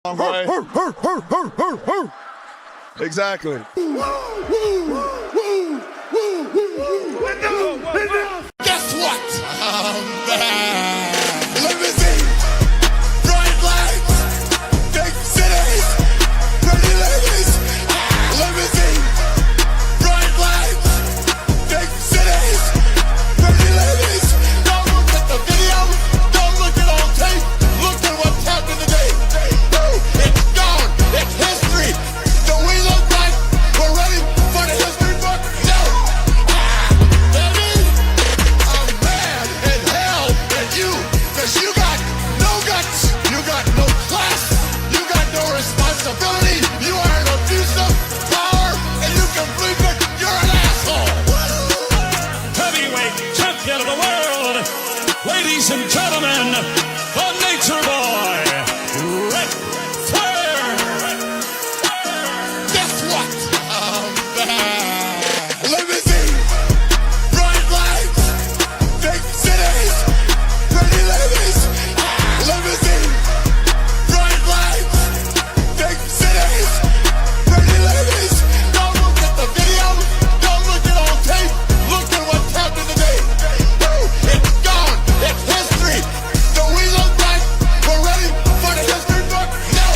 Right? Exactly. Guess what? I'm back. Limousine, bright lights, big cities, pretty ladies. Limousine, bright lights, big cities, pretty ladies. Don't look at the video, don't look at on tape. Look at what's happened today. It's gone. It's history. Do we look like we're ready for the history book? No. Baby, I'm mad in hell at you, cause you got no guts, you got no class, you got no responsibility, you are an abusive power, and you completely, you're an asshole. Heavyweight champion of the world, ladies and gentlemen, the Nature Boy, Ric Flair. Guess what? I'm back. Limousine, bright lights, big cities, pretty ladies. Limousine, bright lights, big cities, pretty ladies. Don't look at the video, don't look at on tape. Look at what's happened today. It's gone. It's history. Do we look like we're ready for the history book? No.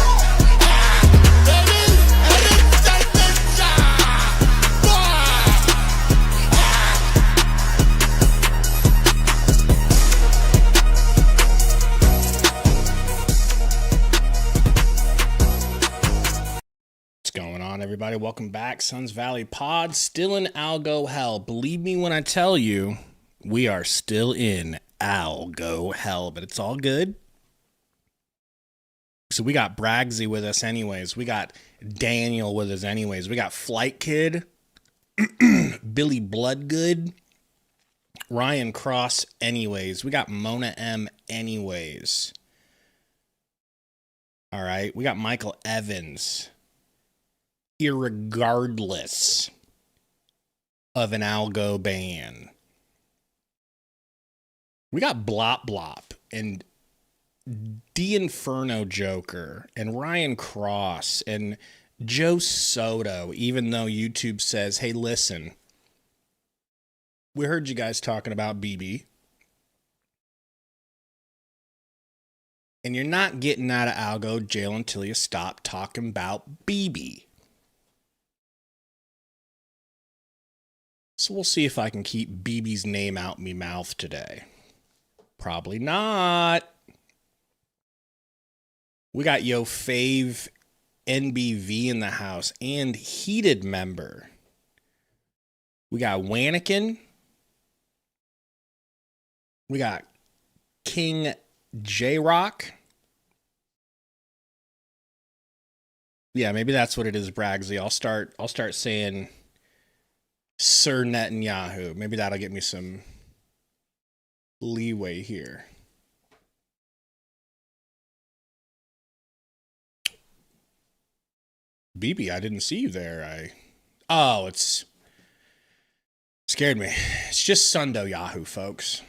Baby, and it's just a What's going on, everybody? Welcome back. Suns Valley Pod, still in Algo Hell. Believe me when I tell you, we are still in Algo Hell, but it's all good. So we got Bragsy with us anyways. We got Daniel with us anyways. We got Flight Kid, Billy Bloodgood, Ryan Cross anyways. We got Mona M anyways. All right. We got Michael Evans. Irregardless of an algo ban. We got Blop Blop and D Inferno Joker and Ryan Cross and Joe Soto, even though YouTube says, hey, listen, we heard you guys talking about BB. And you're not getting out of algo jail until you stop talking about BB. So we'll see if I can keep BB's name out me mouth today. Probably not. We got Yo Fave NBV in the house and Heated member. We got Wannikin. We got King J-Rock. Yeah, maybe that's what it is, Bragsy. I'll start saying Sir Netanyahu. Maybe that'll get me some leeway here. BB, I didn't see you there. It's scared me. It's just Sundo Yahoo, folks.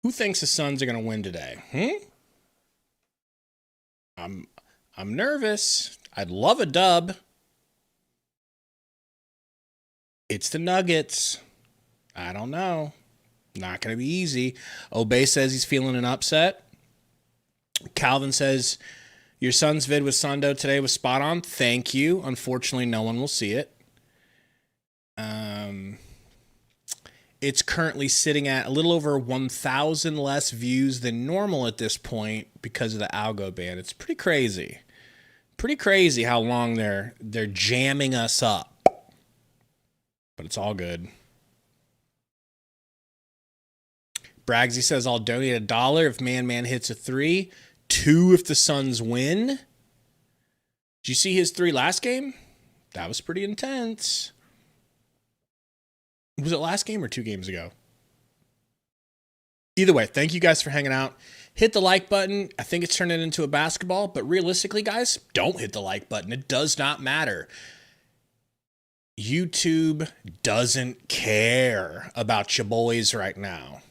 Who thinks the Suns are going to win today? I'm nervous. I'd love a dub. It's the Nuggets. I don't know. Not going to be easy. Obey says he's feeling an upset. Calvin says, your son's vid with Sundo today was spot on. Thank you. Unfortunately, no one will see it. It's currently sitting at a little over 1,000 less views than normal at this point because of the algo ban. It's pretty crazy. Pretty crazy how long they're jamming us up. But it's all good. Bragsy says, I'll donate $1 if Man hits a 3. 2 if the Suns win. Did you see his 3 last game? That was pretty intense. Was it last game or 2 games ago? Either way, thank you guys for hanging out. Hit the like button. I think it's turning into a basketball, but realistically, guys, don't hit the like button. It does not matter. YouTube doesn't care about your boys right now.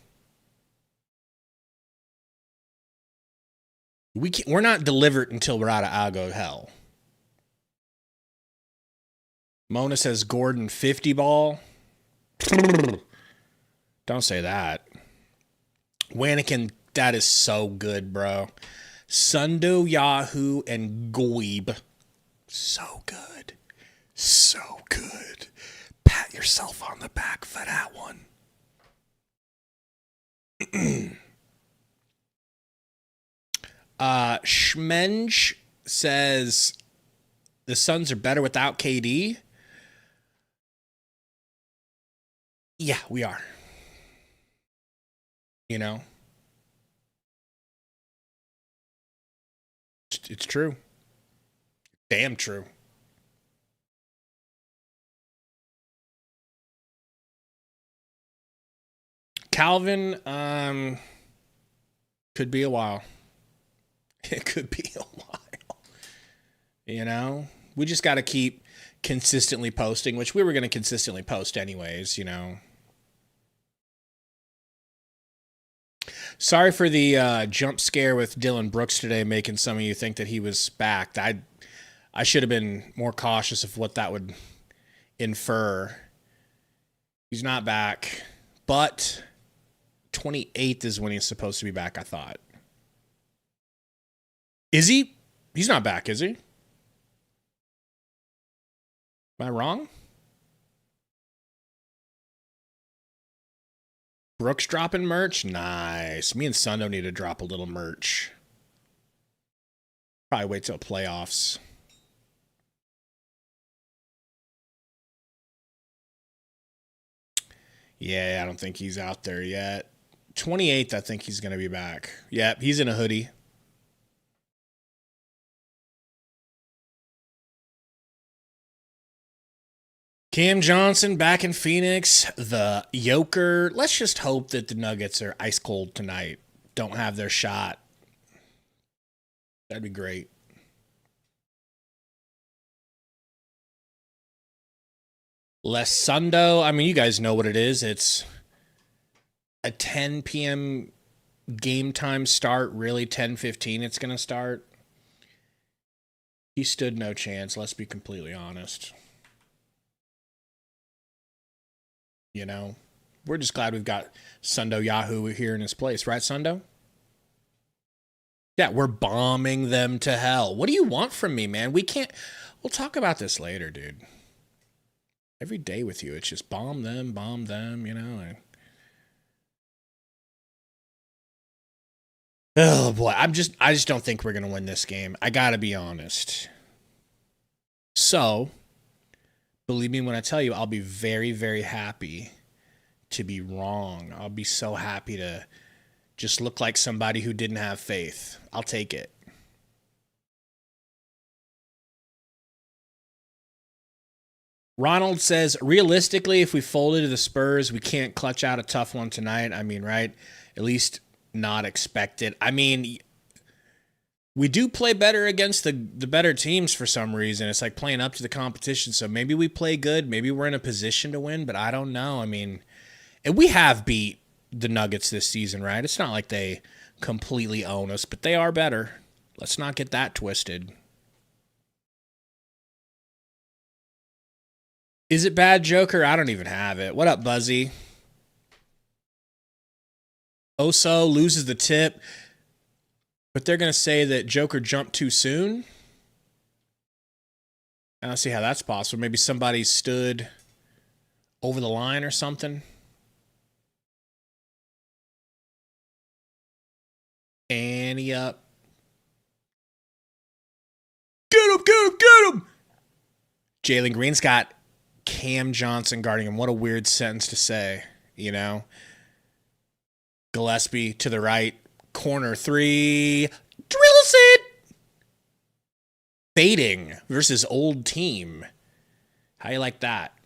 We're not delivered until we're out of algo hell. Mona says Gordon 50 ball. Don't say that. Wanikin, that is so good, bro. Sundo, Yahoo, and Goib. So good. So good. Pat yourself on the back for that one. Schmenge says the Suns are better without KD. Yeah, we are. You know? It's true. Damn true. Calvin, could be a while. It could be a while. You know? We just got to keep consistently posting, which we were going to consistently post anyways, you know. Sorry for the jump scare with Dylan Brooks today, making some of you think that he was back. I should have been more cautious of what that would infer. He's not back, but 28th is when he's supposed to be back, I thought. Is he? He's not back, is he? Am I wrong? Brooks dropping merch? Nice. Me and Sundo need to drop a little merch. Probably wait till playoffs. Yeah, I don't think he's out there yet. 28th, I think he's going to be back. Yep, he's in a hoodie. Cam Johnson back in Phoenix, the Joker. Let's just hope that the Nuggets are ice cold tonight. Don't have their shot. That'd be great. Les Sundo. I mean, you guys know what it is. It's a 10 p.m. game time start. Really, 10:15 it's going to start. He stood no chance. Let's be completely honest. You know, we're just glad we've got Sundo Yahoo here in his place, right, Sundo? Yeah, we're bombing them to hell. What do you want from me, man? We'll talk about this later, dude. Every day with you, it's just bomb them, you know. Oh boy, I just don't think we're gonna win this game. I gotta be honest. So, believe me when I tell you, I'll be very, very happy to be wrong. I'll be so happy to just look like somebody who didn't have faith. I'll take it. Ronald says, realistically, if we folded to the Spurs, we can't clutch out a tough one tonight. I mean, right? At least not expected. I mean, we do play better against the better teams for some reason. It's like playing up to the competition. So maybe we play good. Maybe we're in a position to win, but I don't know. I mean, and we have beat the Nuggets this season, right? It's not like they completely own us, but they are better. Let's not get that twisted. Is it bad, Joker? I don't even have it. What up, Buzzy? Oso loses the tip, but they're going to say that Joker jumped too soon. I don't see how that's possible. Maybe somebody stood over the line or something. Annie up. Get him, get him, get him! Jalen Green's got Cam Johnson guarding him. What a weird sentence to say, you know? Gillespie to the right. Corner three. Drills it! Fading versus old team. How you like that?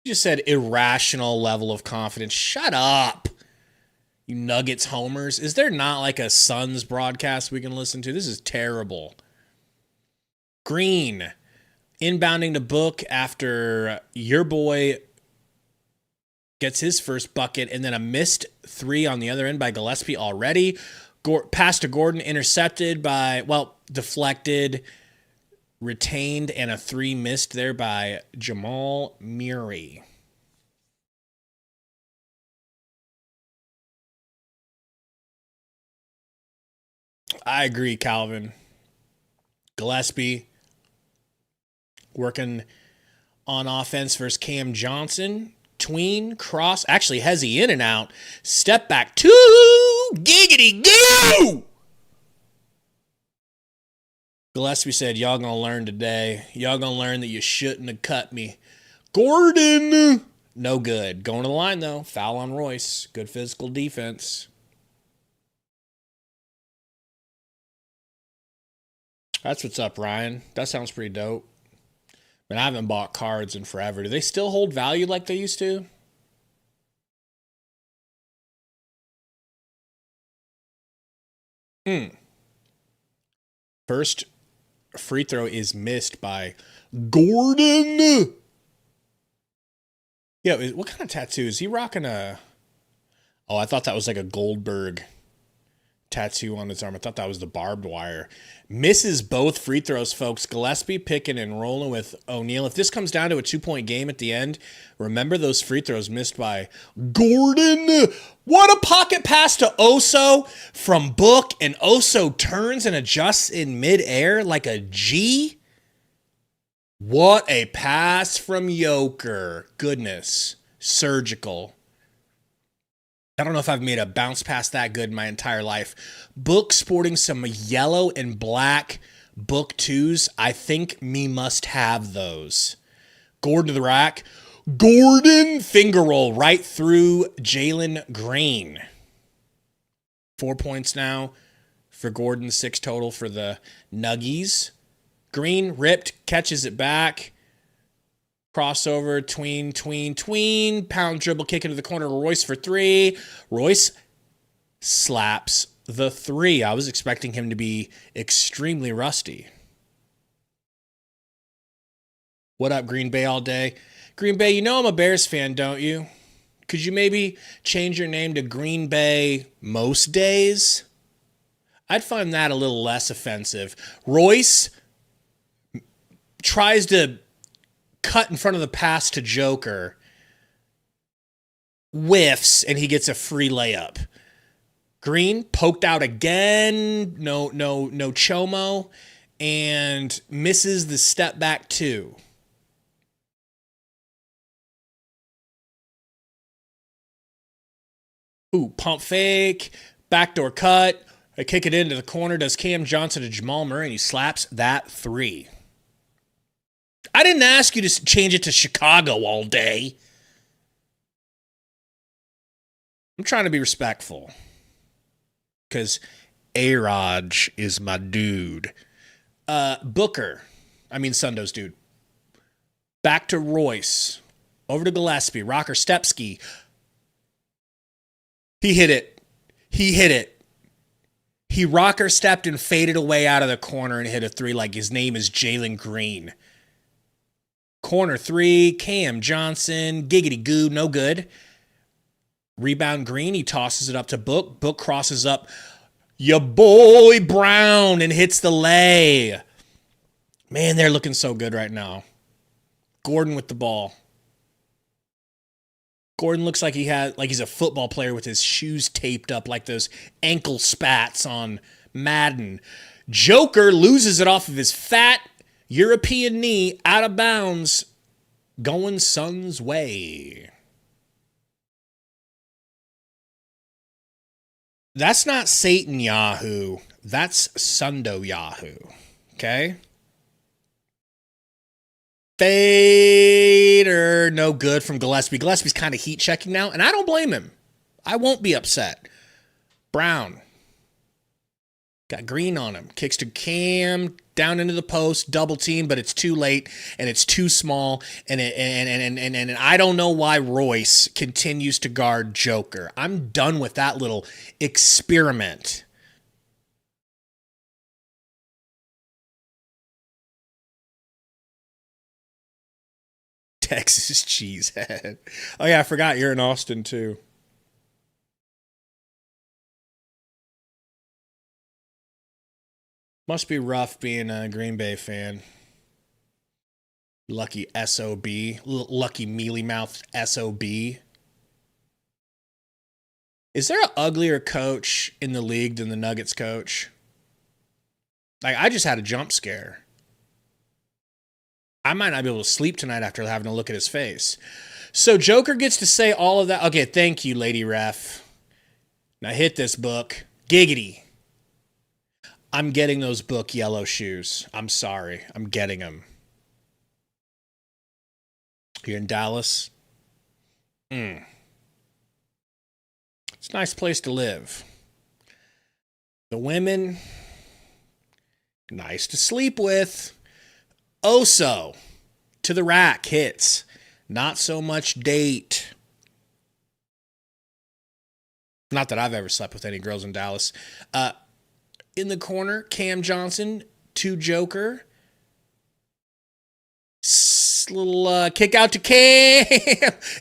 You just said irrational level of confidence. Shut up. You Nuggets homers. Is there not like a Suns broadcast we can listen to? This is terrible. Green. Inbounding to Book after your boy gets his first bucket, and then a missed three on the other end by Gillespie already. Pass to Gordon, intercepted by, deflected, retained, and a three missed there by Jamal Murray. I agree, Calvin. Gillespie working on offense versus Cam Johnson. Tween, cross, actually Hezzy in and out. Step back, two, giggity goo! Gillespie said, y'all gonna learn today. Y'all gonna learn that you shouldn't have cut me. Gordon! No good. Going to the line, though. Foul on Royce. Good physical defense. That's what's up, Ryan. That sounds pretty dope. But I haven't bought cards in forever. Do they still hold value like they used to? First free throw is missed by Gordon. Yeah, what kind of tattoo? Is he rocking a... Oh, I thought that was like a Goldberg tattoo on his arm. I thought that was the barbed wire. Misses both free throws, folks. Gillespie picking and rolling with O'Neal. If this comes down to a 2-point game at the end, remember those free throws missed by Gordon. What a pocket pass to Oso from Book, and Oso turns and adjusts in midair like a G. What a pass from Joker. Goodness. Surgical. I don't know if I've made a bounce pass that good in my entire life. Book sporting some yellow and black Book 2s. I think me must have those. Gordon to the rack. Gordon finger roll right through Jalen Green. 4 points now for Gordon. 6 total for the Nuggies. Green ripped, catches it back. Crossover, tween. Pound dribble, kick into the corner. Royce for 3. Royce slaps the 3. I was expecting him to be extremely rusty. What up, Green Bay all day? Green Bay, you know I'm a Bears fan, don't you? Could you maybe change your name to Green Bay most days? I'd find that a little less offensive. Royce tries to cut in front of the pass to Joker, whiffs, and he gets a free layup. Green poked out again, no chomo, and misses the step back 2. Ooh, pump fake, backdoor cut, I kick it into the corner, does Cam Johnson to Jamal Murray, and he slaps that 3. I didn't ask you to change it to Chicago all day. I'm trying to be respectful. Because A-Raj is my dude. Sundo's dude. Back to Royce. Over to Gillespie. Rocker Stepski. He hit it. He rocker stepped and faded away out of the corner and hit a 3 like his name is Jalen Green. Corner 3, Cam Johnson, giggity goo, no good. Rebound Green, he tosses it up to Book. Book crosses up your boy Brown and hits the lay. Man, they're looking so good right now. Gordon with the ball. Gordon looks like he's a football player with his shoes taped up like those ankle spats on Madden. Joker loses it off of his fat European knee, out of bounds, going Suns' way. That's not Satan Yahoo. That's Sundo Yahoo. Okay? Fader, no good from Gillespie. Gillespie's kind of heat checking now, and I don't blame him. I won't be upset. Brown. Got Green on him. Kicks to Cam, down into the post, double team, but it's too late and it's too small. And I don't know why Royce continues to guard Joker. I'm done with that little experiment. Texas cheesehead. Oh, yeah, I forgot you're in Austin, too. Must be rough being a Green Bay fan. Lucky SOB. Lucky mealy-mouthed SOB. Is there an uglier coach in the league than the Nuggets coach? Like, I just had a jump scare. I might not be able to sleep tonight after having a look at his face. So Joker gets to say all of that. Okay, thank you, Lady Ref. Now hit this book. Giggity. I'm getting those book yellow shoes. I'm sorry. I'm getting them. You're in Dallas? It's a nice place to live. The women, nice to sleep with. Oso, to the rack, hits. Not so much date. Not that I've ever slept with any girls in Dallas. In the corner, Cam Johnson to Joker. Little kick out to Cam.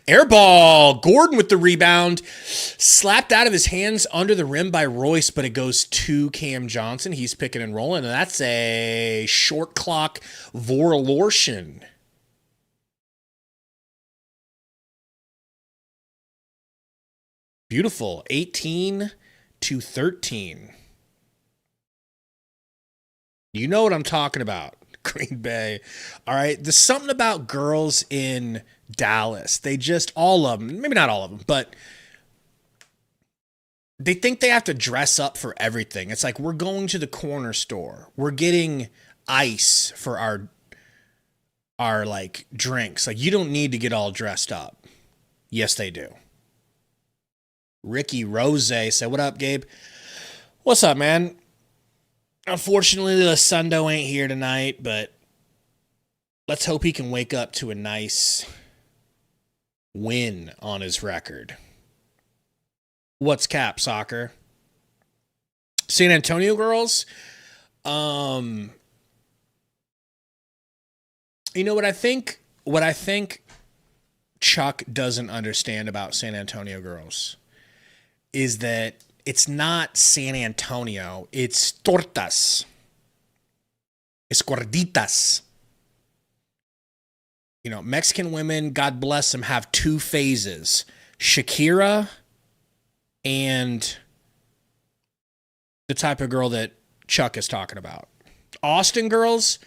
Air ball. Gordon with the rebound. Slapped out of his hands under the rim by Royce, but it goes to Cam Johnson. He's picking and rolling, and that's a short clock Vorlortion. Beautiful. 18-13. You know what I'm talking about. Green Bay. All right. There's something about girls in Dallas. They just, all of them, maybe not all of them, but they think they have to dress up for everything. It's like, we're going to the corner store. We're getting ice for our like drinks. Like, you don't need to get all dressed up. Yes, they do. Ricky Rose said, "What up, Gabe?" What's up, man? Unfortunately, the Sundo ain't here tonight, but let's hope he can wake up to a nice win on his record. What's cap, soccer? San Antonio girls? You know what I think? What I think Chuck doesn't understand about San Antonio girls is that it's not San Antonio. It's tortas. It's gorditas. You know, Mexican women, God bless them, have two phases. Shakira and the type of girl that Chuck is talking about. Austin girls,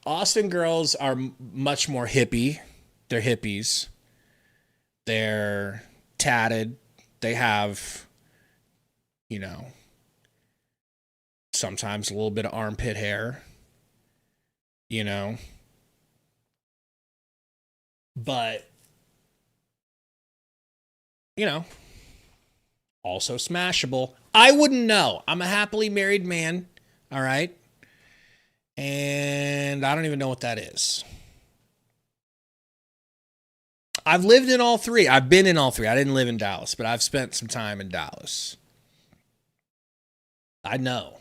Austin girls are much more hippie. They're hippies. They're tatted. They have, you know, sometimes a little bit of armpit hair, you know. But, you know, also smashable. I wouldn't know. I'm a happily married man, all right? And I don't even know what that is. I've lived in all three. I've been in all three. I didn't live in Dallas, but I've spent some time in Dallas. I know.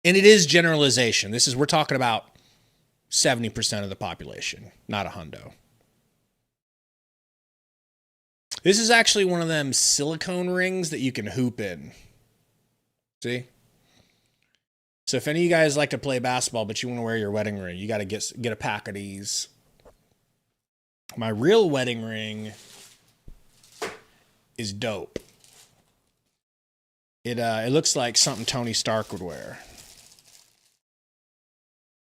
And it is generalization. We're talking about 70% of the population, not a hundo. This is actually one of them silicone rings that you can hoop in. See? So if any of you guys like to play basketball, but you want to wear your wedding ring, you got to get a pack of these. My real wedding ring is dope. It looks like something Tony Stark would wear.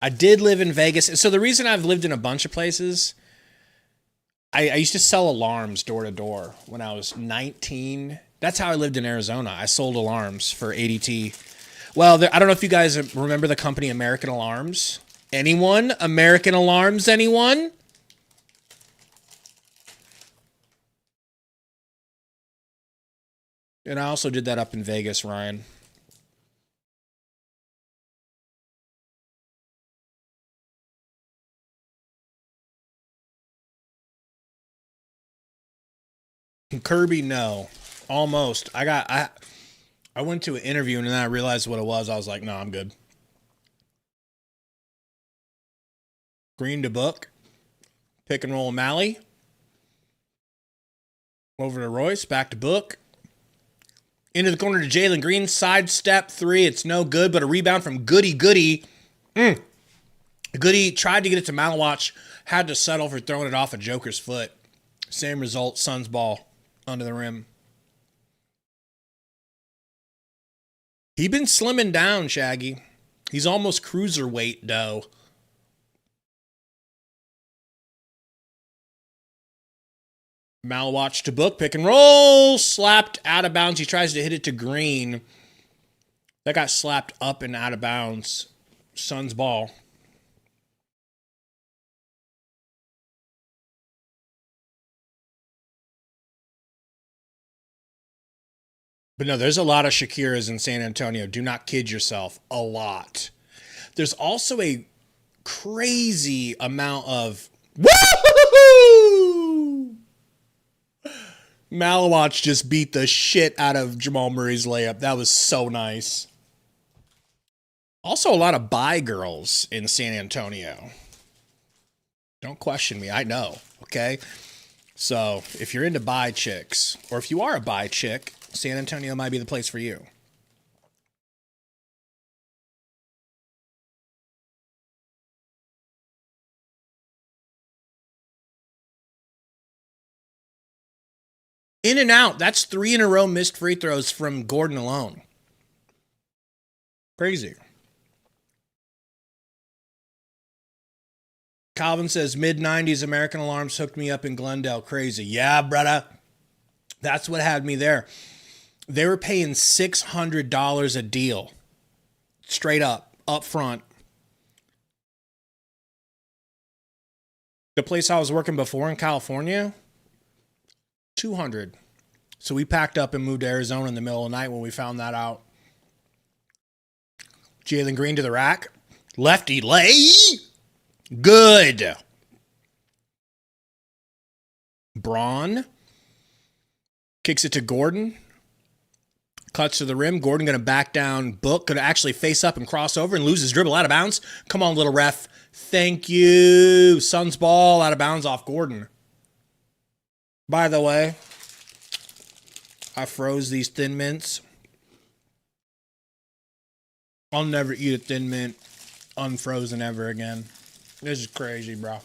I did live in Vegas. So the reason I've lived in a bunch of places, I used to sell alarms door to door when I was 19. That's how I lived in Arizona. I sold alarms for ADT. Well, I don't know if you guys remember the company American Alarms. Anyone? American Alarms, anyone? And I also did that up in Vegas, Ryan. Kirby, no. Almost. I went to an interview and then I realized what it was. I was like, no, I'm good. Green to Book. Pick and roll O'Malley. Over to Royce. Back to Book. Into the corner to Jalen Green. Sidestep 3. It's no good, but a rebound from Goody. Goody tried to get it to Malawach. Had to settle for throwing it off a Joker's foot. Same result. Suns ball under the rim. He been slimming down, Shaggy. He's almost cruiserweight, though. Malawach to Book. Pick and roll. Slapped out of bounds. He tries to hit it to Green. That got slapped up and out of bounds. Suns ball. But no, there's a lot of Shakiras in San Antonio. Do not kid yourself. A lot. There's also a crazy amount of... Woo! Malawach just beat the shit out of Jamal Murray's layup. That was so nice. Also, a lot of bi girls in San Antonio. Don't question me. I know. Okay? So, if you're into bi chicks, or if you are a bi chick, San Antonio might be the place for you. In and out. That's 3 in a row missed free throws from Gordon alone. Crazy. Calvin says, mid-90s American Alarms hooked me up in Glendale. Crazy. Yeah, brother. That's what had me there. They were paying $600 a deal. Straight up front. The place I was working before in California, $200. So we packed up and moved to Arizona in the middle of the night when we found that out. Jalen Green to the rack. Lefty lay. Good. Braun kicks it to Gordon. Cuts to the rim. Gordon going to back down. Book going to actually face up and cross over and lose his dribble out of bounds. Come on, little ref. Thank you. Suns ball out of bounds off Gordon. By the way, I froze these Thin Mints. I'll never eat a Thin Mint unfrozen ever again. This is crazy, bro.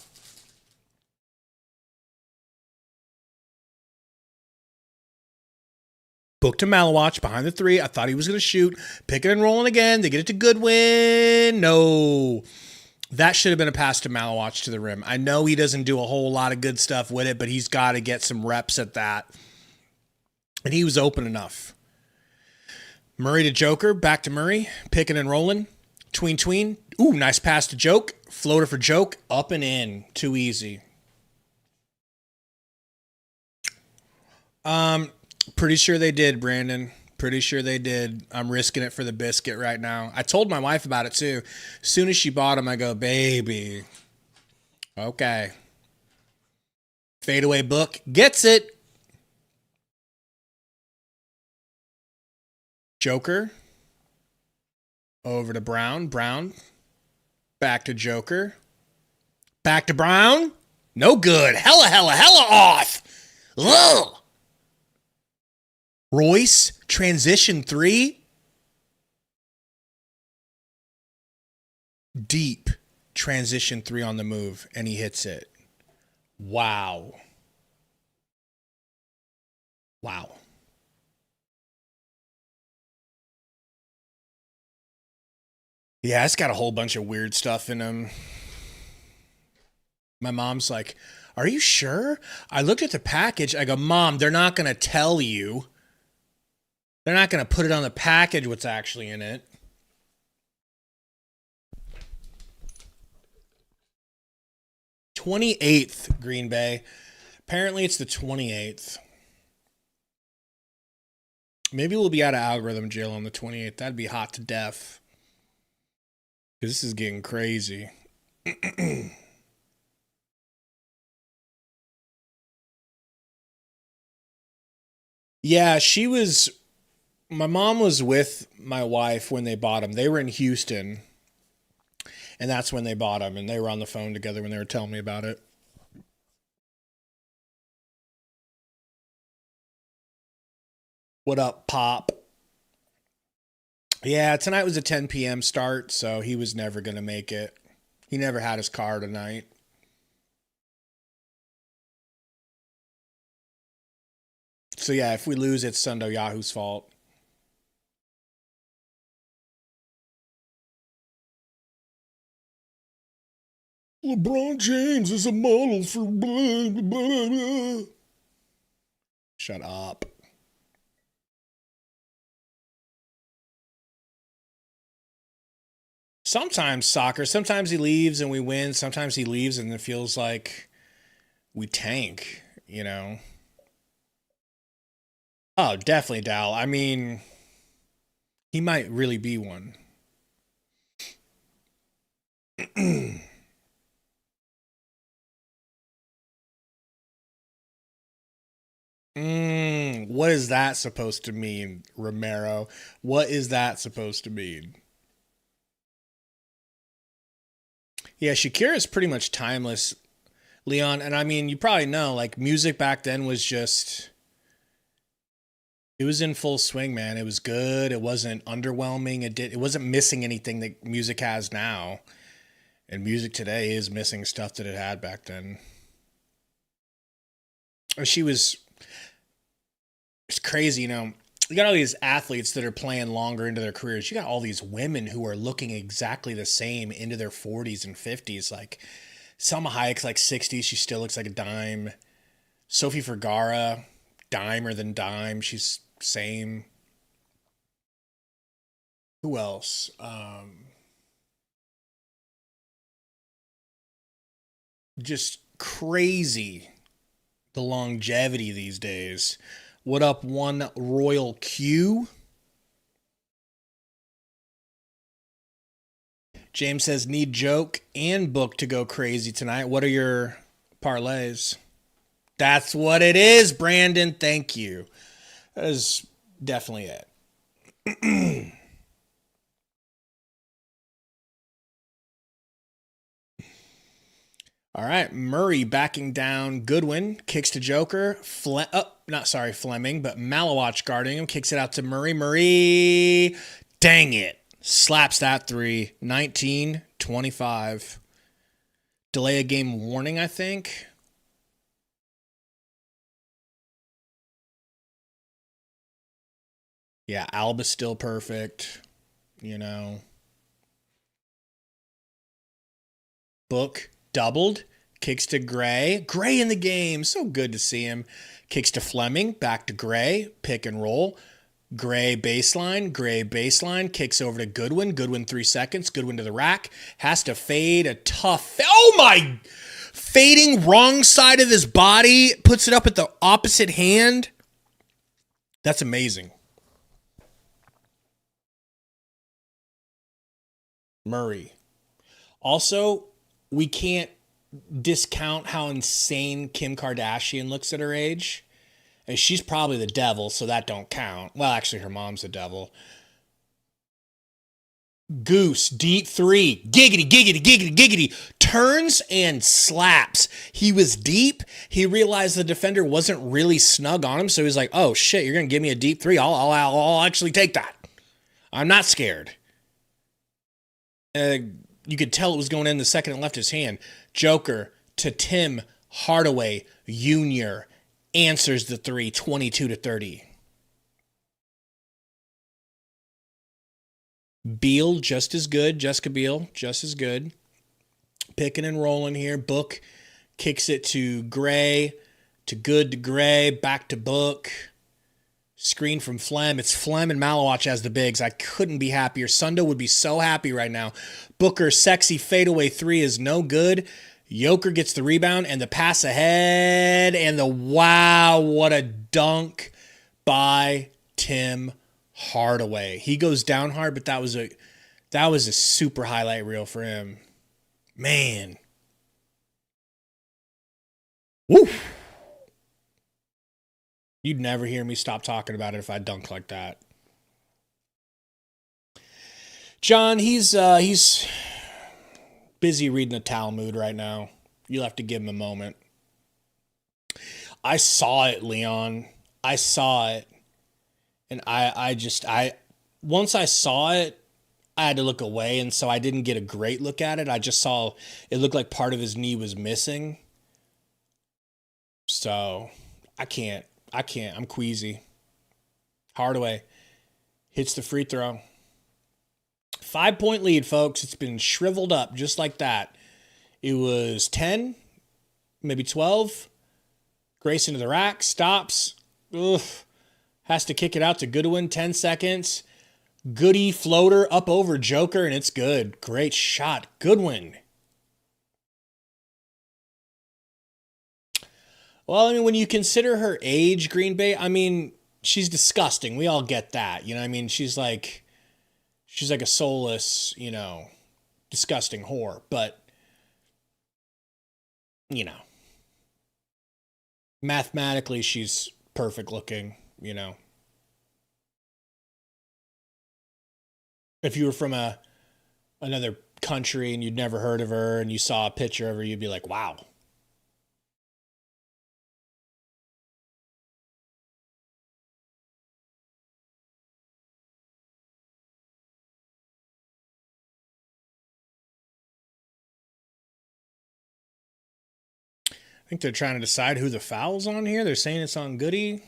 Book to Malawach behind the 3. I thought he was going to shoot. Picking and rolling again. They get it to Goodwin. No. That should have been a pass to Malawach to the rim. I know he doesn't do a whole lot of good stuff with it, but he's got to get some reps at that. And he was open enough. Murray to Joker. Back to Murray. Picking and rolling. Tween. Ooh, nice pass to Joke. Floater for Joke. Up and in. Too easy. Pretty sure they did, Brandon. Pretty sure they did. I'm risking it for the biscuit right now. I told my wife about it too. As soon as she bought them, I go, baby. Okay. Fadeaway Book. Gets it. Joker. Over to Brown. Brown. Back to Joker. Back to Brown. No good. Hella off. Ugh. Royce. Transition 3. Deep. Transition 3 on the move. And he hits it. Wow. Yeah, it's got a whole bunch of weird stuff in him. My mom's like, are you sure? I looked at the package. I go, Mom, they're not going to tell you. They're not going to put it on the package what's actually in it. "28th, Green Bay. Apparently it's the 28th. Maybe we'll be out of algorithm jail on the 28th. That'd be hot to death. This is getting crazy. Yeah, my mom was with my wife when they bought them. They were in Houston, and that's when they bought them, and they were on the phone together when they were telling me about it. What up, Pop? Yeah, tonight was a 10 p.m. start, so he was never going to make it. He never had his car tonight. So yeah, if we lose, it's Sundo Yahoo's fault. LeBron James is a model for blah, blah, blah, blah. Shut up. Sometimes soccer, sometimes he leaves and we win. Sometimes he leaves and it feels like we tank, you know? Oh, definitely Dal. I mean, he might really be one. What is that supposed to mean, Romero? What is that supposed to mean? Yeah, Shakira is pretty much timeless, Leon. And I mean, you probably know, like, music back then was just, it was in full swing, man. It was good. It wasn't underwhelming. It wasn't missing anything that music has now. And music today is missing stuff that it had back then. She was, it's crazy, you know. You got all these athletes that are playing longer into their careers. You got all these women who are looking exactly the same into their 40s and 50s. Like Selma Hayek's like 60s. She still looks like a dime. Sophie Vergara, dimer than dime. She's same. Who else? Just crazy the longevity these days. What up, one Royal Q? James says, need joke and book to go crazy tonight. What are your parlays? That's what it is, Brandon. Thank you. That is definitely it. All right, Murray backing down Goodwin, kicks to Joker. Fleming, but Malawatch guarding him, kicks it out to Murray. Murray, dang it. Slaps that three. 19-25. Delay a game warning, I think. Yeah, Alba's still perfect. You know. Book doubled. Kicks to Gray. Gray in the game. So good to see him. Kicks to Fleming. Back to Gray. Pick and roll. Gray baseline. Gray baseline. Kicks over to Goodwin. Goodwin 3 seconds. Goodwin to the rack. Has to fade a tough. Oh my. Fading wrong side of his body. Puts it up at the opposite hand. That's amazing. Murray. Also, we can't discount how insane Kim Kardashian looks at her age. And she's probably the devil, so that don't count. Well, actually, her mom's the devil. Goose, deep three. Giggity, giggity, giggity, giggity. Turns and slaps. He was deep. He realized the defender wasn't really snug on him, so he's like, oh, shit, you're going to give me a deep three? I'll actually take that. I'm not scared. You could tell it was going in the second it left his hand. Joker to Tim Hardaway Jr. answers the three, 22-30. Beal, just as good. Jessica Beal, just as good. Picking and rolling here. Book kicks it to Gray, to Gray, back to Book. Screen from Flem. It's Flem and Malawatch as the bigs. I couldn't be happier. Sundo would be so happy right now. Booker, sexy fadeaway three is no good. Joker gets the rebound and the pass ahead. And the wow, what a dunk by Tim Hardaway. He goes down hard, but that was a super highlight reel for him. Man. Woo. You'd never hear me stop talking about it if I dunk like that. John, he's busy reading the Talmud right now. You'll have to give him a moment. I saw it, Leon. I saw it. And I once I saw it, I had to look away, and so I didn't get a great look at it. I just saw it looked like part of his knee was missing. So I can't. I'm queasy. Hardaway hits the free throw. 5-point lead, folks. It's been shriveled up just like that. It was 10, maybe 12. Grayson to the rack, stops. Ugh. Has to kick it out to Goodwin, 10 seconds. Goody floater up over Joker, and it's good. Great shot. Goodwin. Well, I mean, when you consider her age, Green Bay, I mean, she's disgusting. We all get that. You know what I mean? She's like a soulless, disgusting whore. But, mathematically, she's perfect looking, If you were from another country and you'd never heard of her and you saw a picture of her, you'd be like, wow. I think they're trying to decide who the foul's on here. They're saying it's on Goody.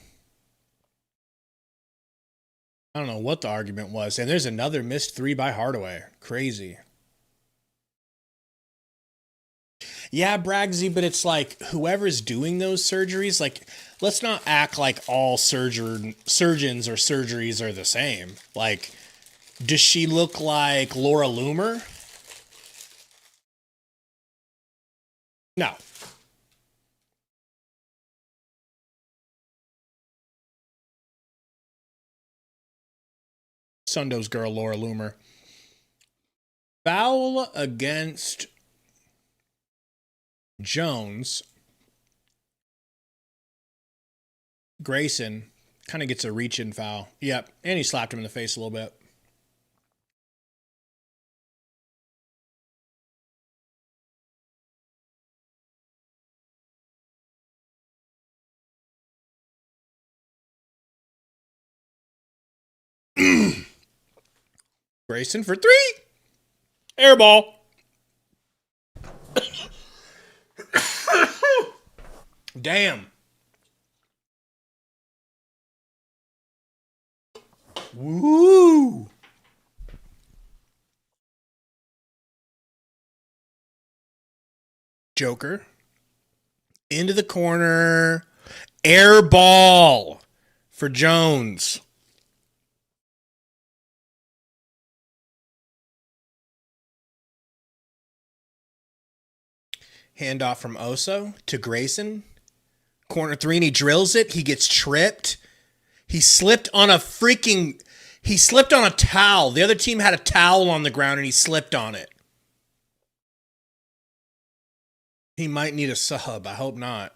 I don't know what the argument was. And there's another missed three by Hardaway. Crazy. Yeah, Braggsy, but it's like whoever's doing those surgeries, like, let's not act like all surgeons or surgeries are the same. Like, does she look like Laura Loomer? No. Sundo's girl, Laura Loomer. Foul against Jones. Grayson kind of gets a reach-in foul. Yep, and he slapped him in the face a little bit. Grayson for three. Air ball. Damn. Woo. Joker. Into the corner. Air ball for Jones. Handoff from Oso to Grayson. Corner three, and he drills it. He gets tripped. He slipped on a towel. The other team had a towel on the ground, and he slipped on it. He might need a sub. I hope not.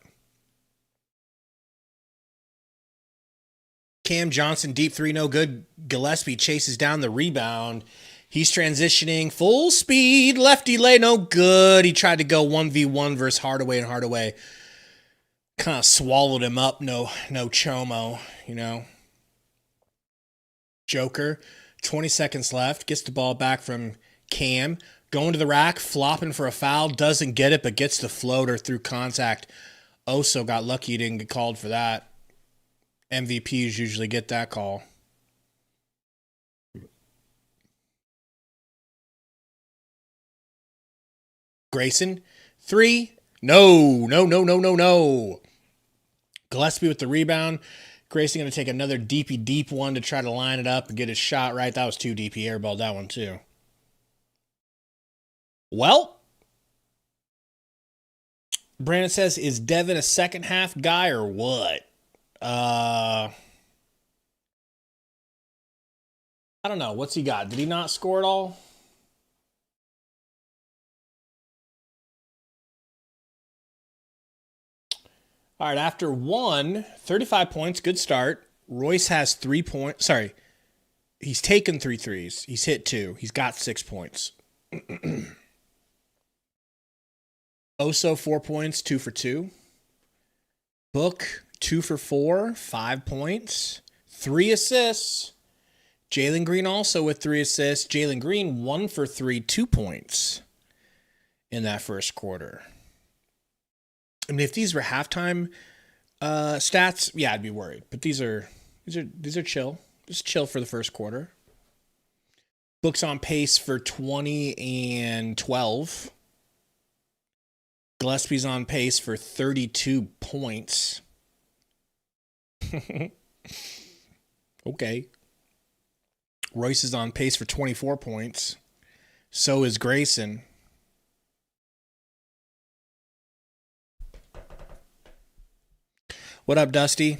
Cam Johnson, deep three, no good. Gillespie chases down the rebound. He's transitioning full speed. Lefty lay, no good. He tried to go 1v1 versus Hardaway, and Hardaway kind of swallowed him up. No chomo, Joker, 20 seconds left. Gets the ball back from Cam. Going to the rack, flopping for a foul. Doesn't get it, but gets the floater through contact. Oso got lucky he didn't get called for that. MVPs usually get that call. Grayson, three. No. Gillespie with the rebound. Grayson going to take another deep one to try to line it up and get his shot right. That was too deep. He airballed that one too. Well, Brandon says, is Devin a second half guy or what? I don't know. What's he got? Did he not score at all? All right, after 35 points, good start. Royce has 3 points. Sorry, he's taken 3 threes. He's hit 2. He's got 6 points. Oso, 4 points, 2 for 2. Book, 2 for 4, 5 points, 3 assists. Jalen Green also with 3 assists. Jalen Green, 1 for 3, 2 points in that first quarter. I mean, if these were halftime stats, yeah, I'd be worried. But these are chill. Just chill for the first quarter. Book's on pace for 20 and 12. Gillespie's on pace for 32 points. Okay. Royce is on pace for 24 points. So is Grayson. What up, Dusty?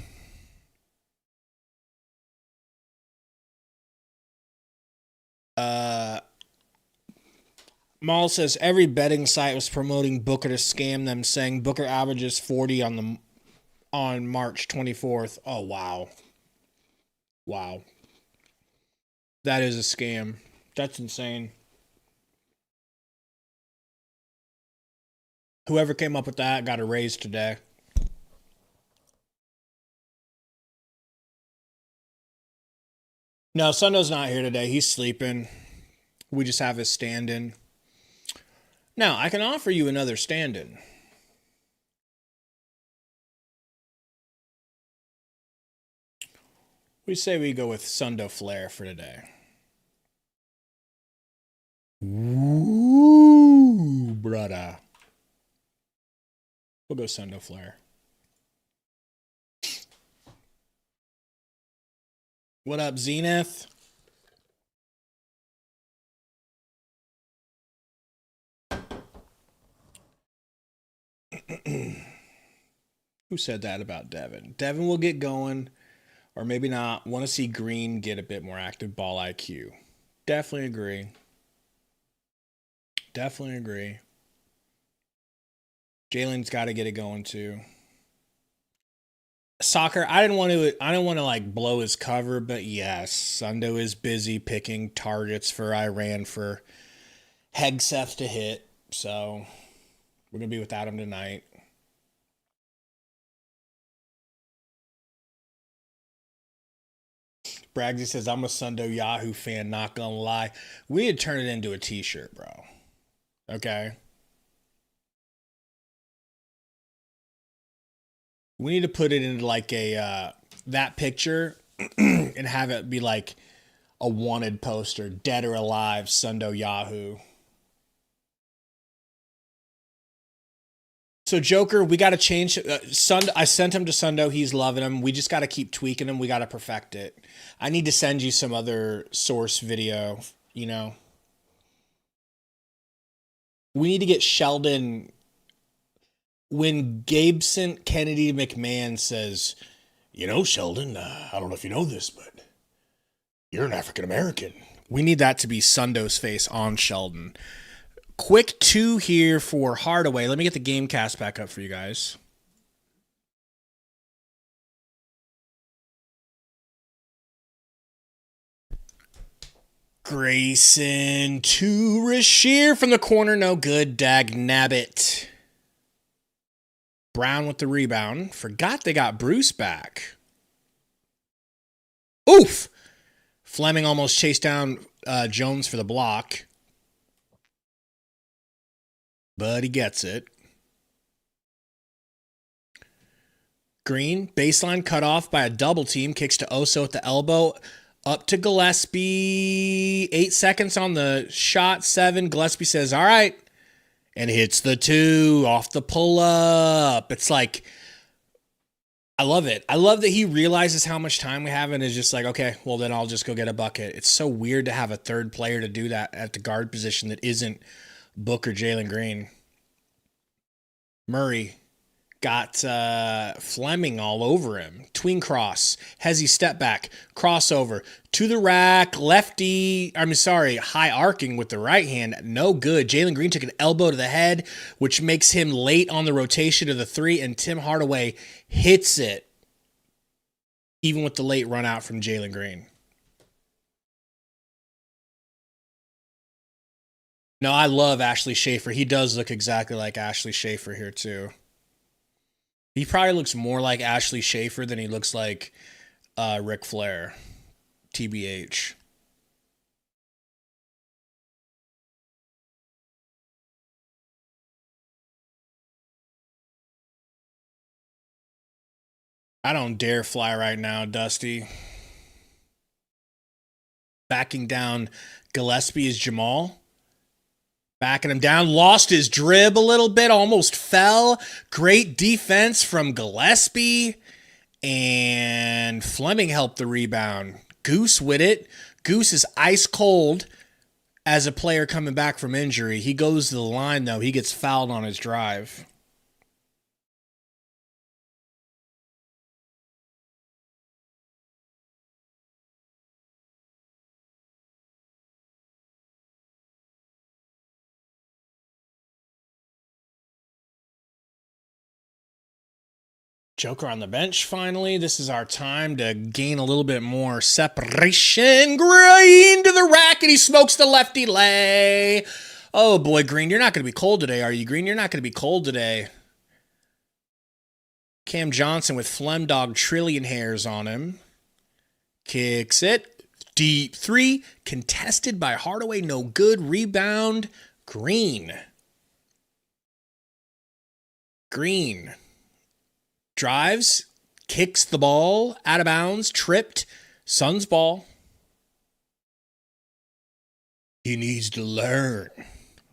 Maul says every betting site was promoting Booker to scam them, saying Booker averages 40 on March 24th. Oh, wow. Wow. That is a scam. That's insane. Whoever came up with that got a raise today. No, Sundo's not here today. He's sleeping. We just have his stand-in. Now, I can offer you another stand-in. We say we go with Sundo Flair for today. Ooh, brother. We'll go Sundo Flair. What up, Zenith? Who said that about Devin? Devin will get going, or maybe not. Want to see Green get a bit more active ball IQ. Definitely agree. Definitely agree. Jalen's got to get it going too. Soccer, I didn't want to like blow his cover, but yes, Sundo is busy picking targets for Iran for Hegseth to hit, so we're going to be without him tonight. Braggsy says, I'm a Sundo Yahoo fan, not going to lie. We had turned it into a t-shirt, bro. Okay? We need to put it into like a, that picture and have it be like a wanted poster, dead or alive, Sundo Yahoo. So Joker, we got to change. I sent him to Sundo. He's loving him. We just got to keep tweaking him. We got to perfect it. I need to send you some other source video, you know. We need to get Sheldon. When Gabe sent Kennedy McMahon says, you know, Sheldon, I don't know if you know this, but you're an African-American. We need that to be Sundo's face on Sheldon. Quick 2 here for Hardaway. Let me get the game cast back up for you guys. Grayson to Rasheer from the corner. No good. Dag nabbit. Brown with the rebound. Forgot they got Bruce back. Oof! Fleming almost chased down Jones for the block. But he gets it. Green, baseline cut off by a double team. Kicks to Oso at the elbow. Up to Gillespie. 8 seconds on the shot. 7. Gillespie says, all right. And hits the 2 off the pull-up. It's like, I love it. I love that he realizes how much time we have and is just like, okay, well, then I'll just go get a bucket. It's so weird to have a third player to do that at the guard position that isn't Book or Jalen Green. Murray Got Fleming all over him. Tween cross. Hezzy step back. Crossover. To the rack. Lefty. High arcing with the right hand. No good. Jalen Green took an elbow to the head, which makes him late on the rotation to the 3, and Tim Hardaway hits it, even with the late run out from Jalen Green. No, I love Ashley Schaefer. He does look exactly like Ashley Schaefer here, too. He probably looks more like Ashley Schaefer than he looks like Ric Flair. TBH. I don't dare fly right now, Dusty. Backing down Gillespie is Jamal. Backing him down. Lost his drib a little bit. Almost fell. Great defense from Gillespie. And Fleming helped the rebound. Goose with it. Goose is ice cold as a player coming back from injury. He goes to the line, though. He gets fouled on his drive. Joker on the bench, finally. This is our time to gain a little bit more separation. Green to the rack, and he smokes the lefty lay. Oh, boy, Green, you're not going to be cold today, are you, Green? You're not going to be cold today. Cam Johnson with Flemdog trillion hairs on him. Kicks it. Deep 3. Contested by Hardaway. No good. Rebound. Green. Green. Drives, kicks the ball, out of bounds, tripped, Suns ball. He needs to learn,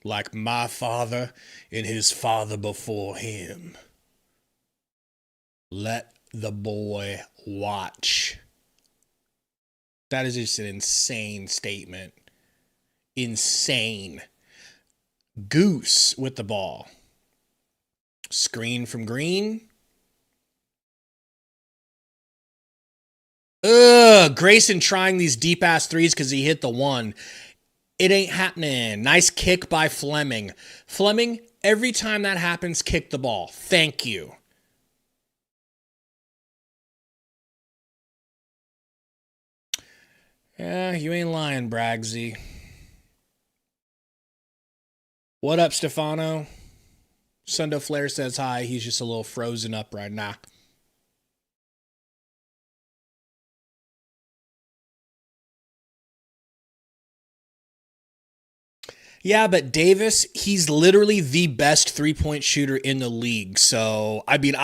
like my father and his father before him. Let the boy watch. That is just an insane statement. Insane. Goose with the ball. Screen from Green. Grayson trying these deep-ass threes because he hit the one. It ain't happening. Nice kick by Fleming. Fleming, every time that happens, kick the ball. Thank you. Yeah, you ain't lying, Bragsy. What up, Stefano? Sundo Flair says hi. He's just a little frozen up right now. Yeah, but Davis, he's literally the best three-point shooter in the league. So, I mean,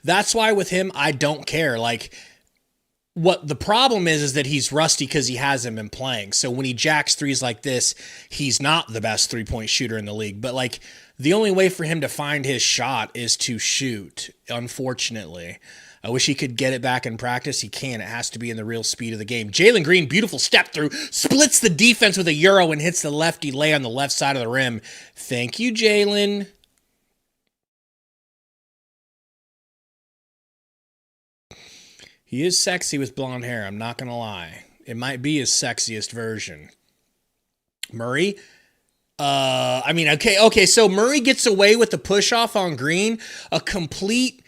that's why with him, I don't care. Like, what the problem is that he's rusty because he hasn't been playing. So when he jacks threes like this, he's not the best three-point shooter in the league. But, like, the only way for him to find his shot is to shoot, unfortunately. I wish he could get it back in practice. He can't. It has to be in the real speed of the game. Jalen Green, beautiful step through, splits the defense with a euro and hits the lefty lay on the left side of the rim. Thank you, Jalen. He is sexy with blonde hair, I'm not going to lie. It might be his sexiest version. Murray? Okay, so Murray gets away with the push-off on Green. A complete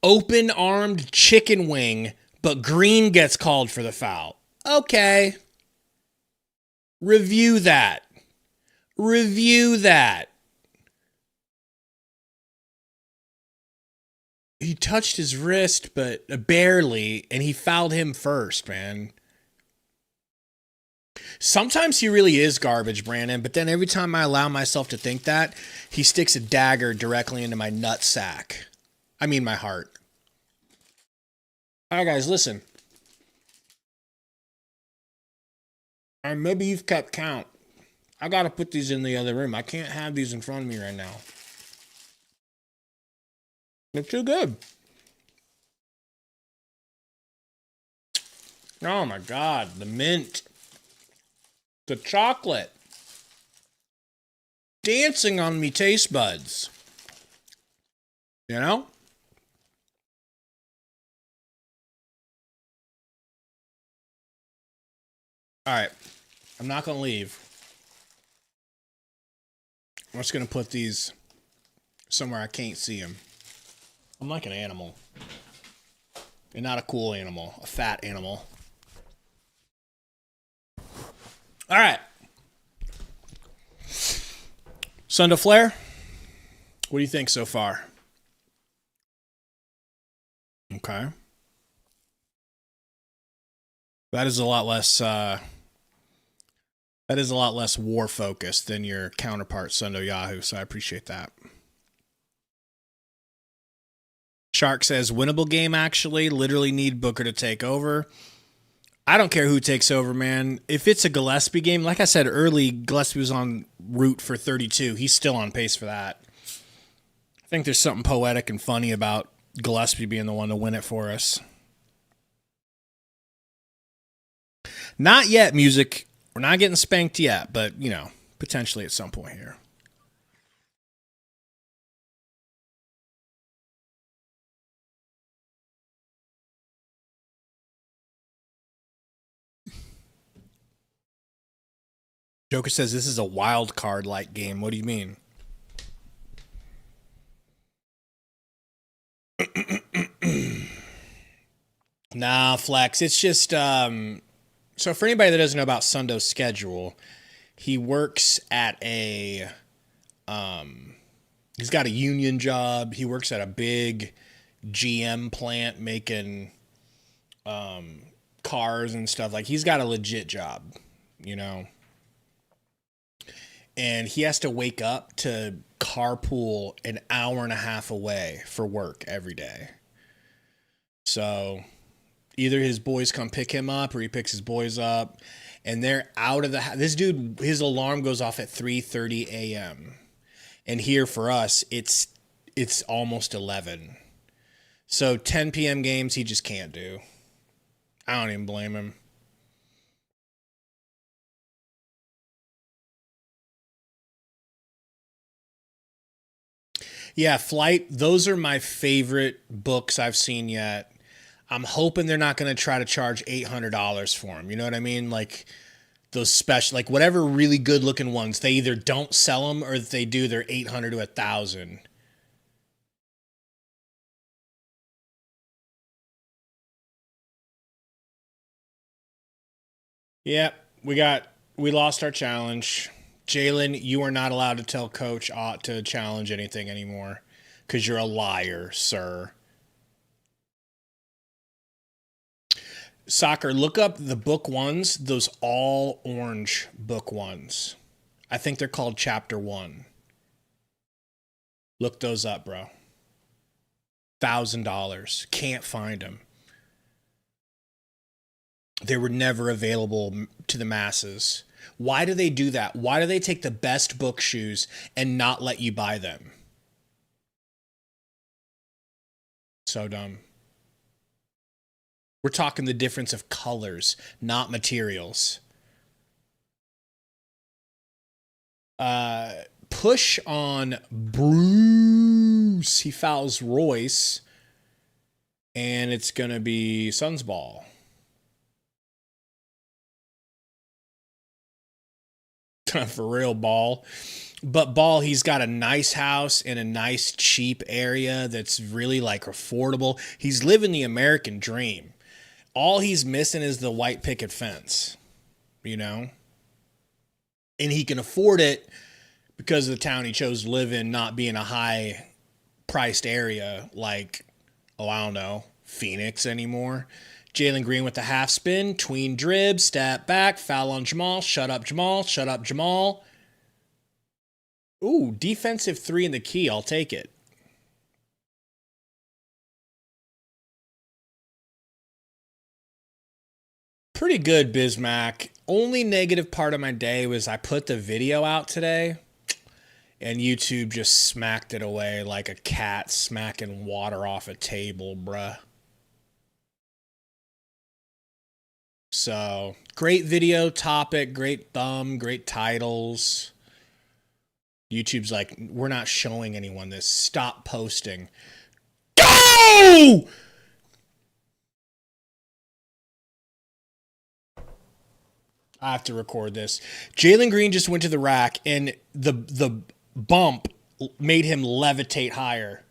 open-armed chicken wing, but Green gets called for the foul. Okay. Review that. He touched his wrist, but barely, and he fouled him first, man. Sometimes he really is garbage, Brandon, but then every time I allow myself to think that, he sticks a dagger directly into my nutsack. I mean my heart. All right, guys, listen. And maybe you've kept count. I got to put these in the other room. I can't have these in front of me right now. They're too good. Oh, my God. The mint. The chocolate. Dancing on me taste buds. You know? All right. I'm not going to leave. I'm just going to put these somewhere I can't see them. I'm like an animal. And not a cool animal. A fat animal. All right. Sundo Flare, what do you think so far? Okay. That is a lot less war focused than your counterpart Sundo Yahoo, so I appreciate that. Shark says winnable game actually, literally need Booker to take over. I don't care who takes over, man. If it's a Gillespie game, like I said early, Gillespie was on route for 32. He's still on pace for that. I think there's something poetic and funny about Gillespie being the one to win it for us. Not yet, music. We're not getting spanked yet, but, you know, potentially at some point here. Joker says this is a wild card like game. What do you mean? Nah, Flex. It's just so for anybody that doesn't know about Sundo's schedule, he works at a he's got a union job. He works at a big GM plant making cars and stuff. Like he's got a legit job, you know. And he has to wake up to carpool an hour and a half away for work every day. So either his boys come pick him up or he picks his boys up, and they're out of the house. This dude, his alarm goes off at 3:30 a.m. And here for us, it's almost 11. So 10 p.m. games he just can't do. I don't even blame him. Yeah, Flight, those are my favorite books I've seen yet. I'm hoping they're not going to try to charge $800 for them. You know what I mean? Like those special, like whatever really good looking ones, they either don't sell them or if they do, they're 800 to 1,000. Yeah, we lost our challenge. Jalen, you are not allowed to tell Coach ought to challenge anything anymore because you're a liar, sir. Soccer, look up the book ones, those all orange book ones. I think they're called Chapter 1. Look those up, bro. $1,000. Can't find them. They were never available to the masses. Why do they do that? Why do they take the best book shoes and not let you buy them? So dumb. We're talking the difference of colors, not materials. Push on Bruce. He fouls Royce. And it's going to be Suns ball. For real, Ball. But Ball, he's got a nice house in a nice, cheap area that's really like affordable. He's living the American dream. All he's missing is the white picket fence, you know? And he can afford it because of the town he chose to live in not being a high-priced area like, oh, I don't know, Phoenix anymore. Jalen Green with the half spin, tween drib, step back, foul on Jamal, shut up Jamal, shut up Jamal. Ooh, defensive 3 in the key, I'll take it. Pretty good, Bismack. Only negative part of my day was I put the video out today, and YouTube just smacked it away like a cat smacking water off a table, bruh. So, great video topic, great thumb, great titles. YouTube's like, we're not showing anyone this. Stop posting. Go! I have to record this. Jalen Green just went to the rack, and the bump made him levitate higher.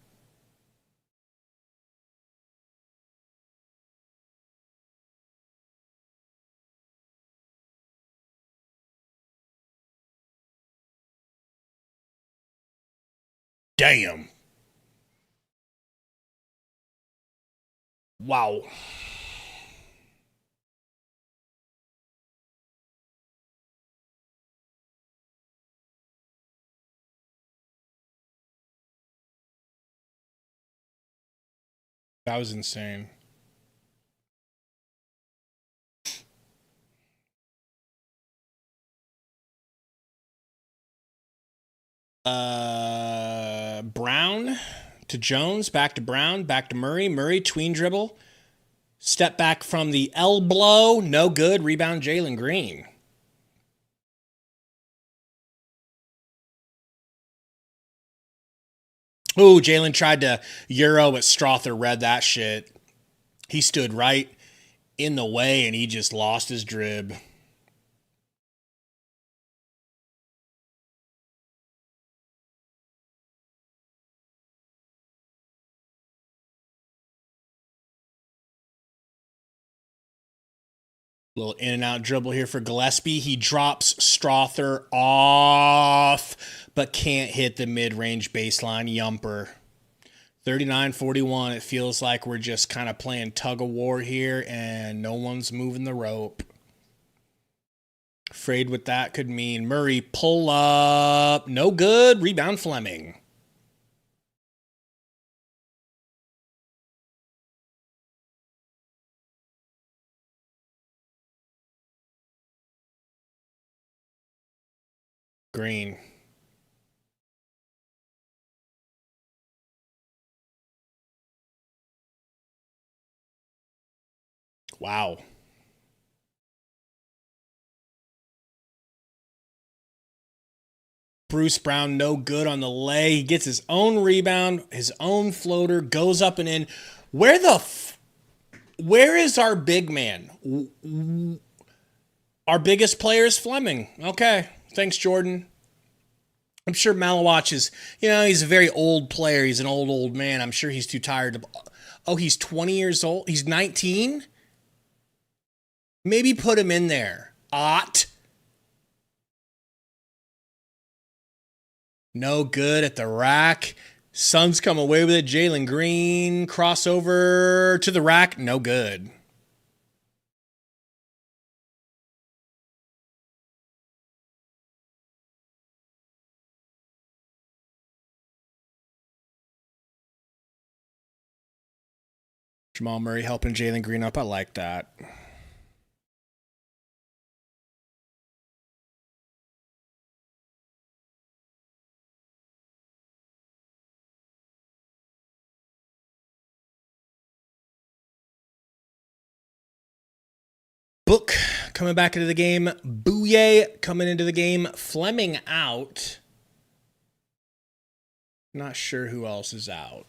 Damn. Wow. That was insane. Brown to Jones, back to Brown, back to Murray. Murray, tween dribble. Step back from the elbow. No good. Rebound, Jalen Green. Ooh, Jalen tried to Euro, but Strother read that shit. He stood right in the way, and he just lost his drib. Little in and out dribble here for Gillespie. He drops Strother off, but can't hit the mid-range baseline yumper. 39-41. It feels like we're just kind of playing tug of war here, and no one's moving the rope. Afraid what that could mean. Murray, pull up. No good. Rebound, Fleming. Green. Wow. Bruce Brown, no good on the lay. He gets his own rebound, his own floater, goes up and in. Where is our big man? Our biggest player is Fleming. Okay. Thanks, Jordan. I'm sure Malawach is, he's a very old player. He's an old man. I'm sure he's too tired to. Oh, he's 20 years old. He's 19? Maybe put him in there. No good at the rack. Suns come away with it. Jalen Green, crossover to the rack. No good. Jamal Murray helping Jalen Green up. I like that. Book coming back into the game. Bouye coming into the game. Fleming out. Not sure who else is out.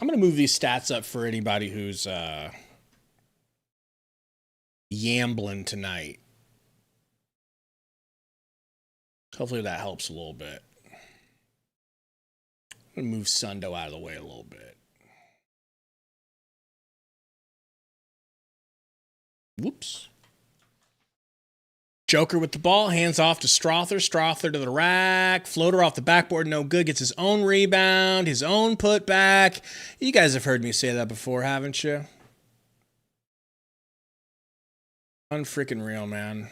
I'm going to move these stats up for anybody who's yambling tonight. Hopefully that helps a little bit. I'm going to move Sundo out of the way a little bit. Whoops. Joker with the ball, hands off to Strother. Strother to the rack. Floater off the backboard, no good. Gets his own rebound, his own putback. You guys have heard me say that before, haven't you? Unfreaking real, man.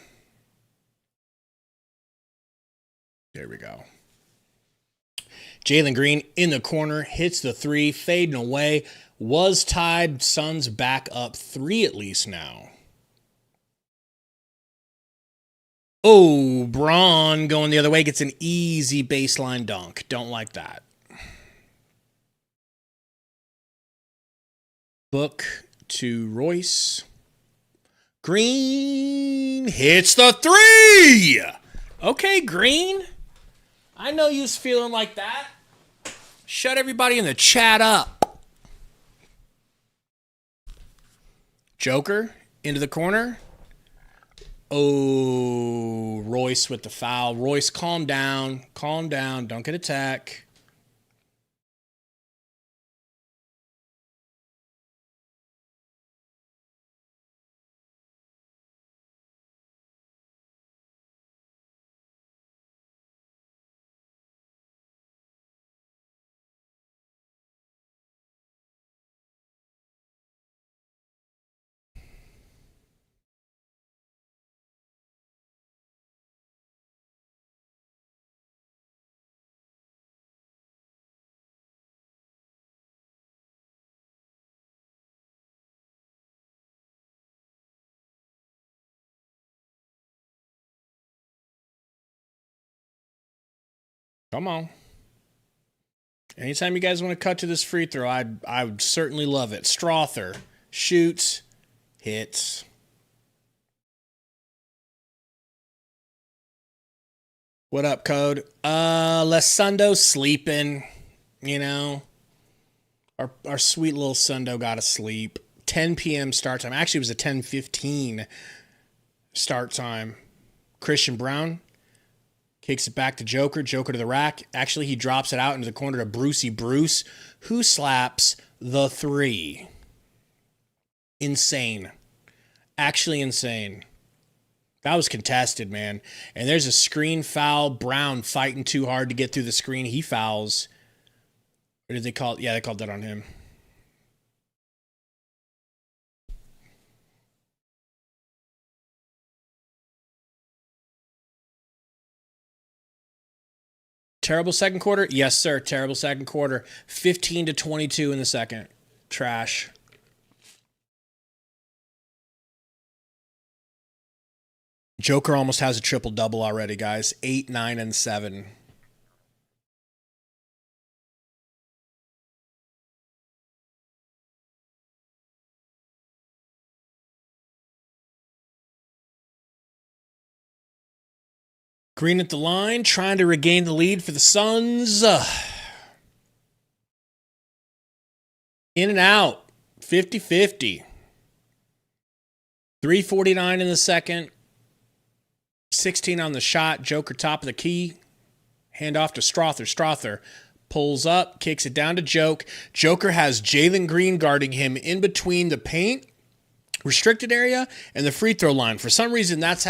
There we go. Jalen Green in the corner, hits the three, fading away. Was tied. Suns back up 3 at least now. Oh, Braun going the other way, gets an easy baseline dunk. Don't like that. Book to Royce. Green hits the three. Okay, Green. I know you was feeling like that. Shut everybody in the chat up. Joker into the corner. Oh, Royce with the foul. Royce, calm down. Calm down. Don't get attacked. Come on. Anytime you guys want to cut to this free throw, I would certainly love it. Strother shoots, hits. What up, Code? Sundo sleeping. You know, our sweet little Sundo got to sleep. 10 p.m. start time. Actually, it was a 10:15 start time. Christian Brown kicks it back to Joker. Joker to the rack. Actually, he drops it out into the corner to Brucey Bruce, who slaps the three. Insane. Actually insane. That was contested, man. And there's a screen foul. Brown fighting too hard to get through the screen. He fouls. Or did they call it? Yeah, they called that on him. Terrible second quarter? Yes, sir. Terrible second quarter. 15-22 in the second. Trash. Joker almost has a triple-double already, guys. 8, 9, and 7. Green at the line, trying to regain the lead for the Suns. In and out. 50-50. 3:49 in the second. 16 on the shot. Joker top of the key. Hand off to Strother. Strother pulls up, kicks it down to Joke. Joker has Jalen Green guarding him in between the paint, restricted area, and the free throw line. For some reason, that's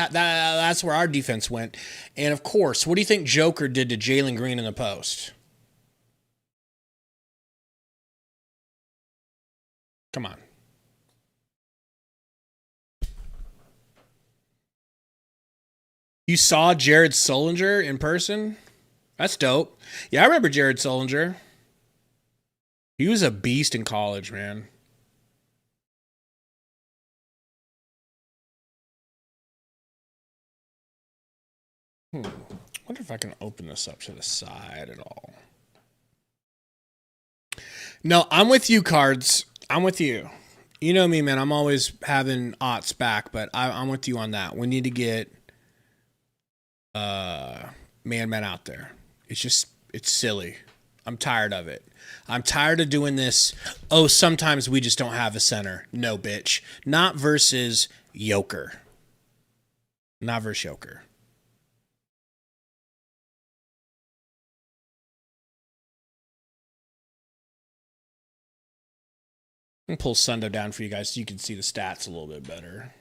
where our defense went. And of course, what do you think Joker did to Jalen Green in the post? Come on. You saw Jared Sullinger in person? That's dope. Yeah, I remember Jared Sullinger. He was a beast in college, man. Wonder if I can open this up to the side at all. No, I'm with you, Cards. I'm with you. You know me, man. I'm always having aughts back, but I'm with you on that. We need to get man out there. It's silly. I'm tired of it. I'm tired of doing this. Oh, sometimes we just don't have a center. No, bitch. Not versus Joker. Not versus Joker. I'm going to pull Sundo down for you guys so you can see the stats a little bit better.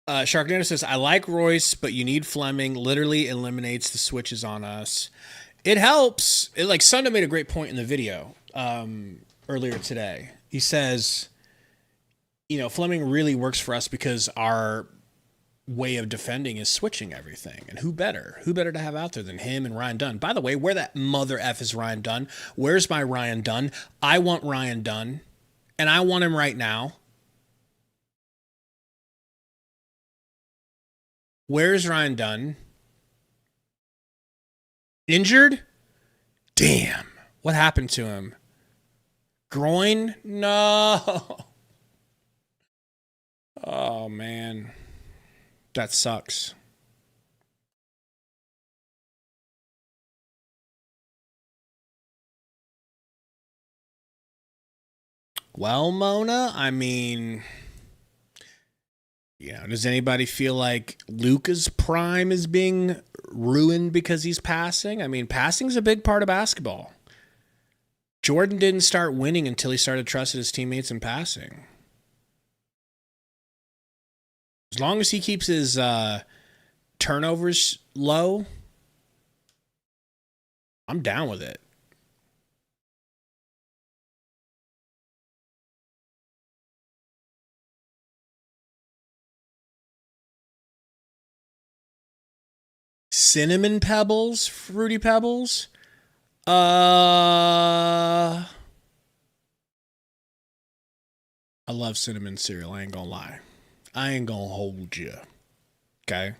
Sharknado says, I like Royce, but you need Fleming. Literally eliminates the switches on us. It helps. Sundo made a great point in the video earlier today. He says, Fleming really works for us because our way of defending is switching everything. And who better? Who better to have out there than him and Ryan Dunn? By the way, where that mother F is Ryan Dunn? Where's my Ryan Dunn? I want Ryan Dunn, and I want him right now. Where's Ryan Dunn? Injured? Damn. What happened to him? Groin? No. Oh, man. That sucks. Well, Mona, I mean, does anybody feel like Luka's prime is being ruined because he's passing? I mean, passing's a big part of basketball. Jordan didn't start winning until he started trusting his teammates in passing. As long as he keeps his turnovers low, I'm down with it. Cinnamon Pebbles, Fruity Pebbles. I love cinnamon cereal. I ain't gonna lie. I ain't gonna hold you. Okay?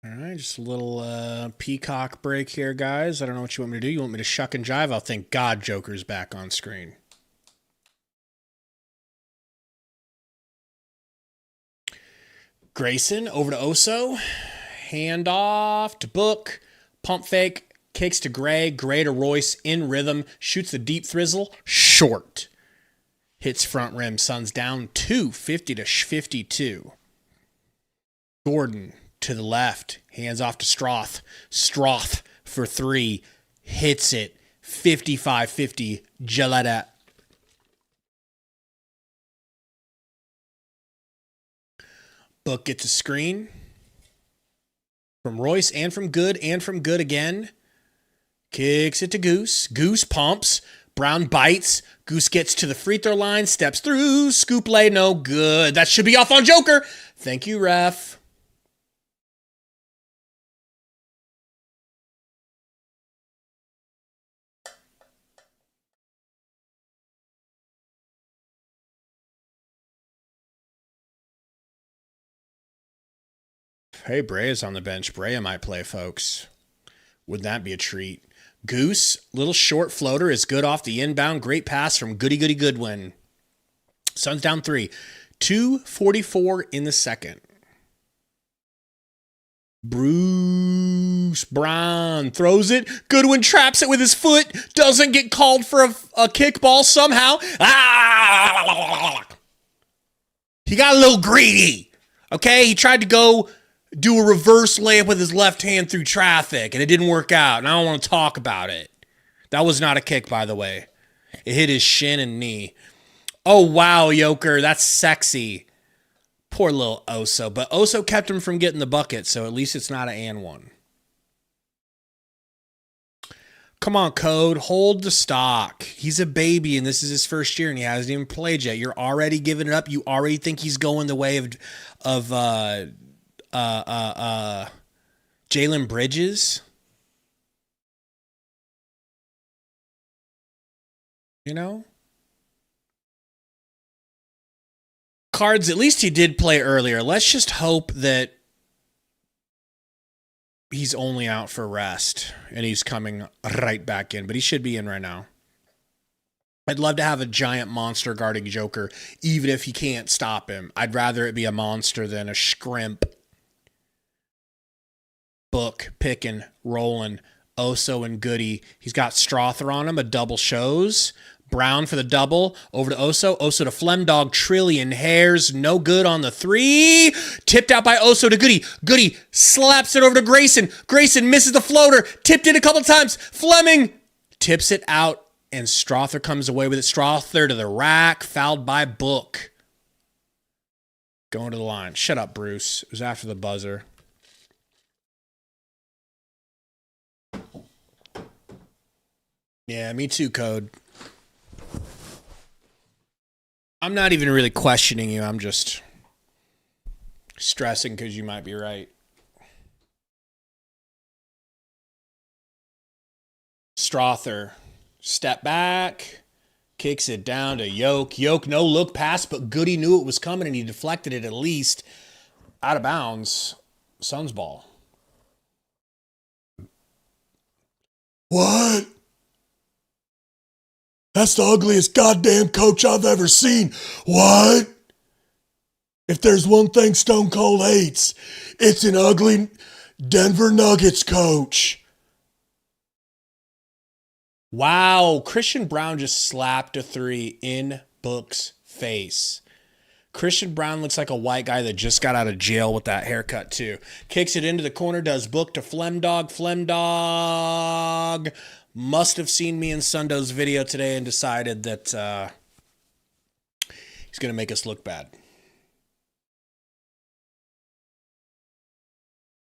All right, just a little peacock break here, guys. I don't know what you want me to do. You want me to shuck and jive? I'll thank God Joker's back on screen. Grayson over to Oso. Hand off to Book. Pump fake. Kicks to Gray. Gray to Royce in rhythm. Shoots the deep thrizzle. Short. Hits front rim. Suns down 2, 50 to 52. Gordon to the left. Hands off to Stroth. Stroth for 3. Hits it. 55-50. Gillette. Book gets a screen from Royce and from Good again. Kicks it to Goose. Goose pumps. Brown bites. Goose gets to the free throw line. Steps through. Scoop lay. No good. That should be off on Joker. Thank you, ref. Hey, Brea's on the bench. Brea might play, folks. Wouldn't that be a treat? Goose, little short floater is good off the inbound. Great pass from Goody Goodwin. Suns down 3. 2:44 in the second. Bruce Brown throws it. Goodwin traps it with his foot. Doesn't get called for a kickball somehow. He got a little greedy. Okay, he tried to go do a reverse layup with his left hand through traffic, and it didn't work out, and I don't want to talk about it. That was not a kick, by the way. It hit his shin and knee. Oh, wow, Joker, that's sexy. Poor little Oso, but Oso kept him from getting the bucket, so at least it's not an and one. Come on, Code, hold the stock. He's a baby, and this is his first year, and he hasn't even played yet. You're already giving it up. You already think he's going the way of Jalen Bridges. You know? Cards, at least he did play earlier. Let's just hope that he's only out for rest and he's coming right back in, but he should be in right now. I'd love to have a giant monster guarding Joker, even if he can't stop him. I'd rather it be a monster than a scrimp. Book, picking, rolling, Oso and Goody. He's got Strother on him, a double shows. Brown for the double, over to Oso. Oso to Flemdog, trillion hairs, no good on the 3. Tipped out by Oso to Goody. Goody slaps it over to Grayson. Grayson misses the floater, tipped it a couple times. Fleming tips it out, and Strother comes away with it. Strother to the rack, fouled by Book. Going to the line. Shut up, Bruce. It was after the buzzer. Yeah, me too, Code. I'm not even really questioning you. I'm just stressing because you might be right. Strother, step back, kicks it down to Yoke. Yoke, no look pass, but Goody knew it was coming and he deflected it at least out of bounds. Suns ball. What? That's the ugliest goddamn coach I've ever seen. What? If there's one thing Stone Cold hates, it's an ugly Denver Nuggets coach. Wow, Christian Brown just slapped a 3 in Book's face. Christian Brown looks like a white guy that just got out of jail with that haircut too. Kicks it into the corner, does Book to Flemdog. Flemdog must have seen me in Sundo's video today and decided that he's going to make us look bad.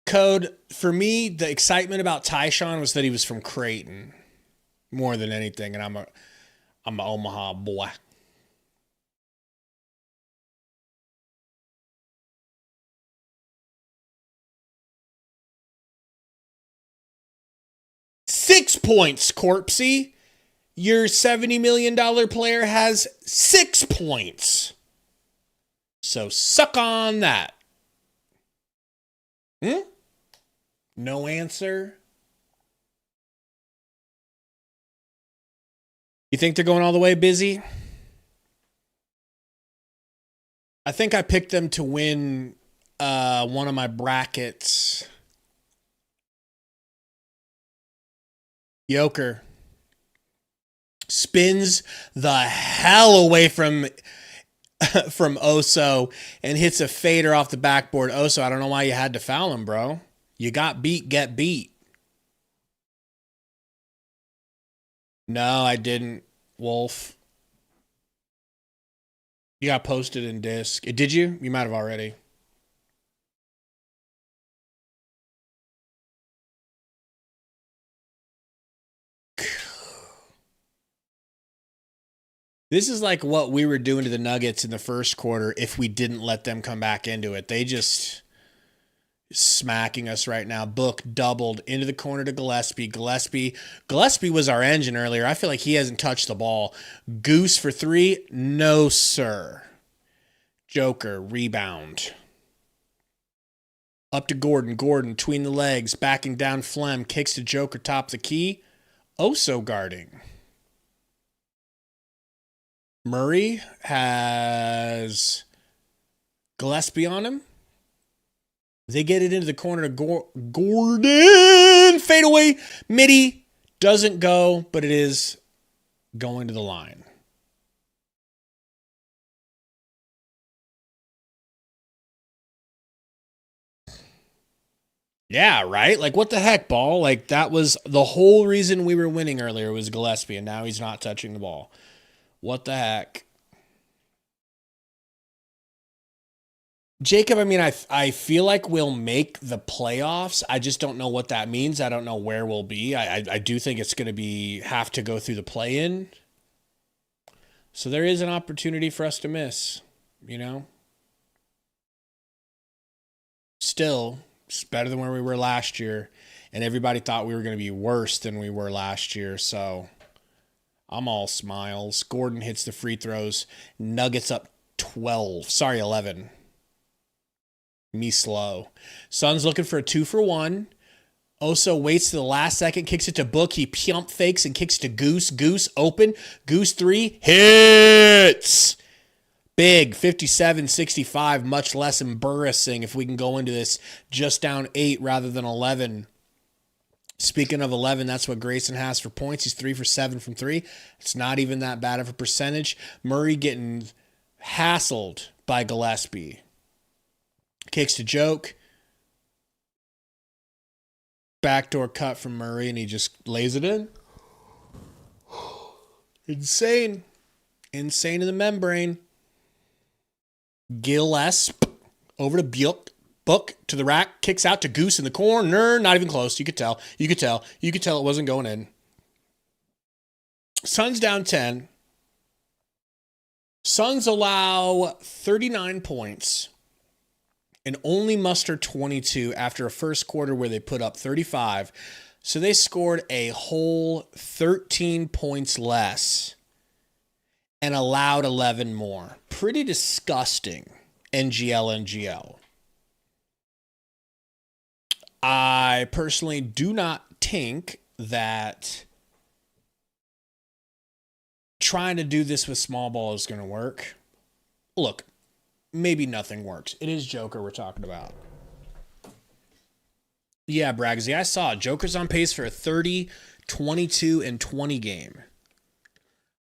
Code, for me, the excitement about Tyshawn was that he was from Creighton more than anything, and I'm an Omaha boy. $6 points, Corpsey. Your $70 million player has 6 points. So suck on that. No answer. You think they're going all the way, Busy? I think I picked them to win one of my brackets. Joker spins the hell away from Oso and hits a fader off the backboard. Oso, I don't know why you had to foul him, bro. You got beat, get beat. No, I didn't, Wolf. You got posted in disc. Did you? You might have already. This is like what we were doing to the Nuggets in the first quarter if we didn't let them come back into it. They just smacking us right now. Book doubled into the corner to Gillespie. Gillespie was our engine earlier. I feel like he hasn't touched the ball. Goose for 3. No, sir. Joker, rebound. Up to Gordon. Gordon, between the legs, backing down Flem. Kicks to Joker, top of the key. Oso guarding. Murray has Gillespie on him. They get it into the corner to Gordon. Fade away. Midi doesn't go, but it is going to the line. Yeah, right? Like, what the heck, ball? Like, that was the whole reason we were winning earlier was Gillespie, and now he's not touching the ball. What the heck? Jacob, I mean, I feel like we'll make the playoffs. I just don't know what that means. I don't know where we'll be. I do think it's going to have to go through the play-in. So there is an opportunity for us to miss, you know? Still, it's better than where we were last year. And everybody thought we were going to be worse than we were last year, so I'm all smiles. Gordon hits the free throws. Nuggets up 12. Sorry, 11. Me slow. Suns looking for a 2-for-1. Oso waits to the last second, kicks it to Book. He pump fakes and kicks to Goose. Goose open. Goose 3. Hits! Big, 57-65. Much less embarrassing if we can go into this just down 8 rather than 11. Speaking of 11, that's what Grayson has for points. He's 3 for 7 from 3. It's not even that bad of a percentage. Murray getting hassled by Gillespie. Kicks to Joke. Backdoor cut from Murray, and he just lays it in. Insane. Insane in the membrane. Gillespie over to Buick. Book to the rack, kicks out to Goose in the corner. Not even close. You could tell. You could tell it wasn't going in. Suns down 10. Suns allow 39 points and only muster 22 after a first quarter where they put up 35. So they scored a whole 13 points less and allowed 11 more. Pretty disgusting. NGL. I personally do not think that trying to do this with small ball is going to work. Look, maybe nothing works. It is Joker we're talking about. Yeah, Braggsy, I saw it. Joker's on pace for a 30 22 and 20 game.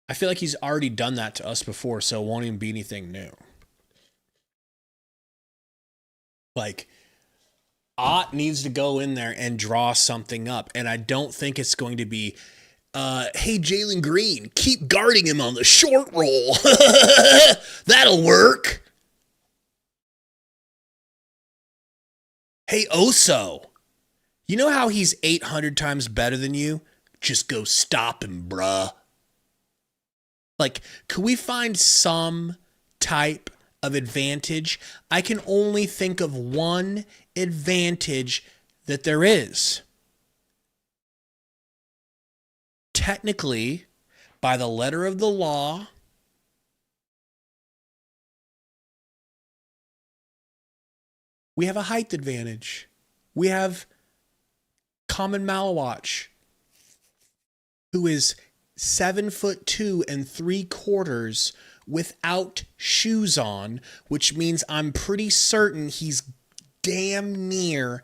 I feel like he's already done that to us before, so it won't even be anything new. Like, Ott needs to go in there and draw something up, and I don't think it's going to be, hey, Jalen Green, keep guarding him on the short roll. That'll work. Hey, Oso, you know how he's 800 times better than you? Just go stop him, bruh. Like, could we find some type of advantage? I can only think of one advantage that there is. Technically, by the letter of the law, we have a height advantage. We have Common Malawatch, who is 7'2" and 3/4 without shoes on, which means I'm pretty certain he's damn near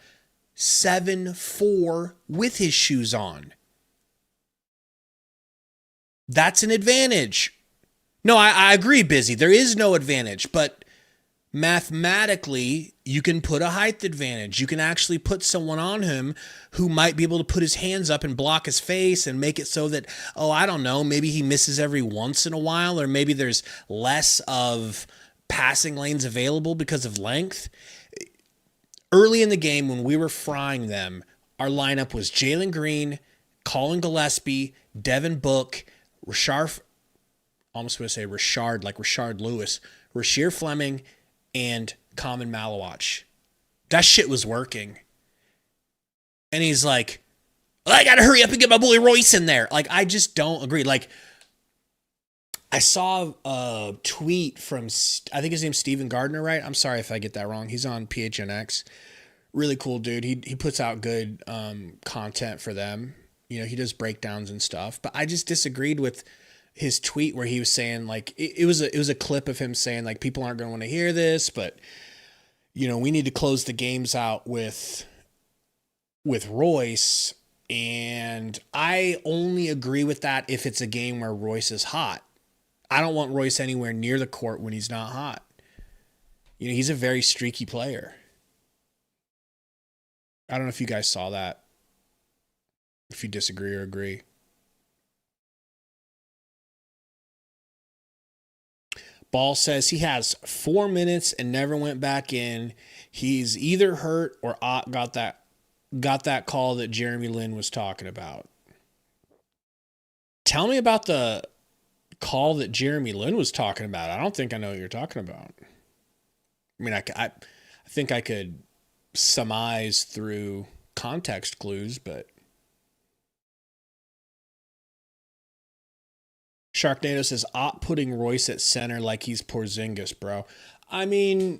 7'4" with his shoes on. That's an advantage. No, I agree, Busy. There is no advantage, but mathematically, you can put a height advantage. You can actually put someone on him who might be able to put his hands up and block his face and make it so that, I don't know, maybe he misses every once in a while, or maybe there's less of passing lanes available because of length. Early in the game, when we were frying them, our lineup was Jalen Green, Colin Gillespie, Devin Book, Rashard Lewis, Rasheer Fleming, and Common Malawatch. That shit was working. And he's like, I gotta hurry up and get my boy Royce in there. Like, I just don't agree. Like, I saw a tweet from, I think his name's Steven Gardner, right? I'm sorry if I get that wrong. He's on PHNX. Really cool dude. He puts out good content for them. You know, he does breakdowns and stuff. But I just disagreed with his tweet where he was saying, like, it was a clip of him saying, like, people aren't going to want to hear this, but, you know, we need to close the games out with Royce. And I only agree with that if it's a game where Royce is hot. I don't want Royce anywhere near the court when he's not hot. You know, he's a very streaky player. I don't know if you guys saw that, if you disagree or agree. Ball says he has 4 minutes and never went back in. He's either hurt or got that call that Jeremy Lin was talking about. Tell me about the call that Jeremy Lin was talking about. I don't think I know what you're talking about. I mean, I think I could surmise through context clues, but Sharknado says, putting Royce at center like he's Porzingis, bro. I mean,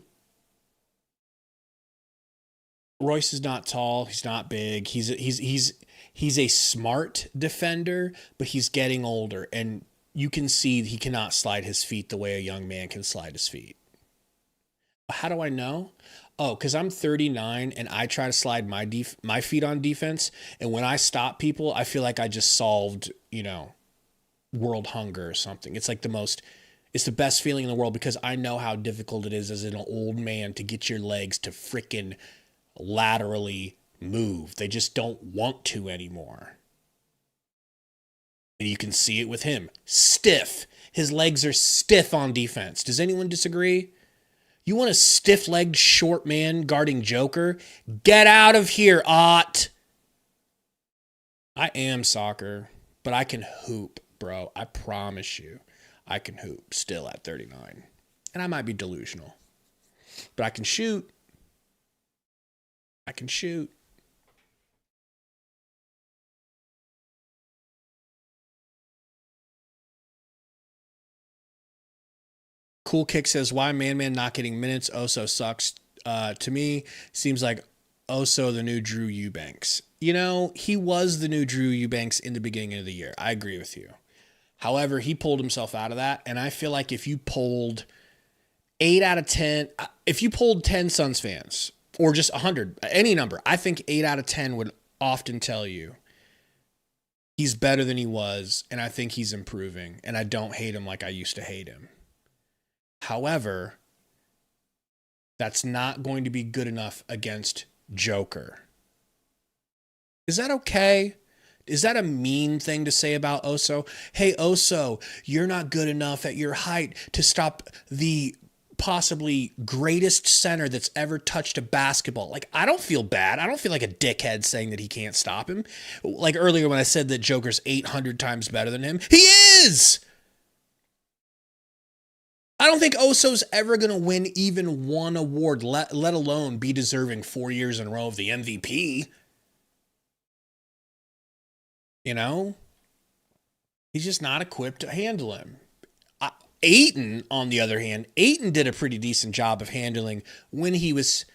Royce is not tall. He's not big. He's a smart defender, but he's getting older, and you can see he cannot slide his feet the way a young man can slide his feet. How do I know? Because I'm 39 and I try to slide my feet on defense, and when I stop people, I feel like I just solved, world hunger or something. It's like it's the best feeling in the world, because I know how difficult it is as an old man to get your legs to frickin' laterally move. They just don't want to anymore. And you can see it with him. Stiff. His legs are stiff on defense. Does anyone disagree? You want a stiff-legged short man guarding Joker? Get out of here, Ott. I am soccer, but I can hoop, bro. I promise you. I can hoop still at 39. And I might be delusional. But I can shoot. I can shoot. Cool Kick says, why Man not getting minutes? Oso sucks. To me, seems like Oso the new Drew Eubanks. He was the new Drew Eubanks in the beginning of the year. I agree with you. However, he pulled himself out of that, and I feel like if you polled 8 out of 10, if you polled 10 Suns fans, or just 100, any number, I think 8 out of 10 would often tell you He's better than he was, and I think he's improving, and I don't hate him like I used to hate him. However, that's not going to be good enough against Joker. Is that okay? Is that a mean thing to say about Oso? Hey, Oso, you're not good enough at your height to stop the possibly greatest center that's ever touched a basketball. Like, I don't feel bad. I don't feel like a dickhead saying that he can't stop him. Like earlier when I said that Joker's 800 times better than him, he is! I don't think Oso's ever going to win even one award, let alone be deserving 4 years in a row of the MVP. You know? He's just not equipped to handle him. Ayton, on the other hand, Ayton did a pretty decent job of handling when he was,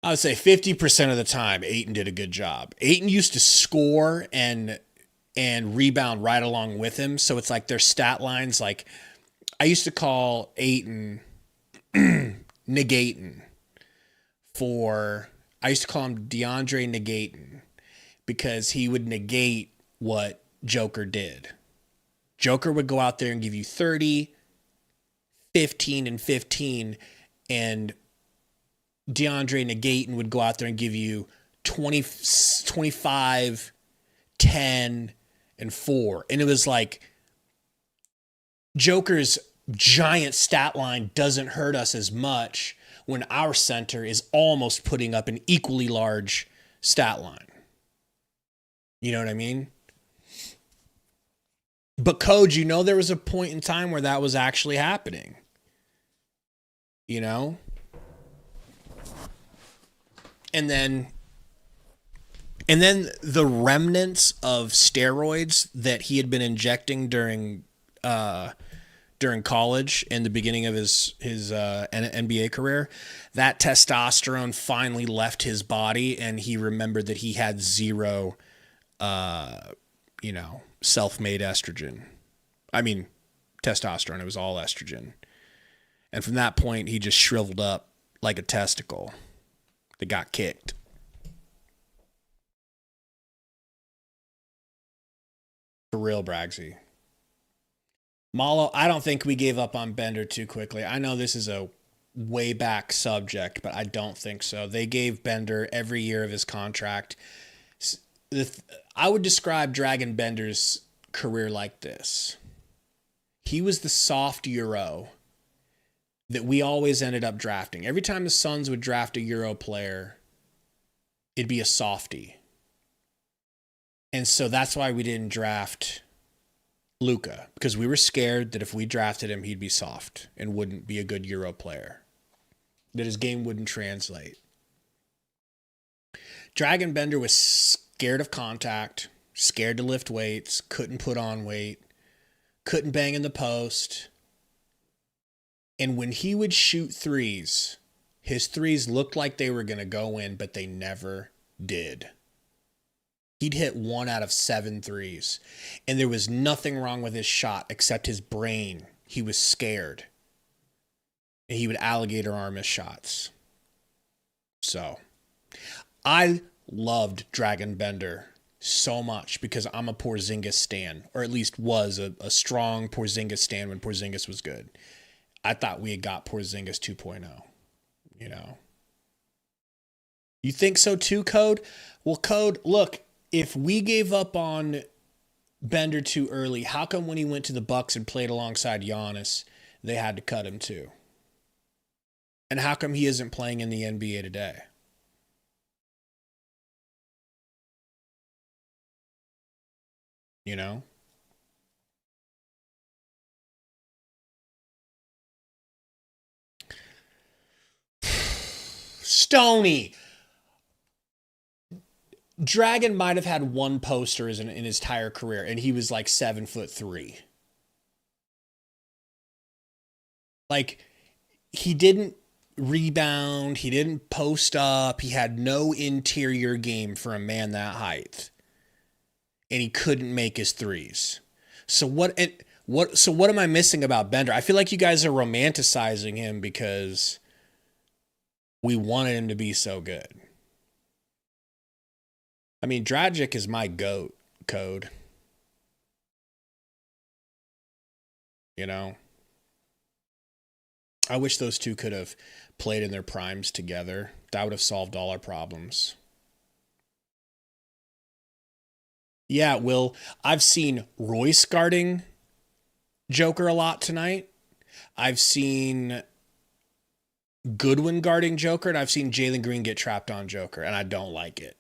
I would say 50% of the time, Ayton did a good job. Ayton used to score and rebound right along with him. So it's like their stat lines, like I used to call Ayton Negatin I used to call him DeAndre Negatin because he would negate what Joker did. Joker would go out there and give you 30, 15, and 15, and DeAndre Negatin would go out there and give you 20, 25, 10, and 4. And it was like Joker's giant stat line doesn't hurt us as much when our center is almost putting up an equally large stat line. You know what I mean? But Code, you know, there was a point in time where that was actually happening. You know? And then the remnants of steroids that he had been injecting during college and the beginning of his NBA career, that testosterone finally left his body, and he remembered that he had zero, self-made estrogen. I mean, testosterone. It was all estrogen. And from that point, he just shriveled up like a testicle that got kicked. For real, Bragsy. Malo, I don't think we gave up on Bender too quickly. I know this is a way back subject, but I don't think so. They gave Bender every year of his contract. I would describe Dragon Bender's career like this. He was the soft Euro that we always ended up drafting. Every time the Suns would draft a Euro player, it'd be a softie. And so that's why we didn't draft Luka, because we were scared that if we drafted him, he'd be soft and wouldn't be a good Euro player, that his game wouldn't translate. Dragon Bender was scared of contact, scared to lift weights, couldn't put on weight, couldn't bang in the post. And when he would shoot threes, his threes looked like they were going to go in, but they never did. He'd hit 1 out of 7 threes, and there was nothing wrong with his shot except his brain. He was scared, and he would alligator arm his shots. So, I loved Dragon Bender so much because I'm a Porzingis stan, or at least was a strong Porzingis stan when Porzingis was good. I thought we had got Porzingis 2.0, you know. You think so too, Code? Well, Code, look, if we gave up on Bender too early, how come when he went to the Bucks and played alongside Giannis, they had to cut him too? And how come he isn't playing in the NBA today? You know? Stoney. Dragon might have had one poster in his entire career, and he was like 7'3". Like, he didn't rebound, he didn't post up, he had no interior game for a man that height, and he couldn't make his threes. So what am I missing about Bender? I feel like you guys are romanticizing him because we wanted him to be so good. I mean, Dragic is my GOAT. Code. You know? I wish those two could have played in their primes together. That would have solved all our problems. Yeah, Will, I've seen Royce guarding Joker a lot tonight. I've seen Goodwin guarding Joker, and I've seen Jalen Green get trapped on Joker, and I don't like it.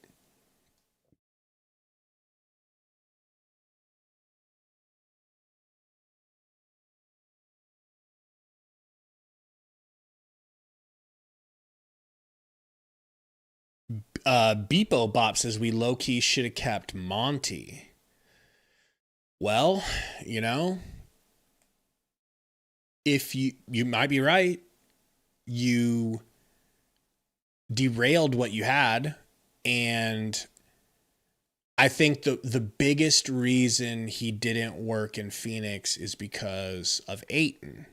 Beepo Bop says we low-key should have kept Monty. Well, you know, if you might be right. You derailed what you had, and I think the biggest reason he didn't work in Phoenix is because of Ayton.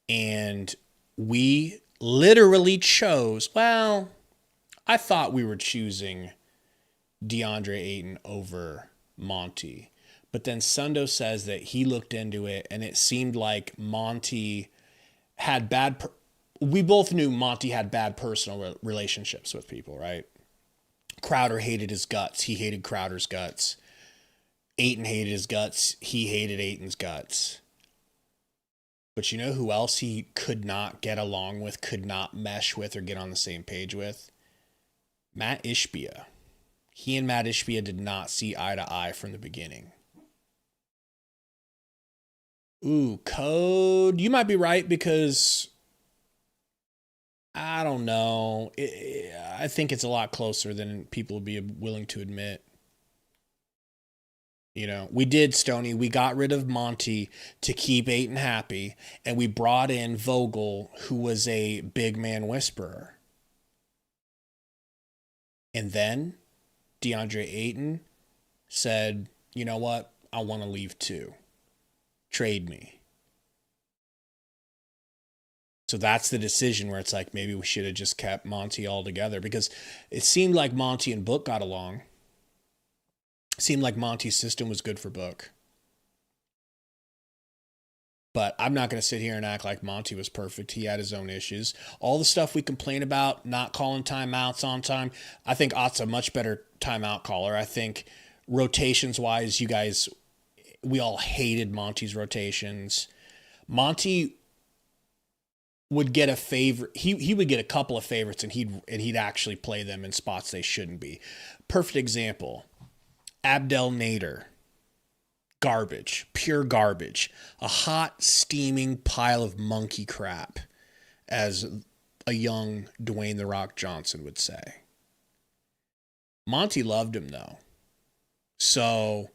And we literally chose, well, I thought we were choosing DeAndre Ayton over Monty. But then Sundo says that he looked into it and it seemed like Monty had we both knew Monty had bad personal relationships with people, right? Crowder hated his guts. He hated Crowder's guts. Ayton hated his guts. He hated Ayton's guts. But you know who else he could not get along with, could not mesh with, or get on the same page with? Matt Ishbia. He and Matt Ishbia did not see eye to eye from the beginning. Ooh, Code. You might be right because I don't know. I think it's a lot closer than people would be willing to admit. You know, we did, Stoney. We got rid of Monty to keep Ayton happy, and we brought in Vogel, who was a big man whisperer. And then DeAndre Ayton said, you know what? I want to leave too. Trade me. So that's the decision where it's like, maybe we should have just kept Monty all together, because it seemed like Monty and Book got along. It seemed like Monty's system was good for Book. But I'm not going to sit here and act like Monty was perfect. He had his own issues. All the stuff we complain about, not calling timeouts on time, I think Ott's a much better timeout caller. I think rotations-wise, you guys, we all hated Monty's rotations. Monty would get a favorite. He would get a couple of favorites, and he'd actually play them in spots they shouldn't be. Perfect example, Abdel Nader. Garbage, pure garbage, a hot, steaming pile of monkey crap, as a young Dwayne "The Rock" Johnson would say. Monty loved him, though. So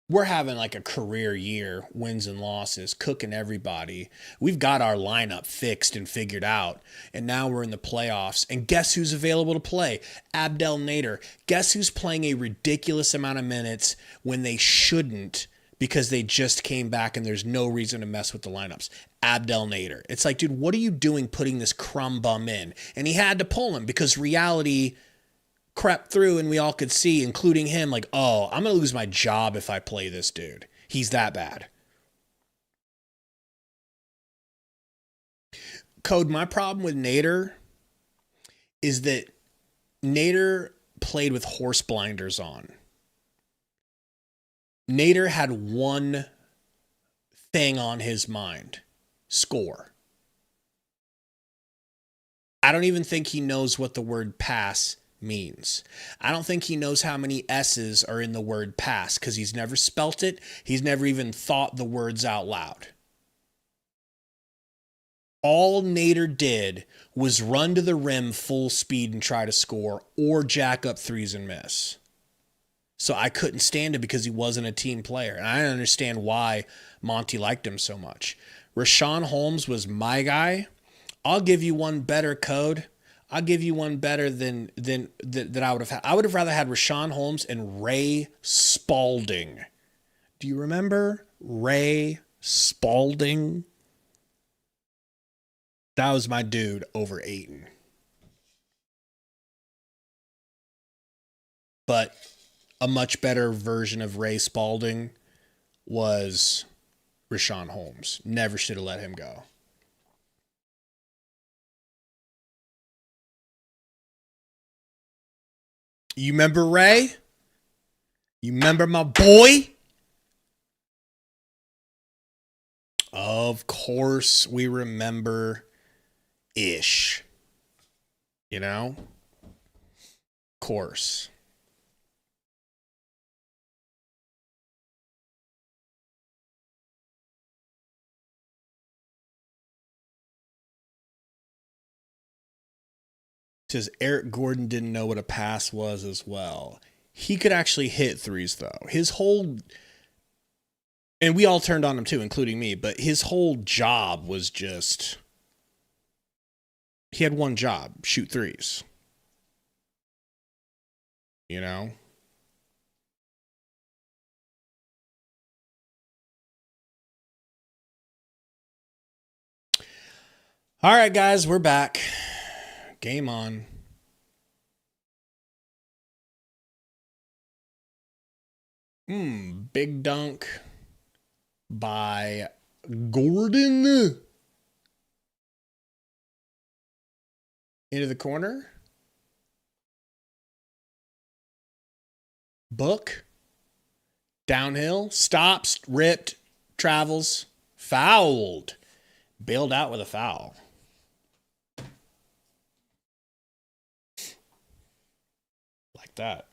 we're having like a career year, wins and losses, cooking everybody. We've got our lineup fixed and figured out. And now we're in the playoffs. And guess who's available to play? Abdel Nader. Guess who's playing a ridiculous amount of minutes when they shouldn't, because they just came back and there's no reason to mess with the lineups? Abdel Nader. It's like, dude, what are you doing putting this crumb bum in? And he had to pull him because reality crept through and we all could see, including him, like, oh, I'm going to lose my job if I play this dude. He's that bad. Code, my problem with Nader is that Nader played with horse blinders on. Nader had one thing on his mind: score. I don't even think he knows what the word pass means. I don't think he knows how many S's are in the word pass, because he's never spelt it. He's never even thought the words out loud. All Nader did was run to the rim full speed and try to score, or jack up threes and miss. So I couldn't stand him because he wasn't a team player. And I understand why Monty liked him so much. Rashawn Holmes was my guy. I'll give you one better, Code. I'll give you one better than I would have had. I would have rather had Rashawn Holmes and Ray Spalding. Do you remember Ray Spalding? That was my dude over Ayton. But a much better version of Ray Spalding was Rashawn Holmes. Never should have let him go. You remember Ray? You remember my boy? Of course we remember Ish. You know? Of course. Says Eric Gordon didn't know what a pass was as well. He could actually hit threes, though. His whole... And we all turned on him, too, including me. But his whole job was just... He had one job. Shoot threes. You know? All right, guys. We're back. Game on. Big dunk by Gordon. Into the corner. Book. Downhill. Stops. Ripped. Travels. Fouled. Bailed out with a foul. Like that.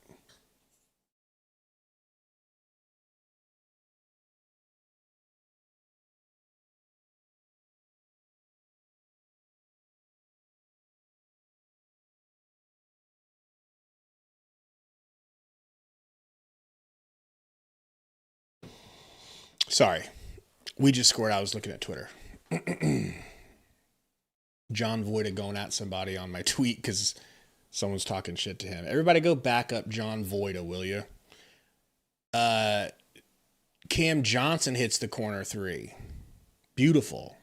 Sorry. We just scored. I was looking at Twitter. John Voida going at somebody on my tweet because someone's talking shit to him. Everybody go back up John Voida, will you? Cam Johnson hits the corner three. Beautiful.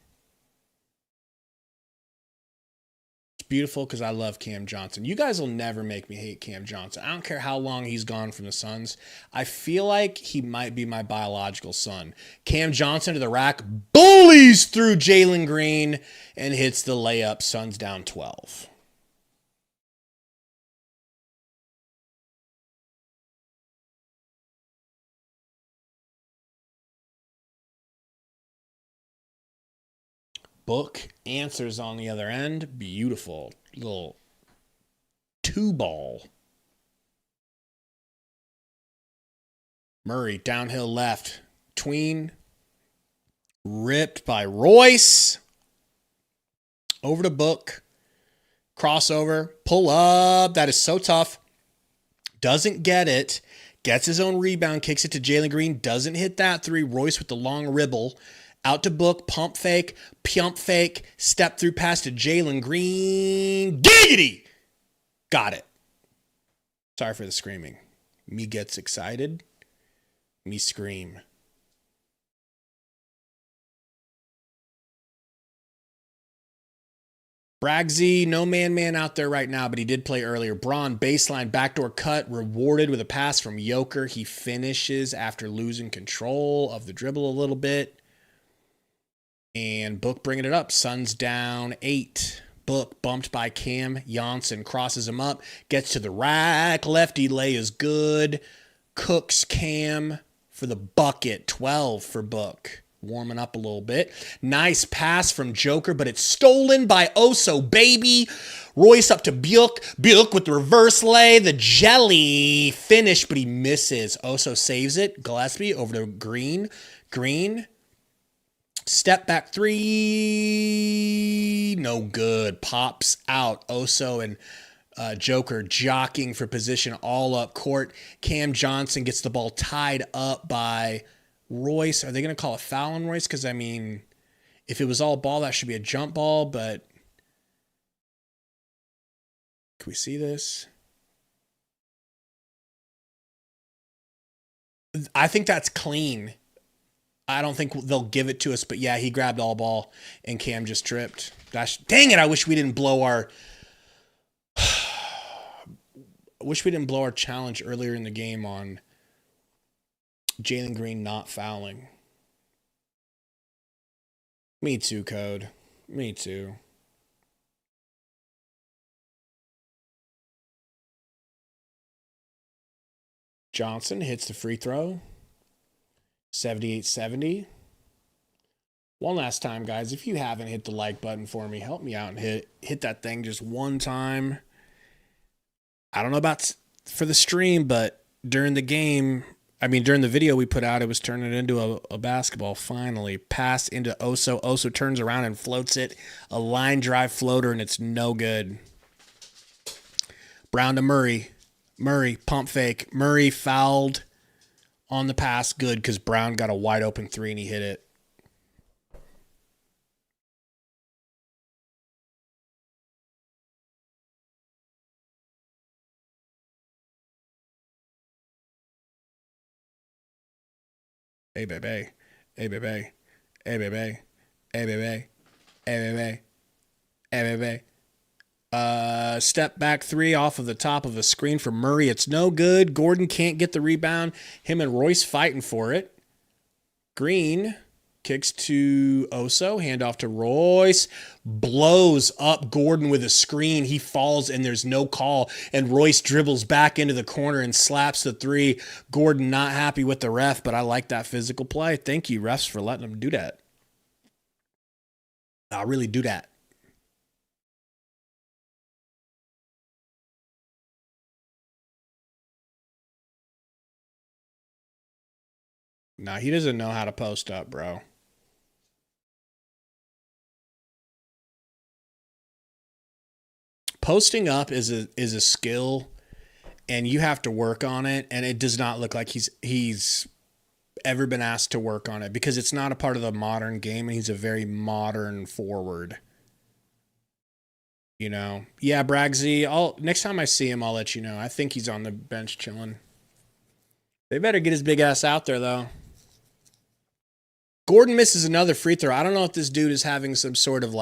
It's beautiful because I love Cam Johnson. You guys will never make me hate Cam Johnson. I don't care how long he's gone from the Suns. I feel like he might be my biological son. Cam Johnson to the rack, bullies through Jalen Green, and hits the layup. Suns down 12. Book answers on the other end. Beautiful. Little two ball. Murray downhill left. Tween. Ripped by Royce. Over to Book. Crossover. Pull up. That is so tough. Doesn't get it. Gets his own rebound. Kicks it to Jalen Green. Doesn't hit that three. Royce with the long ribble. Out to Book, pump fake, step through pass to Jalen Green. Giggity! Got it. Sorry for the screaming. Me gets excited. Me scream. Braggsy, no man out there right now, but he did play earlier. Braun, baseline, backdoor cut, rewarded with a pass from Joker. He finishes after losing control of the dribble a little bit. And Book bringing it up. Suns down 8. Book bumped by Cam Johnson. Crosses him up. Gets to the rack. Lefty lay is good. Cooks Cam for the bucket. 12 for Book. Warming up a little bit. Nice pass from Joker, but it's stolen by Oso, baby. Royce up to Bjuk. Bjuk with the reverse lay. The jelly finish, but he misses. Oso saves it. Gillespie over to Green. Green. Step back three. No good. Pops out. Oso and Joker jockeying for position all up court. Cam Johnson gets the ball tied up by Royce. Are they going to call a foul on Royce? Because, I mean, if it was all ball, that should be a jump ball. But can we see this? I think that's clean. I don't think they'll give it to us, but yeah, he grabbed all ball and Cam just tripped. Gosh, dang it, I wish we didn't blow our... wish we didn't blow our challenge earlier in the game on Jalen Green not fouling. Me too, Code. Me too. Johnson hits the free throw. 78-70. One last time, guys. If you haven't hit the like button for me, help me out and hit that thing just one time. I don't know about for the stream, but during the game, during the video we put out, it was turning into a basketball finally. Pass into Oso. Oso turns around and floats it. A line drive floater, and it's no good. Brown to Murray. Murray, pump fake. Murray fouled on the pass. Good, because Brown got a wide open three, and he hit it. Hey, baby. Hey, baby. Hey, baby. Hey, baby. Hey, baby. Hey, baby. Step back three off of the top of the screen for Murray. It's no good. Gordon can't get the rebound. Him and Royce fighting for it. Green kicks to Oso. Handoff to Royce. Blows up Gordon with a screen. He falls and there's no call. And Royce dribbles back into the corner and slaps the three. Gordon not happy with the ref, but I like that physical play. Thank you, refs, for letting him do that. I'll really do that. No, he doesn't know how to post up, bro. Posting up is a skill, and you have to work on it, and it does not look like he's ever been asked to work on it because it's not a part of the modern game, and he's a very modern forward. You know? Yeah, Bragsy, next time I see him, I'll let you know. I think he's on the bench chilling. They better get his big ass out there, though. Gordon misses another free throw. I don't know if this dude is having some sort of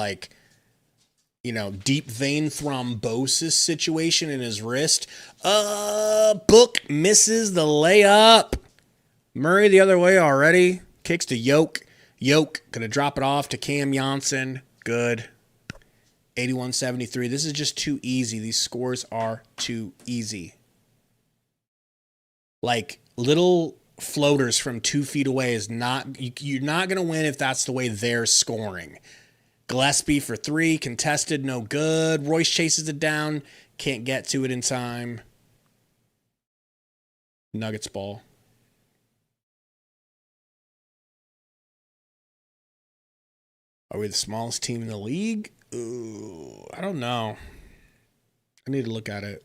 deep vein thrombosis situation in his wrist. Book misses the layup. Murray the other way already. Kicks to Yoke. Yoke gonna drop it off to Cam Johnson. Good. 81-73. This is just too easy. These scores are too easy. Like little floaters from 2 feet away is not, you're not going to win if that's the way they're scoring. Gillespie for three, contested, no good. Royce chases it down, can't get to it in time. Nuggets ball. Are we the smallest team in the league? Ooh, I don't know. I need to look at it.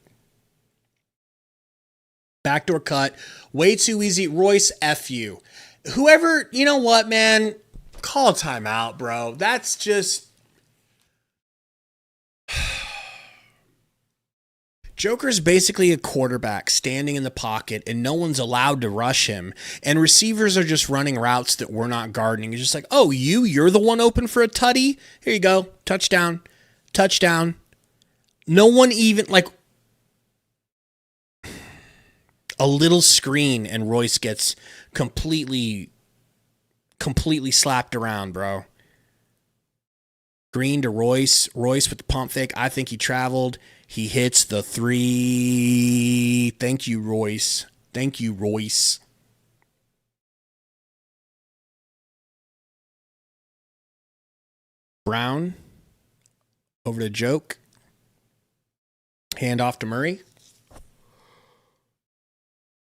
Backdoor cut. Way too easy. Royce, F you. Whoever, you know what, man? Call a timeout, bro. That's just... Joker's basically a quarterback standing in the pocket, and no one's allowed to rush him. And receivers are just running routes that we're not guarding. It's just like, oh, you're the one open for a tutty? Here you go. Touchdown. Touchdown. No one even, a little screen and Royce gets completely slapped around, bro. Green to Royce. Royce with the pump fake. I think he traveled. He hits the three. Thank you, Royce. Thank you, Royce. Brown over to Joke. Hand off to Murray.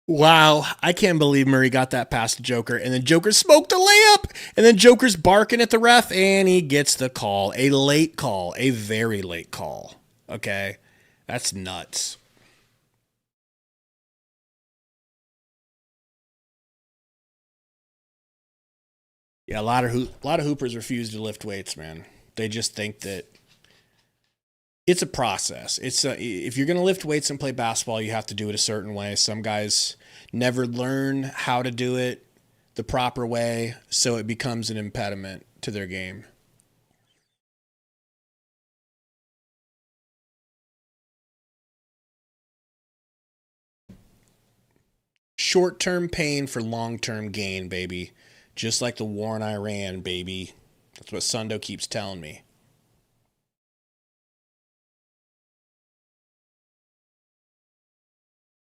Wow, I can't believe Murray got that past the Joker. And then Joker smoked a layup. And then Joker's barking at the ref. And he gets the call. A late call. A very late call. Okay? That's nuts. Yeah, a lot of hoopers refuse to lift weights, man. They just think that it's a process. If you're going to lift weights and play basketball, you have to do it a certain way. Some guys never learn how to do it the proper way, so it becomes an impediment to their game. short-term pain for long-term gain, baby. Just like the war in Iran, baby. That's what Sundo keeps telling me.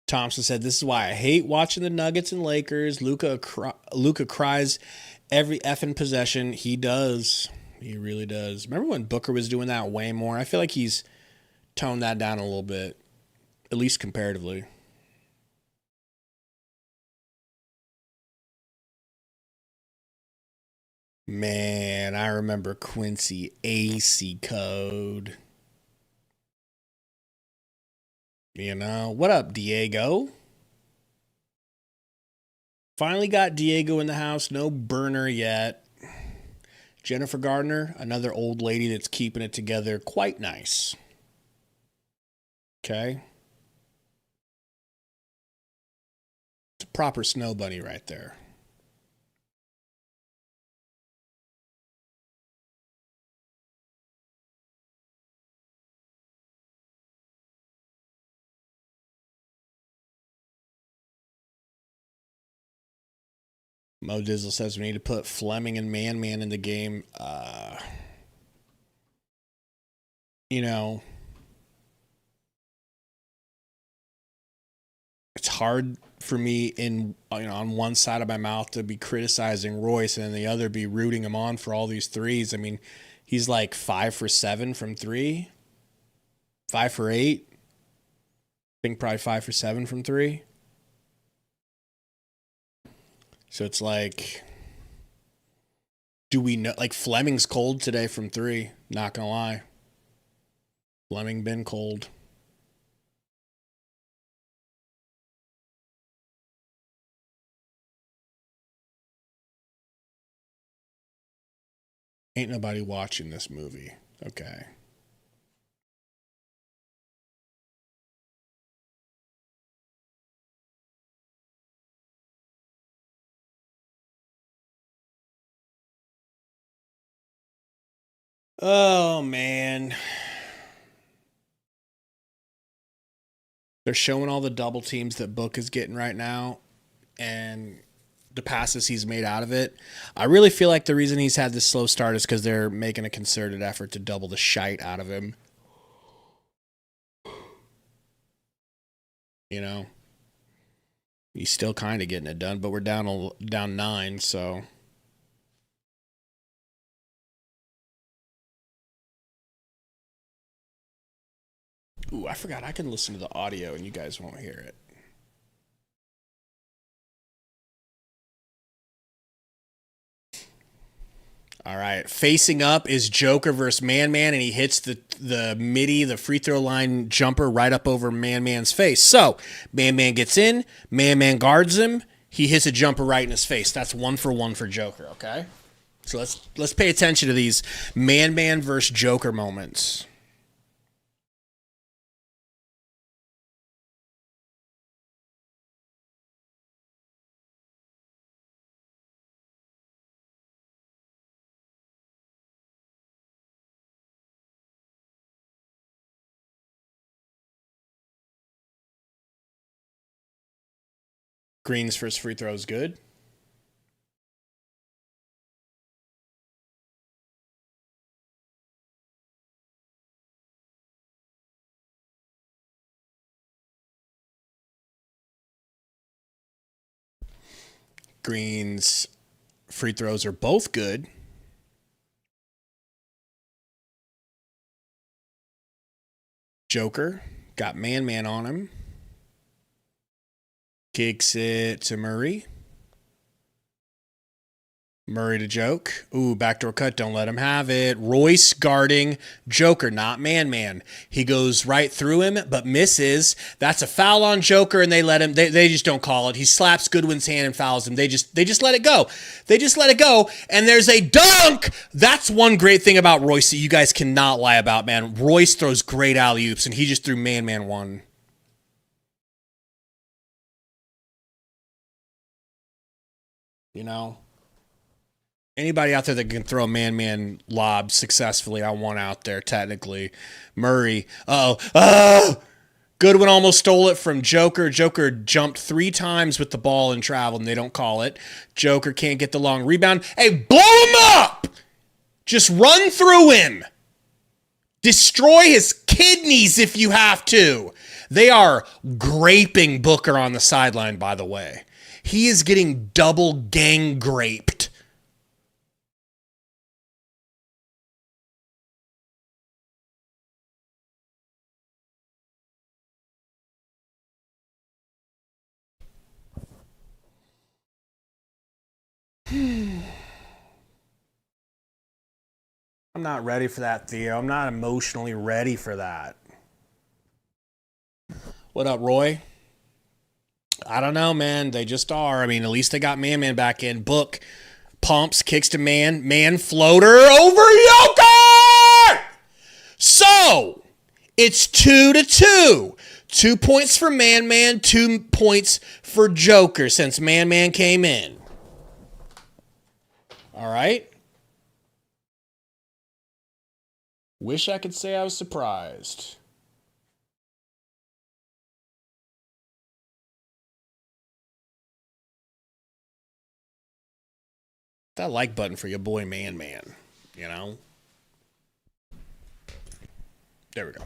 Thompson said, "This is why I hate watching the Nuggets and Lakers. Luka cries every effing possession." He does. He really does. Remember when Booker was doing that way more? I feel like he's toned that down a little bit, at least comparatively. Man, I remember Quincy AC Code. You know, what up, Diego? Finally got Diego in the house. No burner yet. Jennifer Gardner, another old lady that's keeping it together. Quite nice. Okay. It's a proper snow bunny right there. Mo Dizzle says we need to put Fleming and Man in the game. You know, it's hard for me on one side of my mouth to be criticizing Royce and then the other be rooting him on for all these threes. I mean, he's like 5 for 7 from 3, 5 for 8. I think probably 5 for 7 from 3. So it's like, do we know? Like, Fleming's cold today from 3. Not gonna lie. Fleming been cold. Ain't nobody watching this movie. Okay. Oh, man. They're showing all the double teams that Book is getting right now and the passes he's made out of it. I really feel like the reason he's had this slow start is because they're making a concerted effort to double the shite out of him. You know? He's still kind of getting it done, but we're down 9, so... Ooh, I forgot I can listen to the audio and you guys won't hear it. All right. Facing up is Joker versus Man, and he hits the midi, the free throw line jumper right up over Man's face. So, Man gets in, Man guards him, he hits a jumper right in his face. That's 1 for 1 for Joker, okay? So let's pay attention to these Man versus Joker moments. Green's first free throw is good. Green's free throws are both good. Joker got Man on him. Kicks it to Murray. Murray to Joke. Ooh, backdoor cut. Don't let him have it. Royce guarding Joker, not Man. He goes right through him, but misses. That's a foul on Joker, and they let him. They just don't call it. He slaps Goodwin's hand and fouls him. They just let it go. They just let it go, and there's a dunk. That's one great thing about Royce that you guys cannot lie about, man. Royce throws great alley-oops, and he just threw Man one. You know? Anybody out there that can throw a man lob successfully, I want out there, technically. Murray. Oh, Goodwin almost stole it from Joker. Joker jumped 3 times with the ball and traveled, and they don't call it. Joker can't get the long rebound. Hey, blow him up! Just run through him. Destroy his kidneys if you have to. They are graping Booker on the sideline, by the way. He is getting double gang graped. I'm not ready for that, Theo. I'm not emotionally ready for that. What up, Roy? I don't know, man. They just are. I mean, at least they got Man back in. Book pumps, kicks to Man floater over Joker! So, it's 2-2. 2 points for Man, 2 points for Joker since Man came in. All right. Wish I could say I was surprised. That like button for your boy Man, you know? There we go.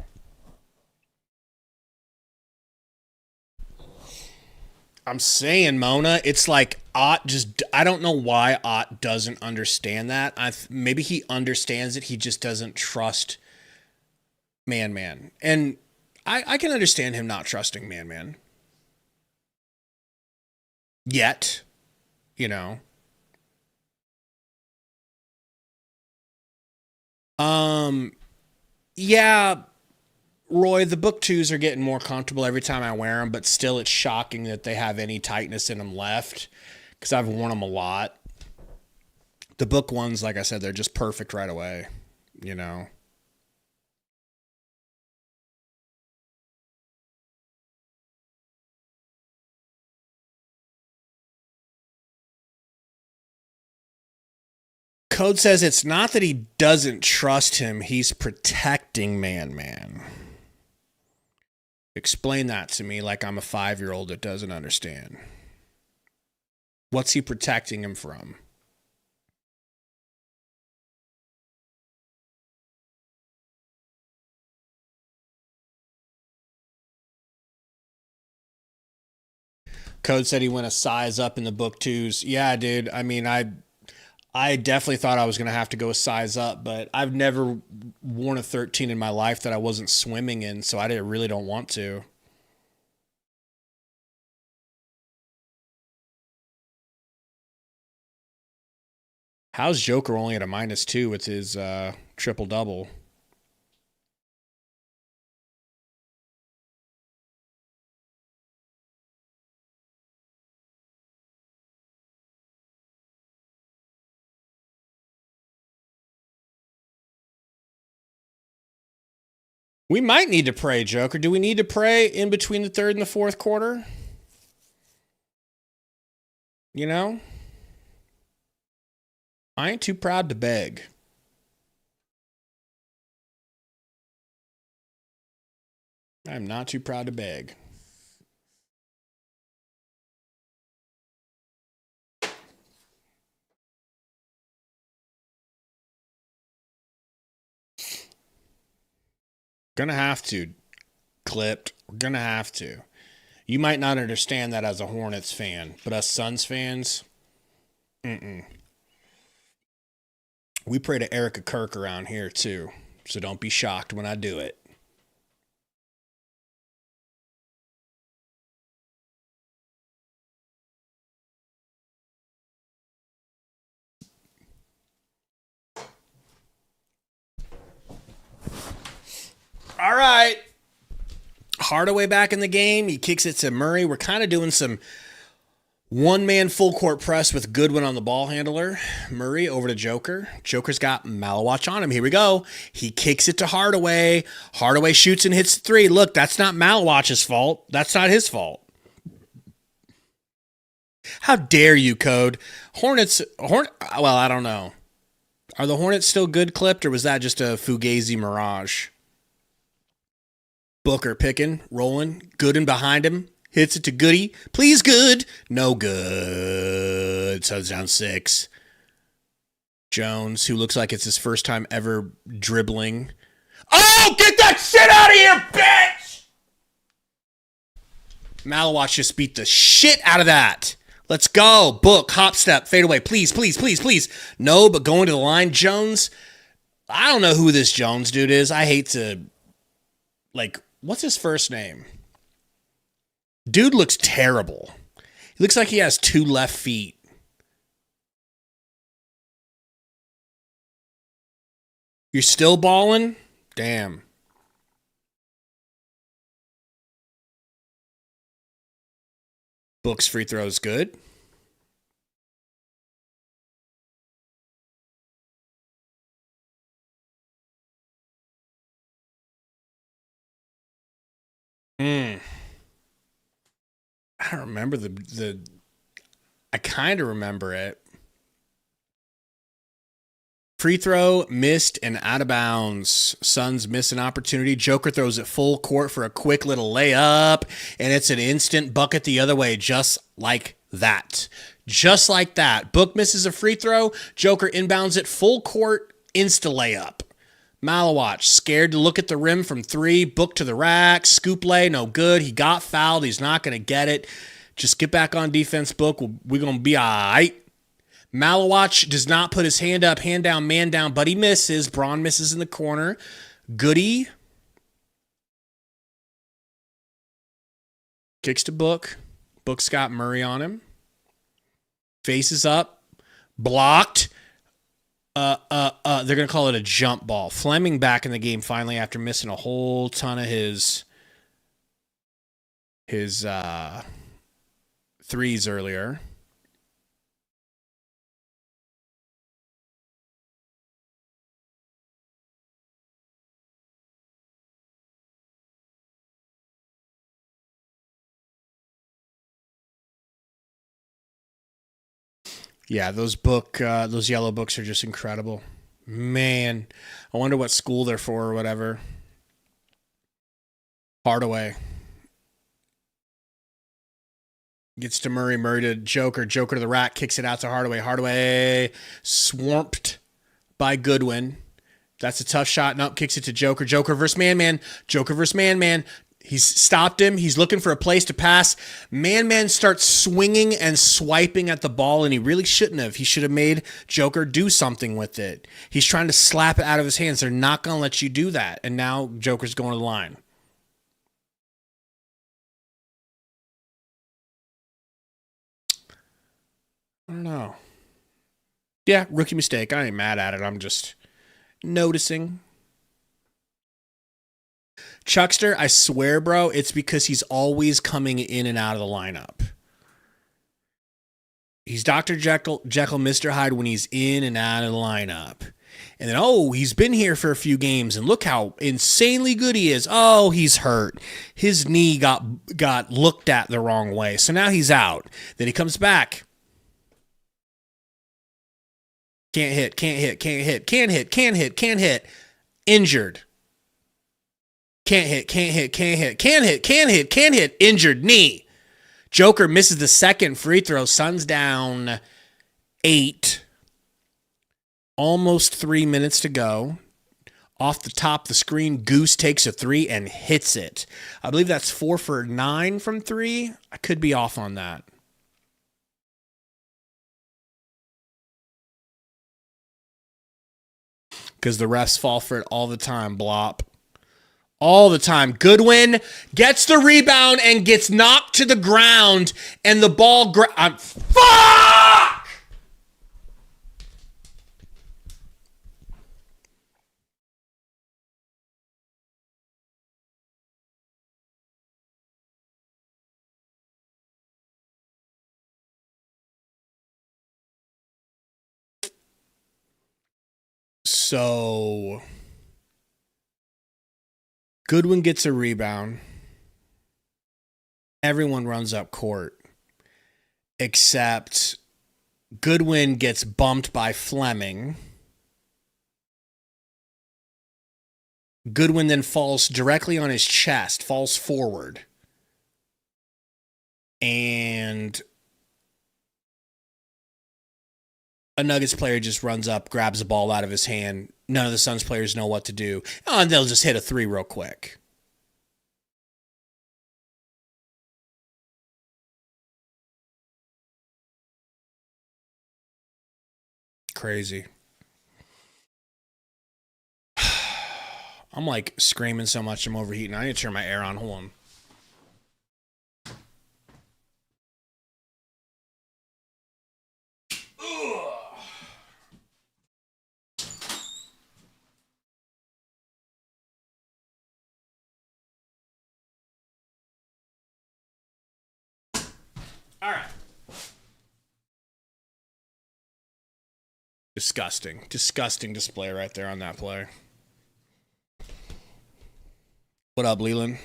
I'm saying, Mona, it's like Ott just, I don't know why Ott doesn't understand that. Maybe he understands it. He just doesn't trust Man. And I can understand him not trusting Man. Yet, you know. Yeah, Roy, the book twos are getting more comfortable every time I wear them, but still it's shocking that they have any tightness in them left because I've worn them a lot. The book ones, like I said, they're just perfect right away, you know. Code says it's not that he doesn't trust him, he's protecting Man. Explain that to me like I'm a 5-year-old that doesn't understand. What's he protecting him from? Code said he went a size up in the book twos. Yeah, dude. I mean, I definitely thought I was going to have to go a size up, but I've never worn a 13 in my life that I wasn't swimming in, so I really don't want to. How's Joker only at a -2 with his triple-double? We might need to pray, Joker. Do we need to pray in between the third and the fourth quarter? You know? I ain't too proud to beg. I'm not too proud to beg. Gonna have to. Clipped. We're gonna have to. You might not understand that as a Hornets fan, but us Suns fans, we pray to Erica Kirk around here too, so don't be shocked when I do it. All right. Hardaway back in the game. He kicks it to Murray. We're kind of doing some one-man full-court press with Goodwin on the ball handler. Murray over to Joker. Joker's got Malawatch on him. Here we go. He kicks it to Hardaway. Hardaway shoots and hits the 3. Look, that's not Malawatch's fault. That's not his fault. How dare you, Code? Well, I don't know. Are the Hornets still good, Clipped, or was that just a Fugazi mirage? Booker picking, rolling, Gooden behind him. Hits it to Goody. Please, good. No good. Touchdown 6. Jones, who looks like it's his first time ever dribbling. Oh, get that shit out of here, bitch! Malawatch just beat the shit out of that. Let's go. Book, hop step, fade away. Please, please, please, please. No, but going to the line, Jones. I don't know who this Jones dude is. I hate to, what's his first name? Dude looks terrible. He looks like he has 2 left feet. You're still balling? Damn. Book's free throws good. I don't remember I kind of remember it. Free throw missed and out of bounds. Suns miss an opportunity. Joker throws it full court for a quick little layup, and it's an instant bucket the other way, just like that. Just like that. Book misses a free throw. Joker inbounds it full court, insta layup. Malawatch, scared to look at the rim from 3. Book to the rack. Scoop lay, no good. He got fouled. He's not going to get it. Just get back on defense, Book. We're going to be all right. Malawatch does not put his hand up, hand down, man down, but he misses. Braun misses in the corner. Goody kicks to Book. Book's got Murray on him. Faces up. Blocked. They're going to call it a jump ball. Fleming back in the game finally after missing a whole ton of his threes earlier. Yeah, those yellow books are just incredible. Man, I wonder what school they're for or whatever. Hardaway. Gets to Murray. Murray to Joker. Joker to the rack. Kicks it out to Hardaway. Hardaway swamped by Goodwin. That's a tough shot. Nope, kicks it to Joker. Joker versus man-man. Joker versus man-man. He's stopped him. He's looking for a place to pass. Man starts swinging and swiping at the ball, and he really shouldn't have. He should have made Joker do something with it. He's trying to slap it out of his hands. They're not going to let you do that. And now Joker's going to the line. I don't know. Yeah, rookie mistake. I ain't mad at it. I'm just noticing. Chuckster, I swear, bro, it's because he's always coming in and out of the lineup. He's Dr. Jekyll, Mr. Hyde when he's in and out of the lineup. And then, he's been here for a few games, and look how insanely good he is. Oh, he's hurt. His knee got looked at the wrong way, so now he's out. Then he comes back. Can't hit. Injured. Can't hit. Injured knee. Joker misses the second free throw. Suns down 8. Almost 3 minutes to go. Off the top of the screen, Goose takes a 3 and hits it. I believe that's 4 for 9 from 3. I could be off on that. Because the refs fall for it all the time, Blop. All the time. Goodwin gets the rebound and gets knocked to the ground, and the ball... Fuck! So... Goodwin gets a rebound. Everyone runs up court. Except Goodwin gets bumped by Fleming. Goodwin then falls directly on his chest, falls forward. And a Nuggets player just runs up, grabs the ball out of his hand. None of the Suns players know what to do. Oh, and they'll just hit a three real quick. Crazy. I'm like screaming so much I'm overheating. I need to turn my air on. Hold on. All right. Disgusting. Disgusting display right there on that play. What up, Leland?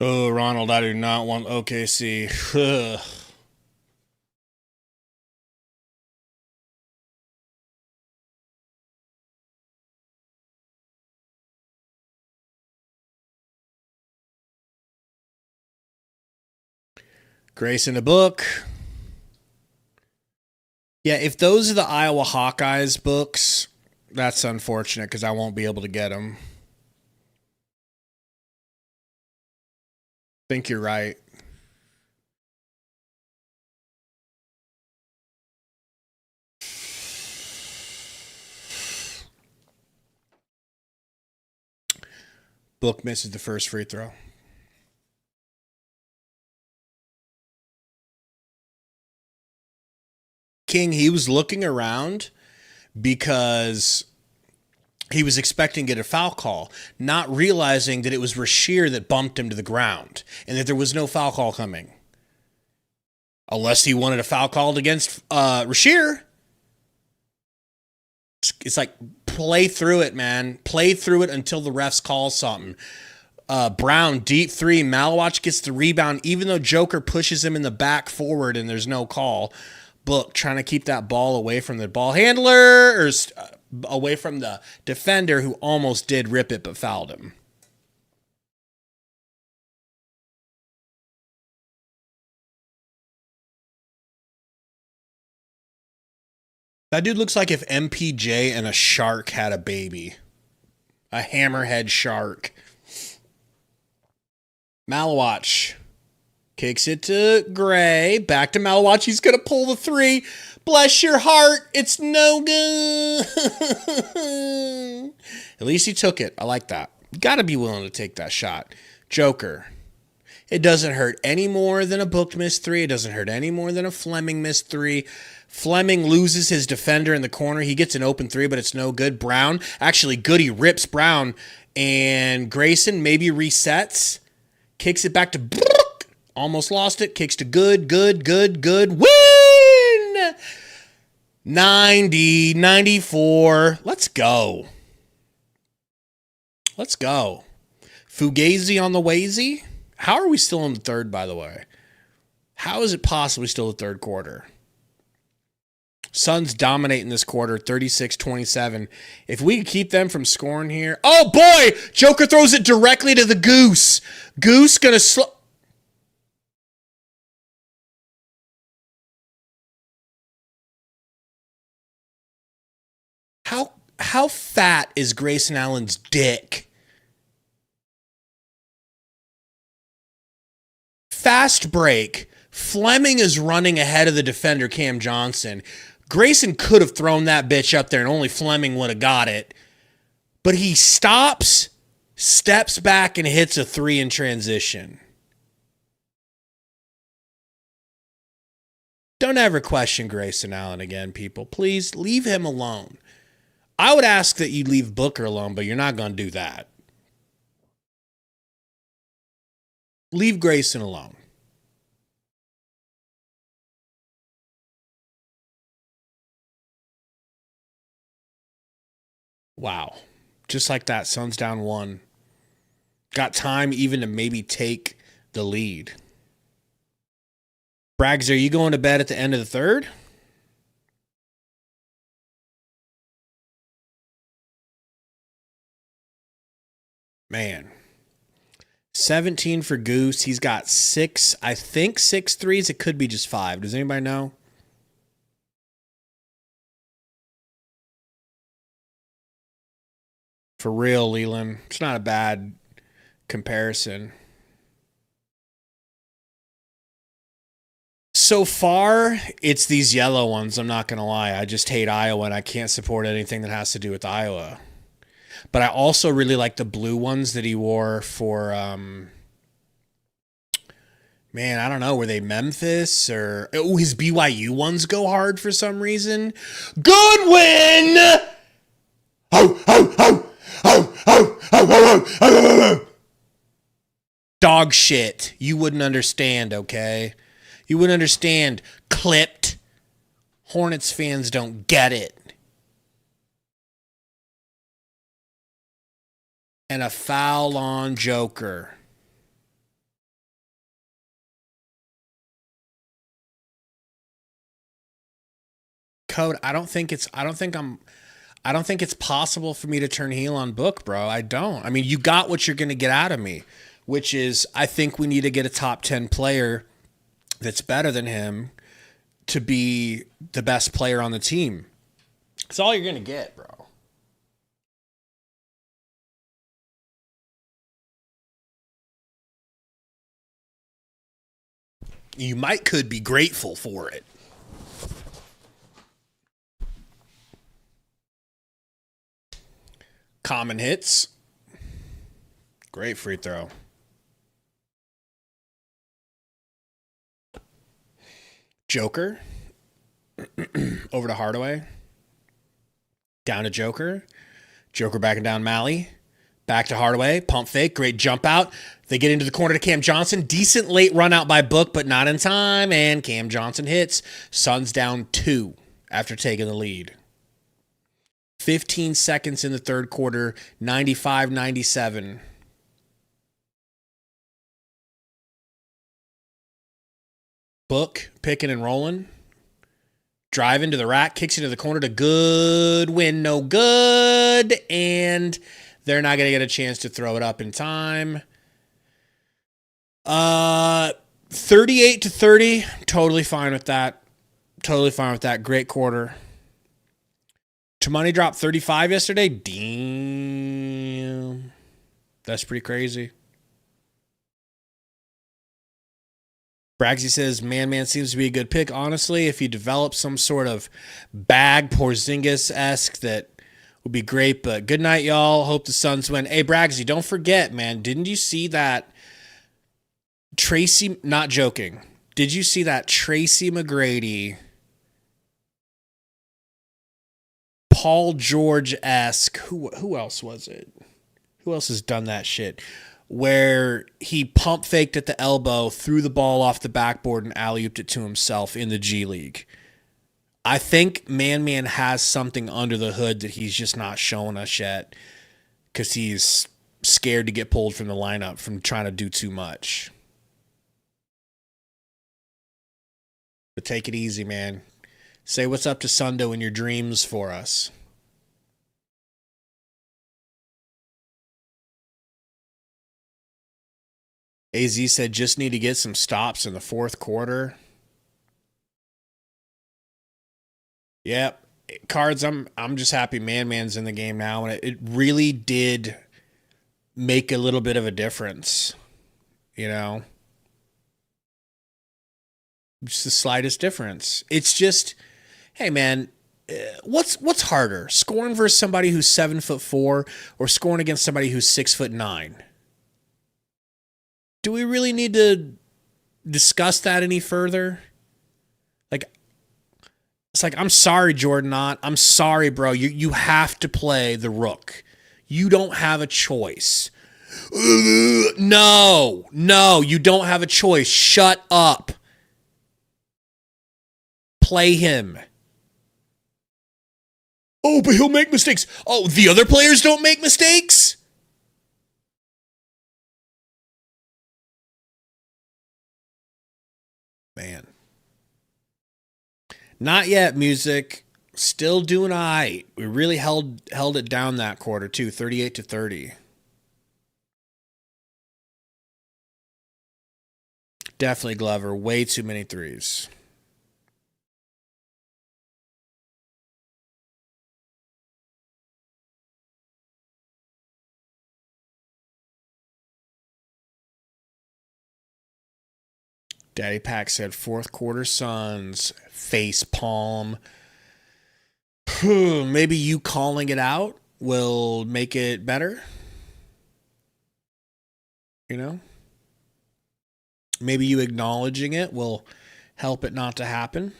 Oh, Ronald, I do not want OKC. Ugh. Grace in the book. Yeah, if those are the Iowa Hawkeyes books, that's unfortunate because I won't be able to get them. I think you're right. Book misses the first free throw. King, he was looking around because he was expecting to get a foul call, not realizing that it was Rasheer that bumped him to the ground and that there was no foul call coming. Unless he wanted a foul called against Rasheer. It's like, play through it, man. Play through it until the refs call something. Brown, deep three. Malawach gets the rebound, even though Joker pushes him in the back forward and there's no call. Book trying to keep that ball away from the ball handler or away from the defender who almost did rip it but fouled him. That dude looks like if MPJ and a shark had a baby. A hammerhead shark. Malawach kicks it to Gray. Back to Malawach. He's going to pull the three. Bless your heart. It's no good. At least he took it. I like that. You got to be willing to take that shot. Joker. It doesn't hurt any more than a booked missed three. It doesn't hurt any more than a Fleming missed three. Fleming loses his defender in the corner. He gets an open three, but it's no good. Brown. Actually, Goody rips Brown. And Grayson maybe resets. Kicks it back to Brook. Almost lost it. Kicks to Good. Win! 90, 94. Let's go. Fugazi on the Wazy. How are we still in the third, by the way? How is it possibly still the third quarter? Suns dominating this quarter, 36-27. If we could keep them from scoring here. Oh, boy! Joker throws it directly to the Goose. Goose going to How fat is Grayson Allen's dick? Fast break. Fleming is running ahead of the defender, Cam Johnson. Grayson could have thrown that bitch up there and only Fleming would have got it. But he stops, steps back, and hits a three in transition. Don't ever question Grayson Allen again, people. Please leave him alone. I would ask that you leave Booker alone, but you're not going to do that. Leave Grayson alone. Wow. Just like that, Suns down one. got time even to maybe take the lead. Braggs, are you going to bed at the end of the third? Man. 17 for Goose. He's got 6, I think 6 threes. It could be just 5. Does anybody know? For real, Leland. It's not a bad comparison. So far, it's these yellow ones. I'm not going to lie. I just hate Iowa, and I can't support anything that has to do with Iowa. But I also really like the blue ones that he wore for, man, I don't know. Were they Memphis or... Oh, his BYU ones go hard for some reason. Good win! Oh, oh, oh, oh, oh, oh, oh, oh, oh. Dog shit. You wouldn't understand, okay? You wouldn't understand. Clipped. Hornets fans don't get it. And a foul on Joker. Code, I don't think it's possible for me to turn heel on Book, bro. I don't. I mean, you got what you're going to get out of me, which is I think we need to get a top 10 player that's better than him to be the best player on the team. That's all you're going to get, bro. You could be grateful for it. Common hits. Great free throw. Joker. Over to Hardaway. Down to Joker. Joker backing down Malley. Back to Hardaway. Pump fake. Great jump out. They get into the corner to Cam Johnson. Decent late run out by Book, but not in time. And Cam Johnson hits. Suns down 2 after taking the lead. 15 seconds in the third quarter. 95-97. Book picking and rolling. Driving to the rack. Kicks into the corner to Goodwin. No good. And they're not going to get a chance to throw it up in time. 38-30. Totally fine with that. Totally fine with that. Great quarter. Tamani dropped 35 yesterday. Damn. That's pretty crazy. Bragsy says, Man seems to be a good pick. Honestly, if you develop some sort of bag Porzingis-esque, that would be great. But good night, y'all. Hope the Suns win. Hey, Bragsy, don't forget, man. Didn't you see that Tracy, not joking, did you see that Tracy McGrady, Paul George-esque, who else was it? Who else has done that shit? Where he pump faked at the elbow, threw the ball off the backboard, and alley-ooped it to himself in the G League. I think Man has something under the hood that he's just not showing us yet because he's scared to get pulled from the lineup from trying to do too much. But take it easy, man. Say what's up to Sundo in your dreams for us. AZ said just need to get some stops in the fourth quarter. Yep. Cards, I'm just happy Man's in the game now, and it really did make a little bit of a difference. You know? Just the slightest difference. It's just, hey man, what's harder? Scoring versus somebody who's 7'4" or scoring against somebody who's 6'9"? Do we really need to discuss that any further? It's like, I'm sorry, Jordan Ott. I'm sorry, bro. You have to play the rook. You don't have a choice. No, you don't have a choice. Shut up. Play him. Oh, but he'll make mistakes. Oh, the other players don't make mistakes? Man. Not yet, music. Still doing all right. We really held it down that quarter, too, 38-30. Definitely Glover. Way too many threes. Daddy Pack said fourth quarter Suns. Face palm. Maybe you calling it out will make it better. You know? Maybe you acknowledging it will help it not to happen.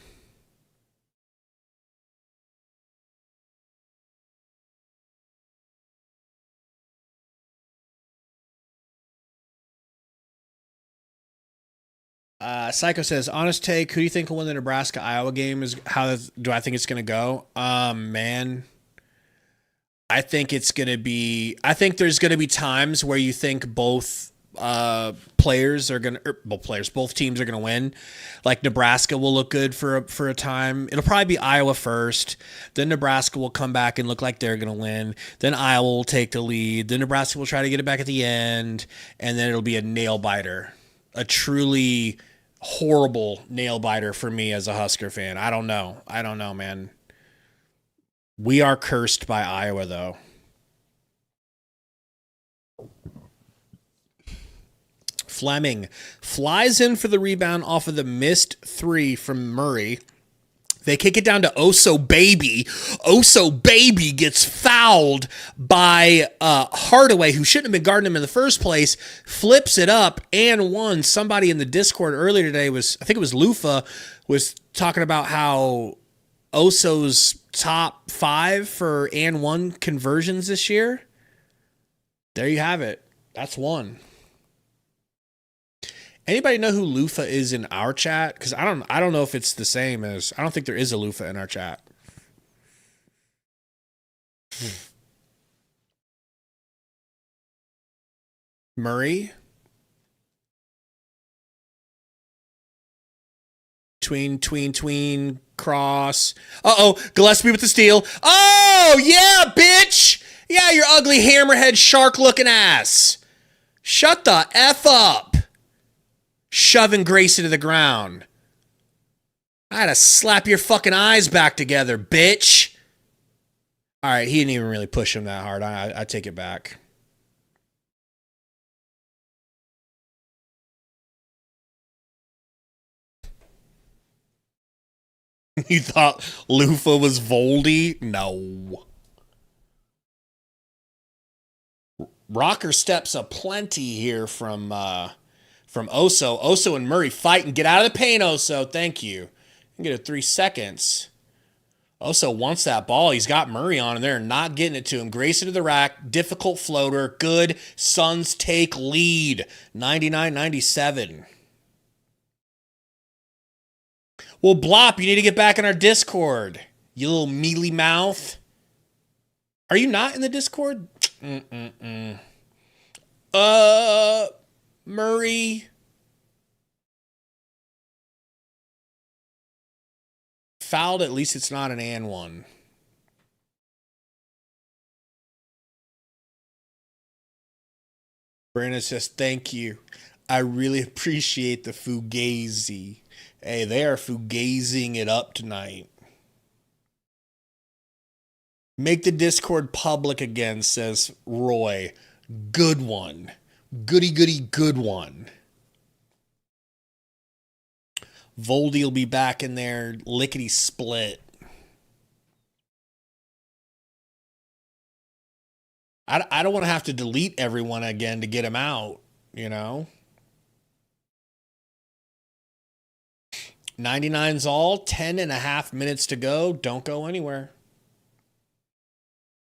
Psycho says, honest take, who do you think will win the Nebraska-Iowa game? How do I think it's going to go? Man, I think it's going to be – I think there's going to be times where you think both players are going to – both teams are going to win. Like Nebraska will look good for a time. It'll probably be Iowa first. Then Nebraska will come back and look like they're going to win. Then Iowa will take the lead. Then Nebraska will try to get it back at the end. And then it'll be a nail-biter. A truly horrible nail-biter for me as a Husker fan. I don't know, man. We are cursed by Iowa, though. Fleming flies in for the rebound off of the missed three from Murray. They kick it down to Oso Baby. Oso Baby gets fouled by Hardaway, who shouldn't have been guarding him in the first place, flips it up and one. Somebody in the Discord earlier today I think it was Lufa, was talking about how Oso's top 5 for and one conversions this year. There you have it. That's one. Anybody know who Lufa is in our chat? Because I don't know if it's the same as... I don't think there is a Lufa in our chat. Murray? Tween, cross. Uh-oh, Gillespie with the steal. Oh, yeah, bitch! Yeah, your ugly hammerhead shark-looking ass. Shut the F up. Shoving Gracie to the ground. I had to slap your fucking eyes back together, bitch. All right, he didn't even really push him that hard. I take it back. You thought Lufa was Voldy? No. Rocker steps aplenty here from Oso. Oso and Murray fight and get out of the paint, Oso. Thank you. You get it 3 seconds. Oso wants that ball. He's got Murray on, and they're not getting it to him. Grayson to the rack. Difficult floater. Good. Suns take lead. 99-97. Well, Blop, you need to get back in our Discord. You little mealy mouth. Are you not in the Discord? Murray. Fouled, at least it's not an and one. Brandon says, thank you. I really appreciate the fugazi. Hey, they are fugazing it up tonight. Make the Discord public again, says Roy. Good one. Goody, good one. Voldy will be back in there. Lickety split. I don't want to have to delete everyone again to get him out, you know? 99's all. 10.5 minutes to go. Don't go anywhere.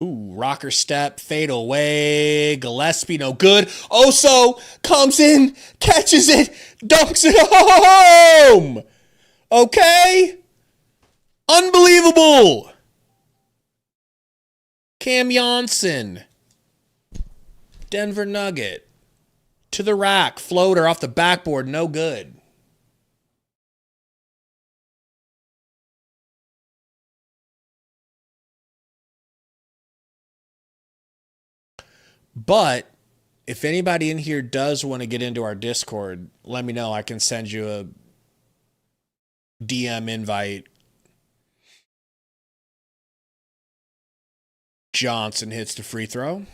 Ooh, rocker step, fade away. Gillespie, no good. Oso comes in, catches it, dunks it home. Okay? Unbelievable. Cam Johnson. Denver Nugget. To the rack, floater off the backboard, no good. But if anybody in here does want to get into our Discord, let me know. I can send you a DM invite. Johnson hits the free throw.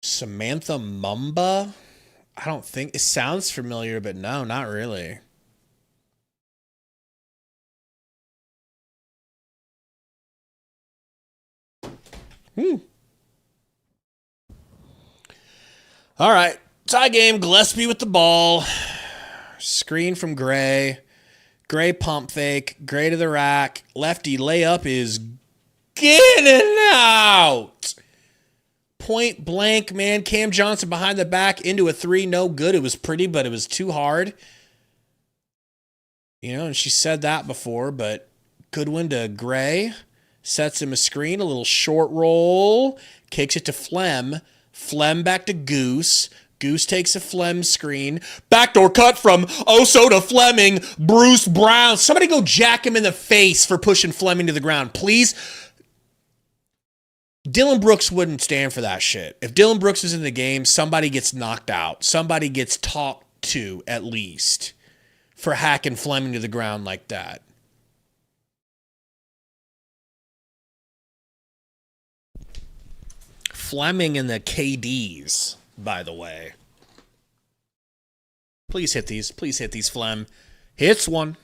Samantha Mumba? I don't think it sounds familiar, but no, not really. All right. Tie game. Gillespie with the ball. Screen from Gray. Gray pump fake. Gray to the rack. Lefty layup is getting out. Point blank, man. Cam Johnson behind the back into a three. No good. It was pretty, but it was too hard. You know, and she said that before, but good one to Gray. Sets him a screen. A little short roll. Kicks it to Flem. Flem back to Goose. Goose takes a Flem screen. Backdoor cut from Oso to Fleming. Bruce Brown. Somebody go jack him in the face for pushing Fleming to the ground, please. Dylan Brooks wouldn't stand for that shit. If Dylan Brooks is in the game, somebody gets knocked out. Somebody gets talked to, at least, for hacking Fleming to the ground like that. Fleming and the KDs, by the way. Please hit these. Please hit these, Flem. Hits one.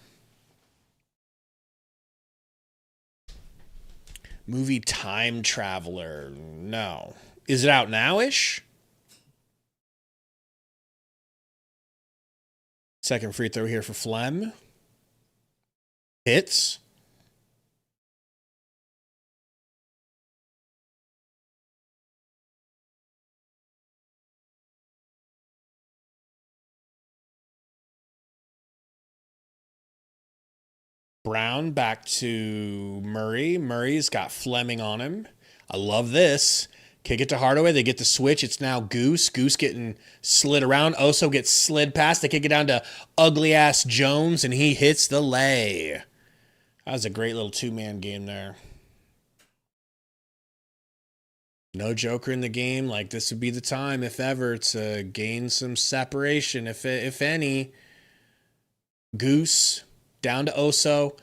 Movie Time Traveler. No. Is it out now-ish? Second free throw here for Flem. Hits. Brown back to Murray. Murray's got Fleming on him. I love this. Kick it to Hardaway. They get the switch. It's now Goose. Goose getting slid around. Oso gets slid past. They kick it down to ugly-ass Jones, and he hits the lay. That was a great little two-man game there. No Joker in the game. Like, this would be the time, if ever, to gain some separation, if any. Goose down to Oso.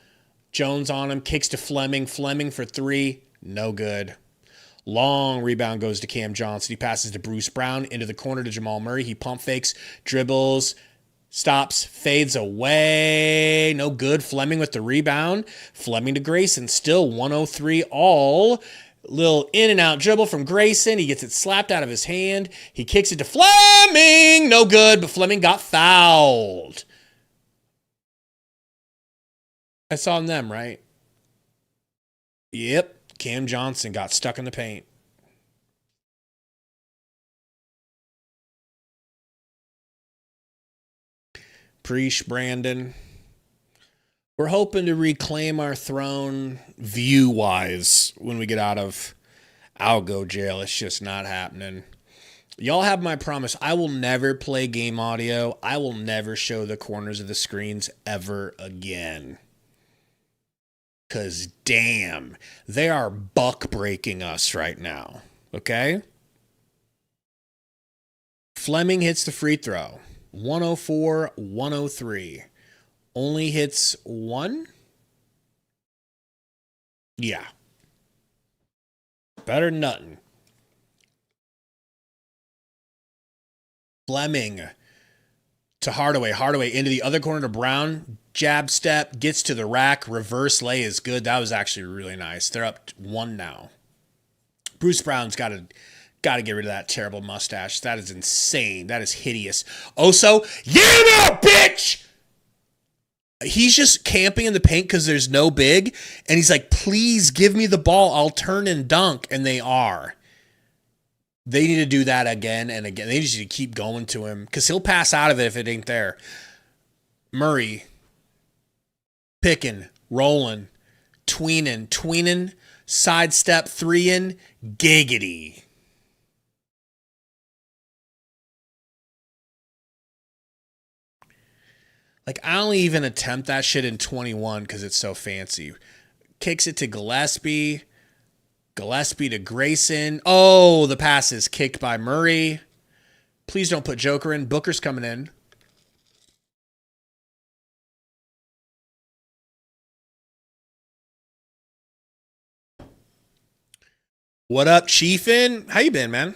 Jones on him. Kicks to Fleming. Fleming for three. No good. Long rebound goes to Cam Johnson. He passes to Bruce Brown. Into the corner to Jamal Murray. He pump fakes. Dribbles. Stops. Fades away. No good. Fleming with the rebound. Fleming to Grayson. Still 103 all. Little in and out dribble from Grayson. He gets it slapped out of his hand. He kicks it to Fleming. No good, but Fleming got fouled. That's on them, right? Yep. Cam Johnson got stuck in the paint. Preach, Brandon. We're hoping to reclaim our throne view-wise when we get out of Algo jail. It's just not happening. Y'all have my promise. I will never play game audio. I will never show the corners of the screens ever again. Because, damn, they are buck-breaking us right now. Okay? Fleming hits the free throw. 104-103. Only hits one? Yeah. Better than nothing. Fleming to Hardaway. Hardaway into the other corner to Brown. Jab step, gets to the rack. Reverse lay is good. That was actually really nice. They're up 1 now. Bruce Brown's got to get rid of that terrible mustache. That is insane. That is hideous. Oso, yeah, bitch! He's just camping in the paint because there's no big. And he's like, please give me the ball. I'll turn and dunk. And they are. They need to do that again and again. They just need to keep going to him because he'll pass out of it if it ain't there. Murray. Picking. Rolling. Tweening. Sidestep. 3-in. Giggity. Like, I only even attempt that shit in 21 because it's so fancy. Kicks it to Gillespie. Gillespie to Grayson. Oh, the pass is kicked by Murray. Please don't put Joker in. Booker's coming in. What up, Chiefin? How you been, man?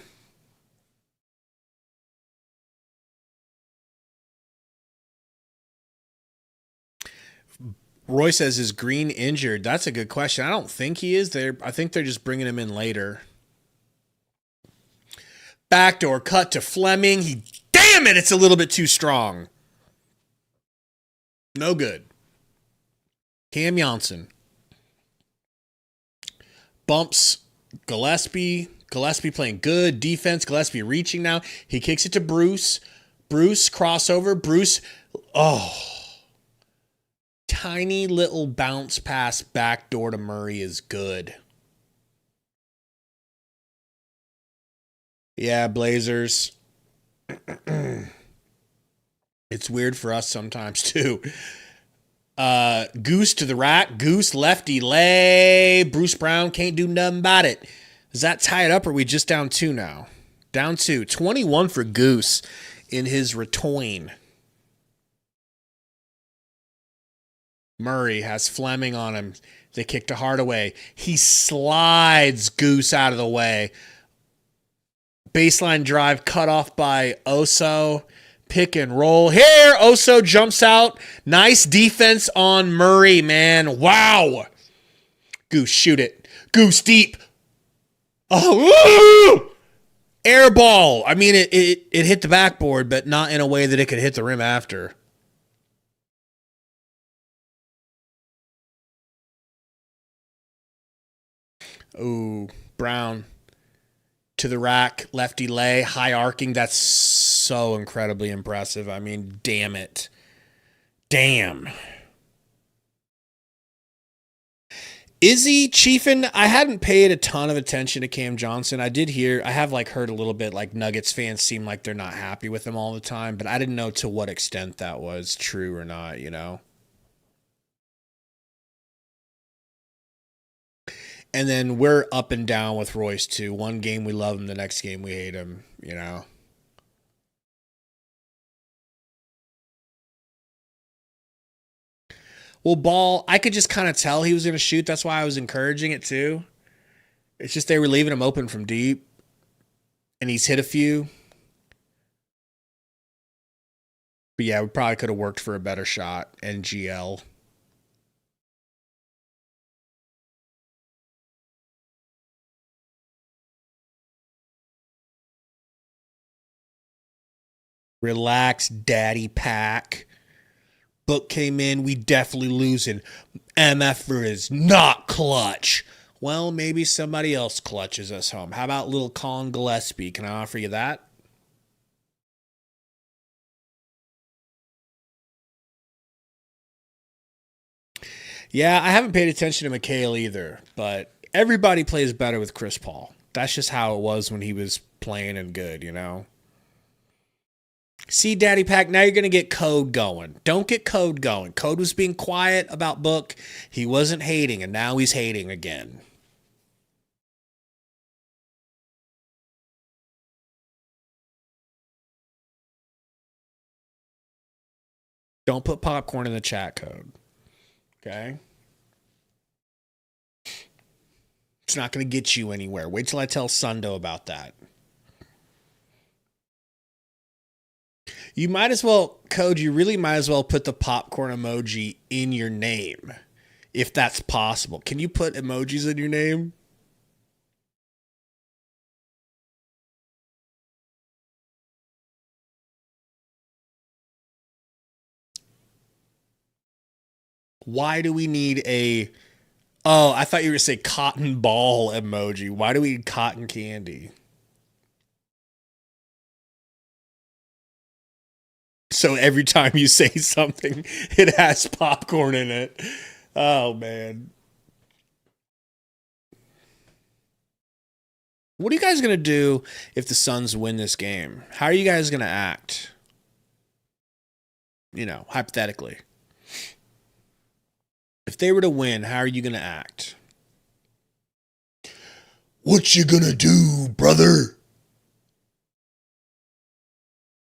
Roy says, is Green injured? That's a good question. I don't think he is. I think they're just bringing him in later. Backdoor cut to Fleming. Damn it, it's a little bit too strong. No good. Cam Johnson. Bumps Gillespie. Gillespie playing good defense. Gillespie reaching now. He kicks it to Bruce. Bruce crossover. Bruce. Oh. Tiny little bounce pass backdoor to Murray is good. Yeah, Blazers. It's weird for us sometimes too. Goose to the rack. Goose lefty lay. Bruce Brown can't do nothing about it. Does that tie it up, or are we just down 2 now? Down 2. 21 for Goose in his return. Murray has Fleming on him. They kick to Hardaway. He slides Goose out of the way. Baseline drive cut off by Oso. Pick and roll. Here, Oso jumps out. Nice defense on Murray, man. Wow. Goose, shoot it. Goose deep. Oh, woo! Air ball. I mean, it hit the backboard, but not in a way that it could hit the rim after. Ooh, Brown to the rack, lefty lay, high arcing. That's so incredibly impressive. I mean, damn it. Damn. Izzy Chiefin, I hadn't paid a ton of attention to Cam Johnson. I have heard a little bit like Nuggets fans seem like they're not happy with him all the time, but I didn't know to what extent that was true or not, you know? And then we're up and down with Royce too. One game we love him, the next game we hate him, you know. Well, Ball, I could just kind of tell he was going to shoot. That's why I was encouraging it too. It's just they were leaving him open from deep. And he's hit a few. But yeah, we probably could have worked for a better shot. NGL. Relax, Daddy Pack. Book came in. We definitely losing. MF is not clutch. Well, maybe somebody else clutches us home. How about little Colin Gillespie? Can I offer you that? Yeah, I haven't paid attention to Mikhail either, but everybody plays better with Chris Paul. That's just how it was when he was playing and good, you know? See, Daddy Pack, now you're going to get Code going. Don't get Code going. Code was being quiet about Book. He wasn't hating, and now he's hating again. Don't put popcorn in the chat, Code. Okay? It's not going to get you anywhere. Wait till I tell Sundo about that. You might as well, Code, you really might as well put the popcorn emoji in your name, if that's possible. Can you put emojis in your name? Why do we need a... Oh, I thought you were going to say cotton ball emoji. Why do we need cotton candy? So every time you say something, it has popcorn in it. Oh, man. What are you guys going to do if the Suns win this game? How are you guys going to act? You know, hypothetically. If they were to win, how are you going to act? What you gonna do, brother?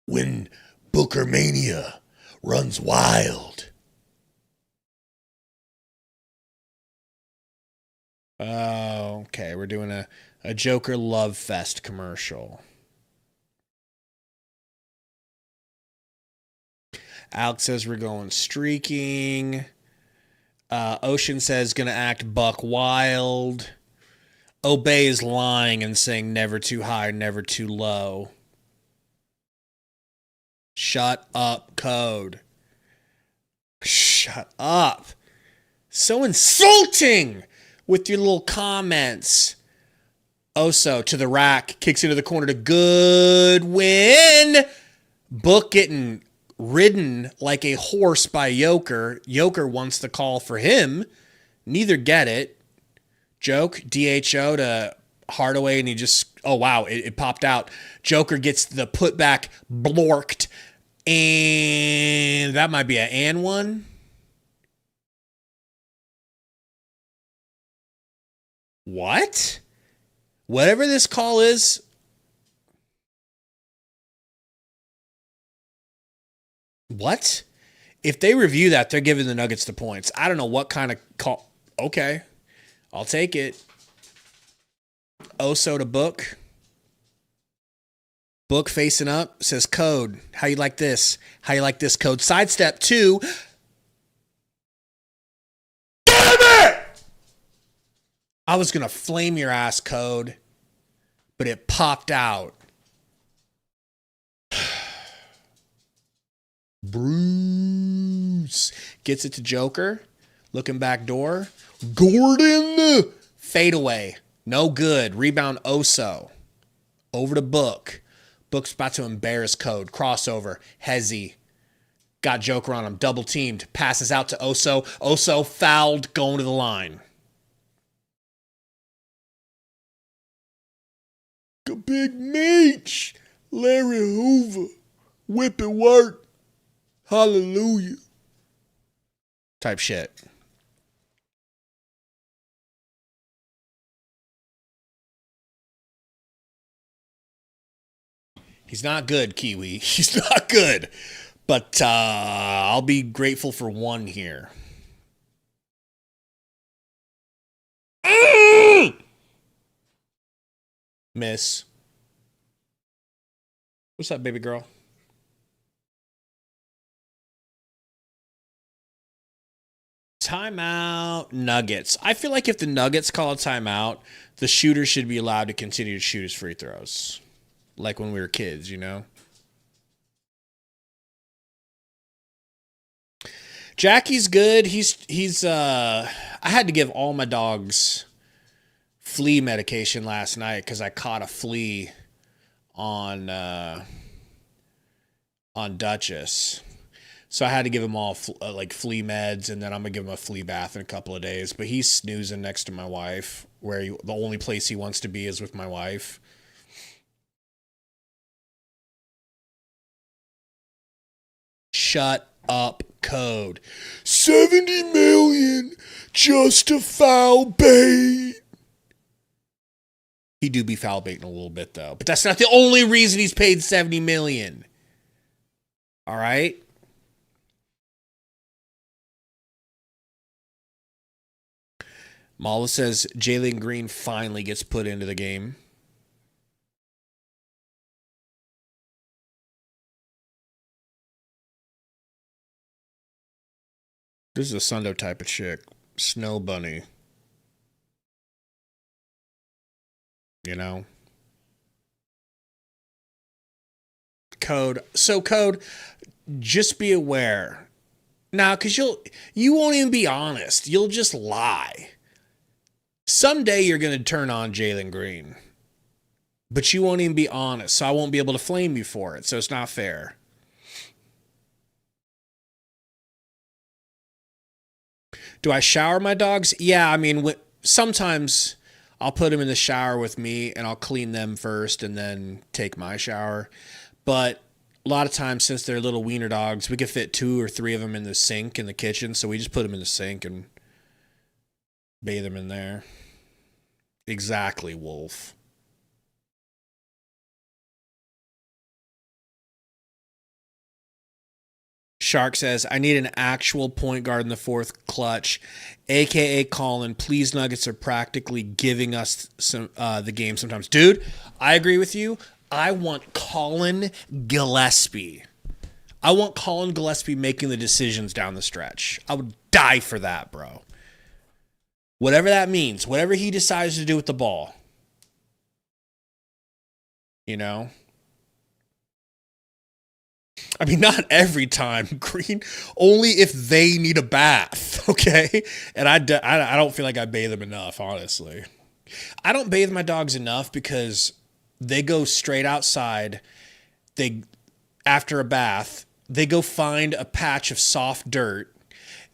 When Booker Mania runs wild. Oh, okay. We're doing a Joker Love Fest commercial. Alex says we're going streaking. Ocean says gonna act buck wild. Obey is lying and saying never too high, never too low. Shut up, Code. Shut up. So insulting with your little comments. Oso to the rack, kicks into the corner to Goodwin. Book getting ridden like a horse by Yoker. Yoker wants the call for him. Neither get it. Joke, DHO to Hardaway, and he just, oh wow, it popped out. Joker gets the putback blorked, and that might be an and one. What? Whatever this call is. What? If they review that, they're giving the Nuggets the points. I don't know what kind of call. Okay. I'll take it. Oso to Book. Book facing up. Says Code. How you like this? How you like this, Code? Sidestep 2. Damn it! I was going to flame your ass, Code. But it popped out. Bruce. Gets it to Joker. Looking back door. Gordon. Fade away. No good. Rebound Oso. Over to Book. Book's about to embarrass Code. Crossover. Hezzy. Got Joker on him. Double teamed. Passes out to Oso. Oso fouled. Going to the line. A big Meech. Larry Hoover. Whip it work. Hallelujah. Type shit. He's not good, Kiwi. He's not good. But I'll be grateful for one here. Miss. What's up, baby girl? Timeout Nuggets. I feel like if the Nuggets call a timeout, the shooter should be allowed to continue to shoot his free throws. Like when we were kids, you know? Jackie's good. I had to give all my dogs flea medication last night because I caught a flea on Duchess. So I had to give him all flea meds, and then I'm gonna give him a flea bath in a couple of days. But he's snoozing next to my wife, where the only place he wants to be is with my wife. Shut up, Code. 70 million just to foul bait. He do be foul baiting a little bit though, but that's not the only reason he's paid 70 million. All right. Mala says Jalen Green finally gets put into the game. This is a Sundo type of chick. Snow bunny. You know? Code. So, Code, just be aware. Nah, because you won't even be honest. You'll just lie. Someday you're going to turn on Jalen Green. But you won't even be honest, so I won't be able to flame you for it, so it's not fair. Do I shower my dogs? Yeah, I mean, sometimes I'll put them in the shower with me and I'll clean them first and then take my shower. But a lot of times, since they're little wiener dogs, we could fit 2 or 3 of them in the sink in the kitchen, so we just put them in the sink and Bathe him in there. Exactly, Wolf. Shark says, I need an actual point guard in the fourth clutch, a.k.a. Colin. Please, Nuggets are practically giving us the game sometimes. Dude, I agree with you. I want Colin Gillespie. I want Colin Gillespie making the decisions down the stretch. I would die for that, bro. Whatever that means, whatever he decides to do with the ball. You know? I mean, not every time, Green. Only if they need a bath, okay? And I don't feel like I bathe them enough, honestly. I don't bathe my dogs enough because they go straight outside. After a bath, they go find a patch of soft dirt.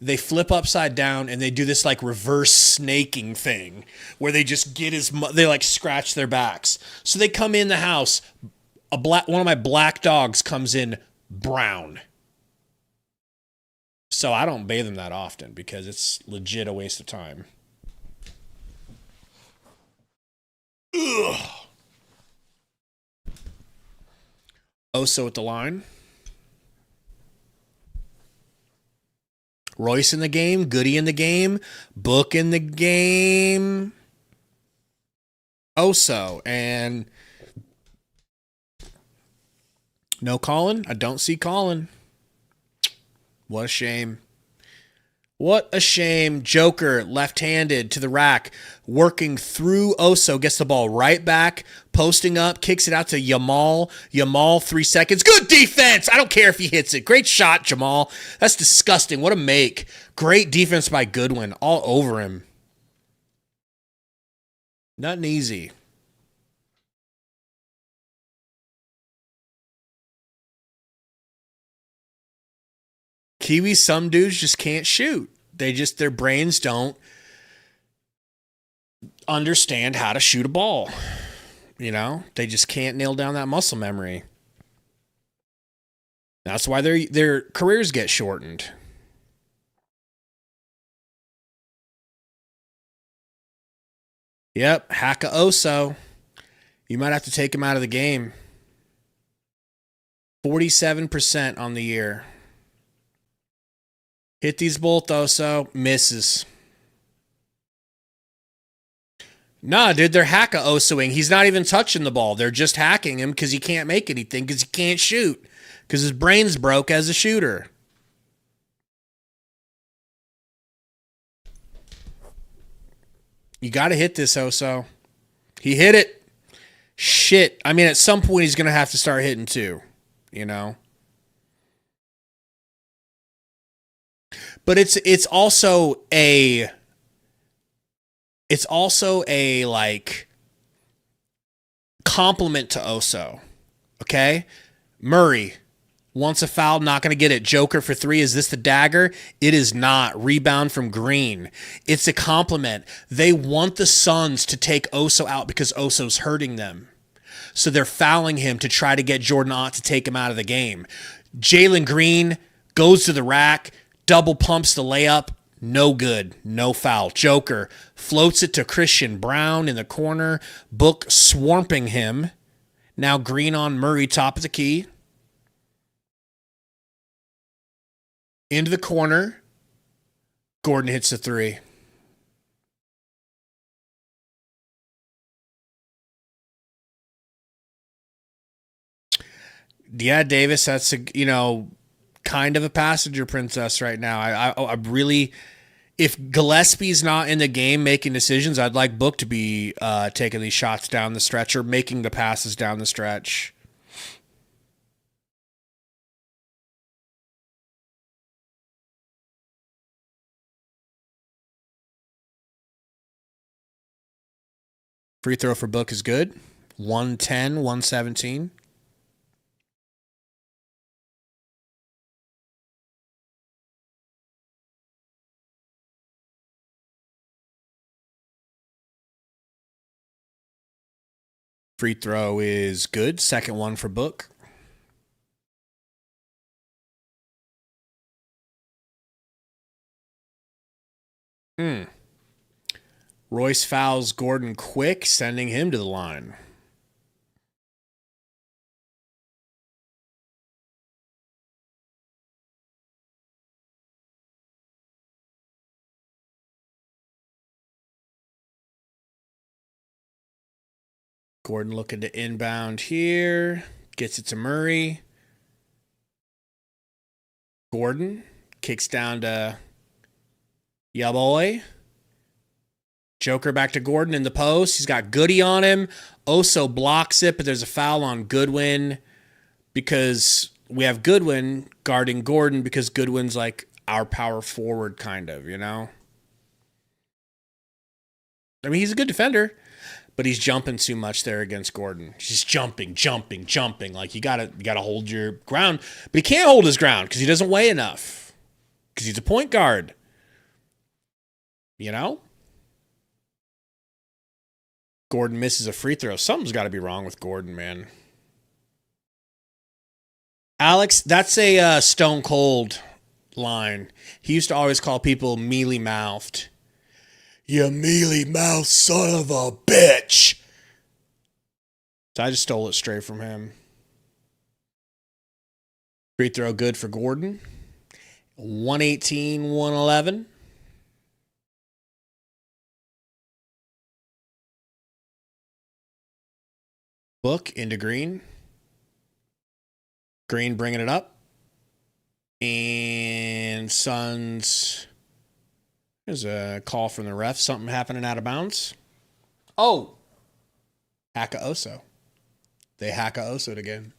They flip upside down and they do this like reverse snaking thing where they just they like scratch their backs. So they come in the house. One of my black dogs comes in brown. So I don't bathe them that often because it's legit a waste of time. Ugh. Oso at the line. Royce in the game. Goody in the game. Book in the game. Oso. And no Colin. I don't see Colin. What a shame. What a shame. Joker, left-handed to the rack, working through Oso, gets the ball right back, posting up, kicks it out to Jamal. Jamal, 3 seconds. Good defense. I don't care if he hits it. Great shot, Jamal. That's disgusting. What a make. Great defense by Goodwin. All over him. Nothing easy. Kiwis, some dudes just can't shoot. Their brains don't understand how to shoot a ball. You know, they just can't nail down that muscle memory. That's why their careers get shortened. Yep, Haka Oso. You might have to take him out of the game. 47% on the year. Hit these both, Oso. Misses. Nah, dude, they're Haka Osoing. He's not even touching the ball. They're just hacking him because he can't make anything because he can't shoot. Because his brain's broke as a shooter. You got to hit this, Oso. He hit it. Shit. I mean, at some point, he's going to have to start hitting too. You know? But it's also a like compliment to Oso. Okay? Murray wants a foul, not going to get it. Joker for 3. Is this the dagger? It is not. Rebound from Green. It's a compliment. They want the Suns to take Oso out because Oso's hurting them. So they're fouling him to try to get Jordan Ott to take him out of the game. Jalen Green goes to the rack, double pumps the layup. No good. No foul. Joker floats it to Christian Brown in the corner. Book swamping him. Now Green on Murray, top of the key. Into the corner. Gordon hits the 3. Yeah, Davis, that's kind of a passenger princess right now. I really, if Gillespie's not in the game making decisions, I'd like Book to be taking these shots down the stretch or making the passes down the stretch. Free throw for Book is good. 110, 117. Free throw is good. Second one for Book. Royce fouls Gordon quick, sending him to the line. Gordon looking to inbound here. Gets it to Murray. Gordon kicks down to ya boy. Joker back to Gordon in the post. He's got Goody on him. Oso blocks it, but there's a foul on Goodwin because we have Goodwin guarding Gordon because Goodwin's like our power forward kind of, you know? I mean, he's a good defender, but he's jumping too much there against Gordon. He's just jumping. Like you gotta hold your ground, but he can't hold his ground because he doesn't weigh enough. Because he's a point guard. You know? Gordon misses a free throw. Something's got to be wrong with Gordon, man. Alex, that's a Stone Cold line. He used to always call people mealy-mouthed. You mealy-mouthed son of a bitch. So I just stole it straight from him. Free throw good for Gordon. 118-111. Book into Green. Green bringing it up. And Suns. There's a call from the ref. Something happening out of bounds. Oh. Haka Oso. They Haka Oso'd again.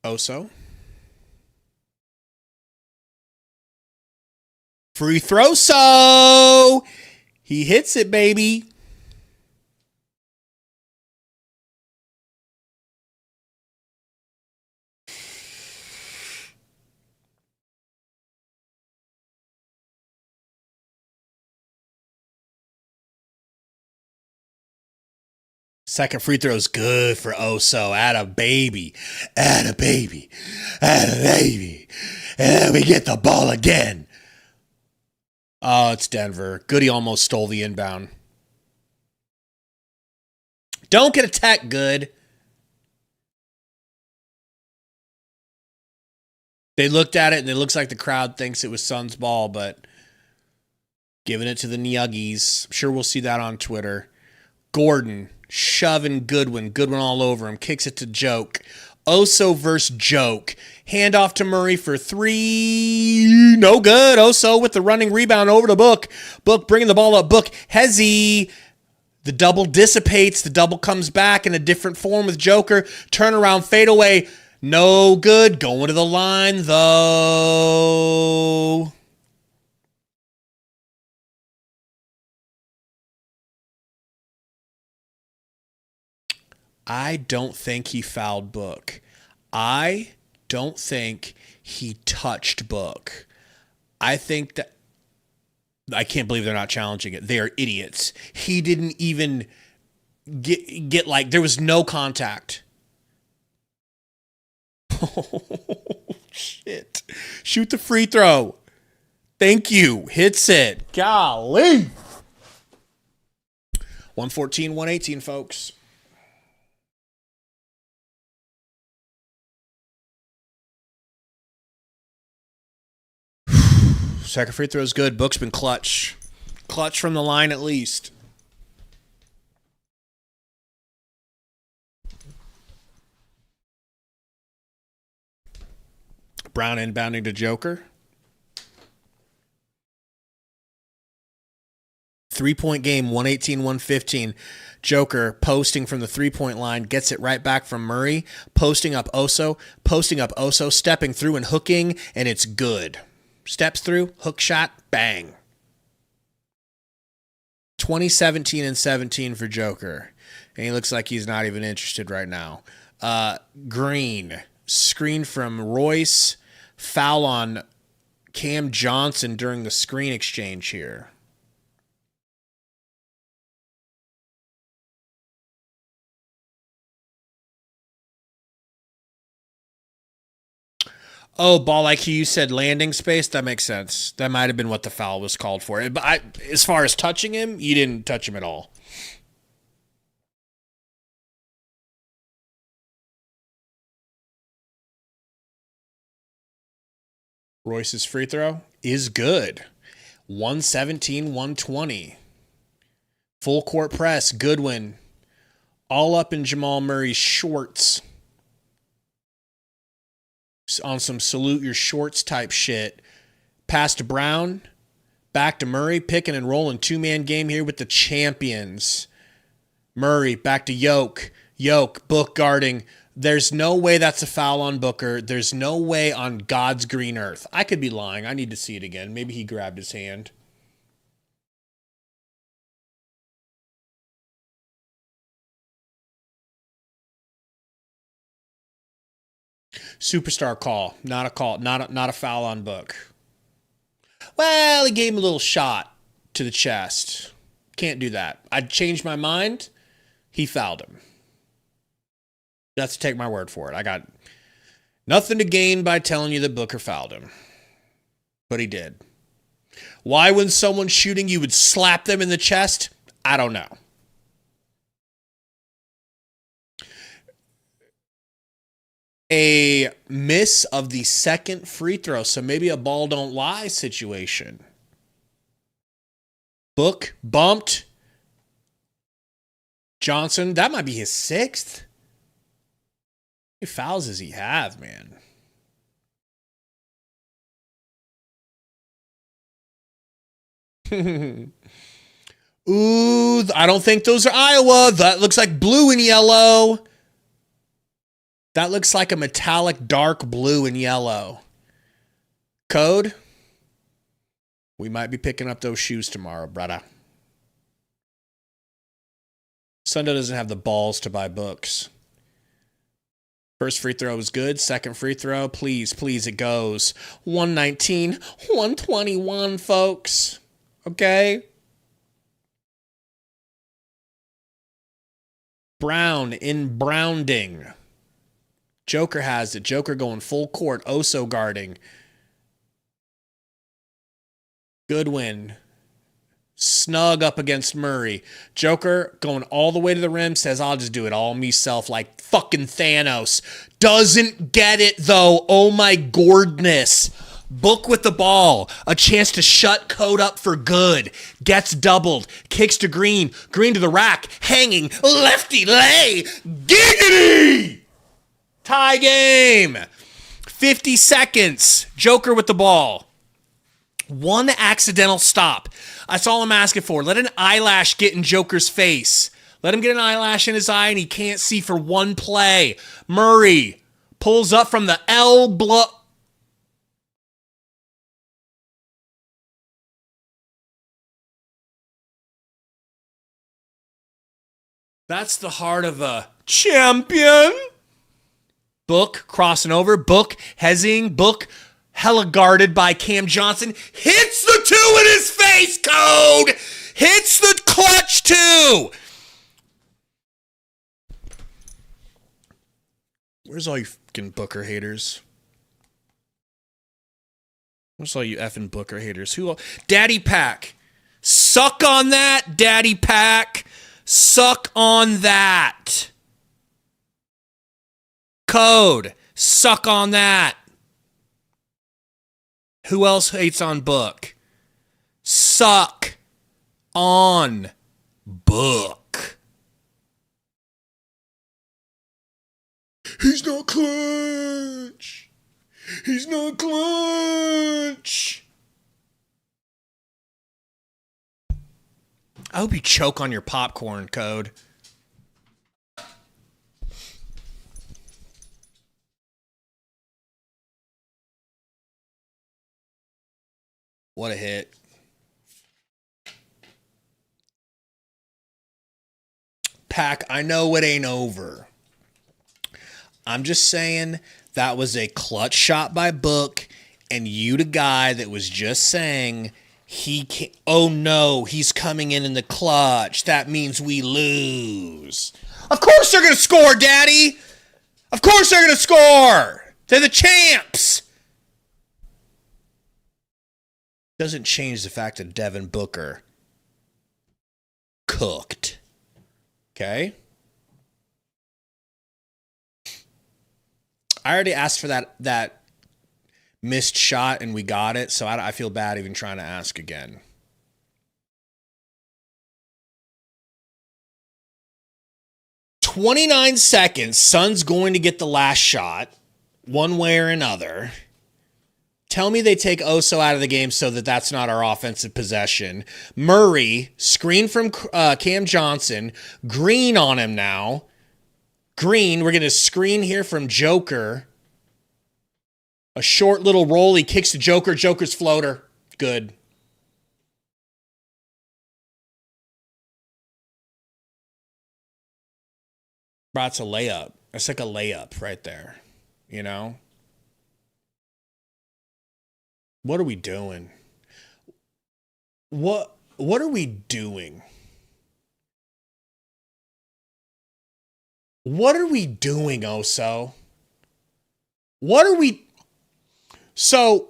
Oso. Free throw, so he hits it, baby. Second free throw is good for Oso. Atta baby. Atta baby. Atta baby. And then we get the ball again. Oh, it's Denver. Goody almost stole the inbound. Don't get attacked, Good. They looked at it, and it looks like the crowd thinks it was Suns ball, but giving it to the Nuggies. I'm sure we'll see that on Twitter. Gordon shoving Goodwin. Goodwin all over him. Kicks it to Joke. Oso versus Joke. Hand off to Murray for three. No good. Oso with the running rebound over to Book. Book bringing the ball up. Book. Hezzy. The double dissipates. The double comes back in a different form with Joker. Turnaround fadeaway. No good. Going to the line, though. I don't think he fouled Book. I don't think he touched Book. I think that... I can't believe they're not challenging it. They are idiots. He didn't even get like... There was no contact. Oh, shit. Shoot the free throw. Thank you. Hits it. Golly. 114-118, folks. Second free throw is good. Book's been clutch. Clutch from the line at least. Brown inbounding to Joker. 3-point game, 118-115. Joker posting from the three-point line, gets it right back from Murray. Posting up Oso, stepping through and hooking, and it's good. Steps through, hook shot, bang. 20-17 for Joker. And he looks like he's not even interested right now. Green, screen from Royce. Foul on Cam Johnson during the screen exchange here. Oh, ball IQ, you said landing space? That makes sense. That might have been what the foul was called for. But as far as touching him, you didn't touch him at all. Royce's free throw is good. 117-120. Full court press, Goodwin. All up in Jamal Murray's shorts. On some salute your shorts type shit. Pass to Brown. Back to Murray. Picking and rolling. Two-man game here with the champions. Murray back to Yoke. Yoke, Book guarding. There's no way that's a foul on Booker. There's no way on God's green earth. I could be lying. I need to see it again. Maybe he grabbed his hand. Superstar call. Not a call. Not a foul on Book. Well, he gave him a little shot to the chest. Can't do that. I'd change my mind. He fouled him. That's to take my word for it. I got nothing to gain by telling you that Booker fouled him. But he did. Why, when someone's shooting, you would slap them in the chest? I don't know. A miss of the second free throw, so maybe a ball don't lie situation. Book bumped. Johnson, that might be his sixth. How many fouls does he have, man? Ooh, I don't think those are Iowa. That looks like blue and yellow. That looks like a metallic dark blue and yellow. Code? We might be picking up those shoes tomorrow, brother. Sundo doesn't have the balls to buy books. First free throw was good. Second free throw, please, it goes. 119, 121, folks. Okay? Brown in Browning. Joker has it. Joker going full court. Oso guarding. Goodwin. Snug up against Murray. Joker going all the way to the rim. Says, I'll just do it all myself like fucking Thanos. Doesn't get it, though. Oh, my goodness. Book with the ball. A chance to shut Code up for good. Gets doubled. Kicks to Green. Green to the rack. Hanging. Lefty lay. Giggity! Tie game. 50 seconds. Joker with the ball. One accidental stop. That's all I'm asking for. Let an eyelash get in Joker's face. Let him get an eyelash in his eye and he can't see for one play. Murray pulls up from the L block. That's the heart of a champion. Book crossing over. Book hezing. Book hella guarded by Cam Johnson. Hits the two in his face, Code. Hits the clutch two. Where's all you fucking Booker haters? Where's all you effing Booker haters? Who? Daddy Pack. Suck on that, Daddy Pack. Suck on that. Code. Suck on that. Who else hates on Book? Suck on Book. He's not clutch. He's not clutch. I hope you choke on your popcorn, Code. What a hit. Pack, I know it ain't over. I'm just saying that was a clutch shot by Book, and you the guy that was just saying he can't, oh no, he's coming in the clutch. That means we lose. Of course they're going to score, Daddy. Of course they're going to score. They're the champs. Doesn't change the fact that Devin Booker cooked. Okay? I already asked for that missed shot and we got it, so I feel bad even trying to ask again. "29 seconds. Suns going to get the last shot, one way or another. Tell me they take Oso out of the game so that that's not our offensive possession. Murray, screen from Cam Johnson. Green on him now. Green, we're going to screen here from Joker. A short little roll. He kicks to Joker. Joker's floater. Good. Bro, it's a layup. It's like a layup right there. You know? What are we doing? What are we doing? What are we doing, Oso? What are we... So,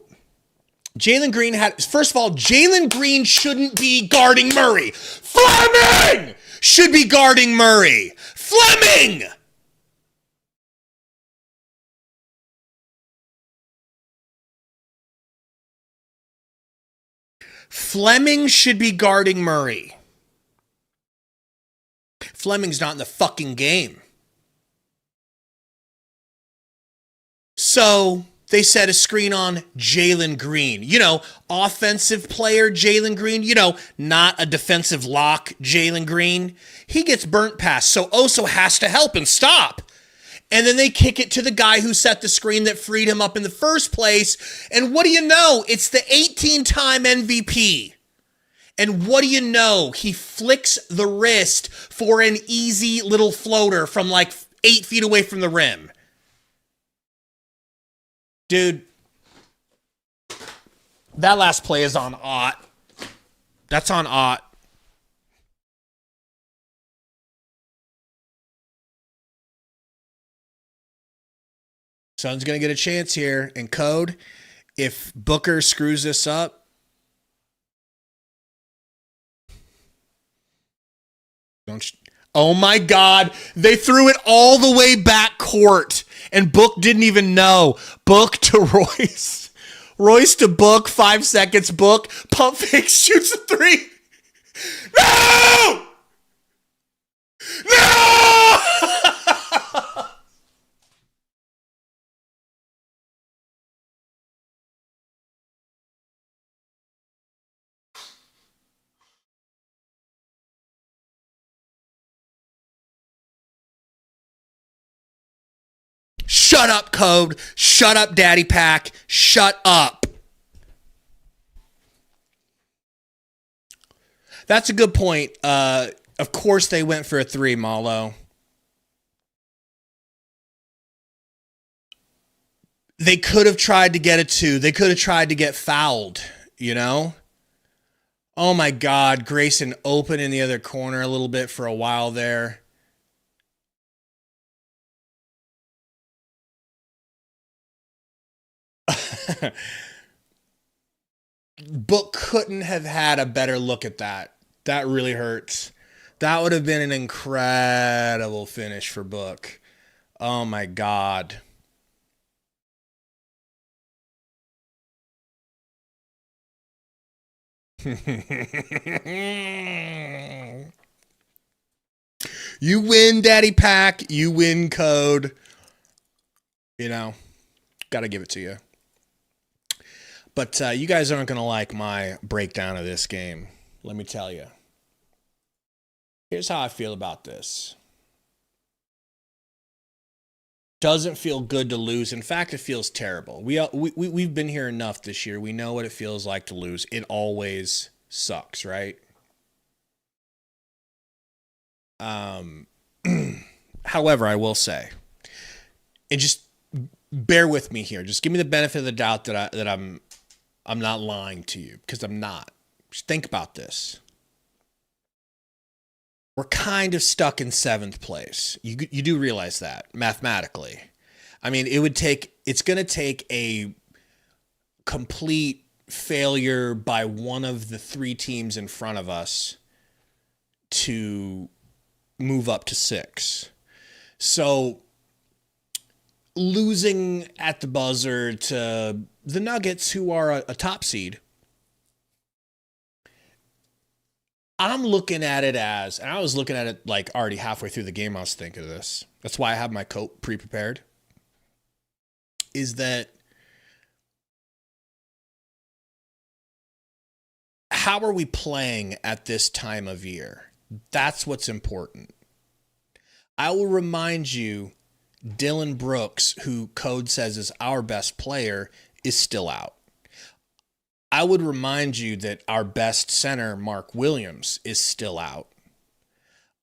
Jalen Green had... First of all, Jalen Green shouldn't be guarding Murray. Fleming should be guarding Murray. Fleming! Fleming should be guarding Murray. Fleming's not in the fucking game. So they set a screen on Jalen Green. You know, offensive player Jalen Green. You know, not a defensive lock Jalen Green. He gets burnt past, so Oso has to help and stop. And then they kick it to the guy who set the screen that freed him up in the first place. And what do you know? It's the 18-time MVP. And what do you know? He flicks the wrist for an easy little floater from like 8 feet away from the rim. Dude, that last play is on Ott. That's on Ott. Sun's going to get a chance here. And Code, if Booker screws this up, oh my God, they threw it all the way back court. And Book didn't even know. Book to Royce. Royce to Book, 5 seconds. Book, pump fake, shoots a three. No! No! Shut up, Code. Shut up, Daddy Pack. Shut up. That's a good point. Of course they went for a three, Malo. They could have tried to get a two. They could have tried to get fouled, you know? Oh my God. Grayson open in the other corner a little bit for a while there. Book couldn't have had a better look at that. That really hurts. That would have been an incredible finish for Book. Oh my God. You win, Daddy Pack. You win, Code. You know, got to give it to you. But you guys aren't going to like my breakdown of this game. Let me tell you. Here's how I feel about this. Doesn't feel good to lose. In fact, it feels terrible. We've been here enough this year. We know what it feels like to lose. It always sucks, right? However, I will say, and just bear with me here. Just give me the benefit of the doubt that I'm not lying to you, because I'm not. Just think about this. We're kind of stuck in 7th place. You do realize that mathematically. I mean, it's going to take a complete failure by one of the three teams in front of us to move up to 6. So losing at the buzzer to the Nuggets, who are a top seed, I'm looking at it as, and I was looking at it like already halfway through the game, I was thinking of this. That's why I have my coat pre-prepared. Is that how are we playing at this time of year? That's what's important. I will remind you, Dylan Brooks, who Code says is our best player, is still out. I would remind you that our best center, Mark Williams, is still out.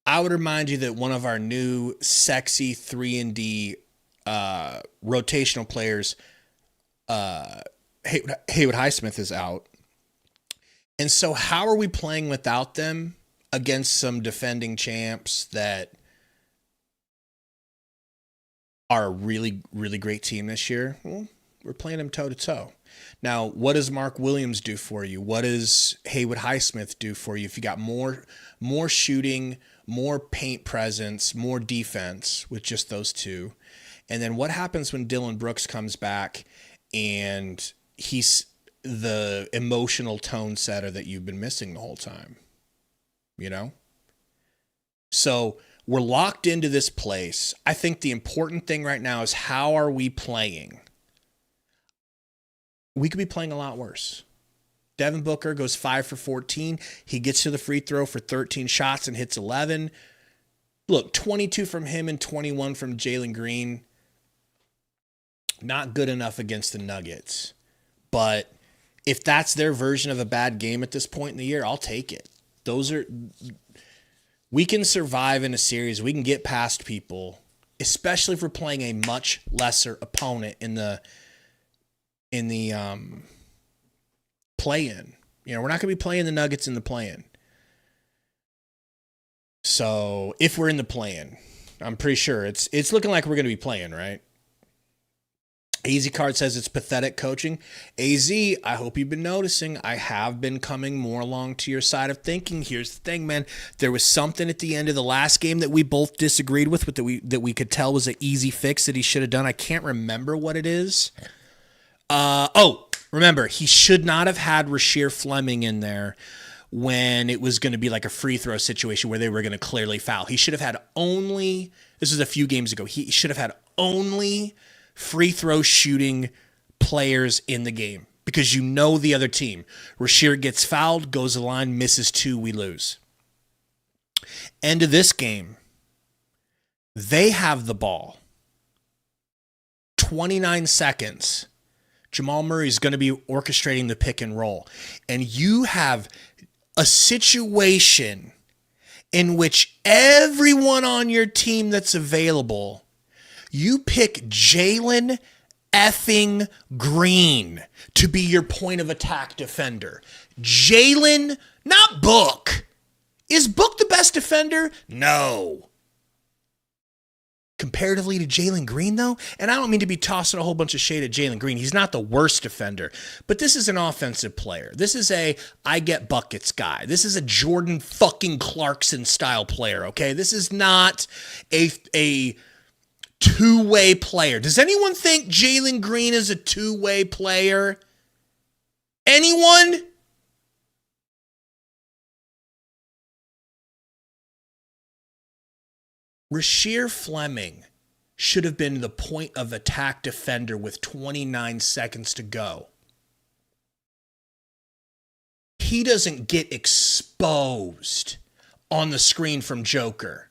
I would remind you that one of our new sexy 3-and-D rotational players, Haywood Highsmith, is out. And so how are we playing without them against some defending champs that are a really, really great team this year? Well, we're playing them toe-to-toe. Now, what does Mark Williams do for you? What does Haywood Highsmith do for you? If you got more shooting, more paint presence, more defense with just those two. And then what happens when Dylan Brooks comes back and he's the emotional tone setter that you've been missing the whole time? You know? So we're locked into this place. I think the important thing right now is how are we playing? We could be playing a lot worse. Devin Booker goes 5 for 14. He gets to the free throw for 13 shots and hits 11. Look, 22 from him and 21 from Jalen Green. Not good enough against the Nuggets. But if that's their version of a bad game at this point in the year, I'll take it. We can survive in a series. We can get past people, especially if we're playing a much lesser opponent in the play-in. You know, we're not going to be playing the Nuggets in the play-in. So if we're in the play-in, I'm pretty sure it's looking like we're going to be playing, right? AZ Card says it's pathetic coaching. AZ, I hope you've been noticing. I have been coming more along to your side of thinking. Here's the thing, man. There was something at the end of the last game that we both disagreed with, but that we could tell was an easy fix that he should have done. I can't remember what it is. Remember, he should not have had Rasheer Fleming in there when it was going to be like a free throw situation where they were going to clearly foul. He should have had only, this was a few games ago, he should have had only free throw shooting players in the game because you know the other team. Rasheer gets fouled, goes to the line, misses 2, we lose. End of this game, they have the ball. 29 seconds. Jamal Murray is going to be orchestrating the pick and roll. And you have a situation in which everyone on your team that's available, you pick Jalen effing Green to be your point of attack defender. Jalen, not Book. Is Book the best defender? No. Comparatively to Jalen Green, though, and I don't mean to be tossing a whole bunch of shade at Jalen Green. He's not the worst defender, but this is an offensive player. This is a I get buckets guy. This is a Jordan fucking Clarkson style player, okay? This is not a two-way player. Does anyone think Jalen Green is a two-way player? Anyone? Rasheer Fleming should have been the point of attack defender with 29 seconds to go. He doesn't get exposed on the screen from Joker.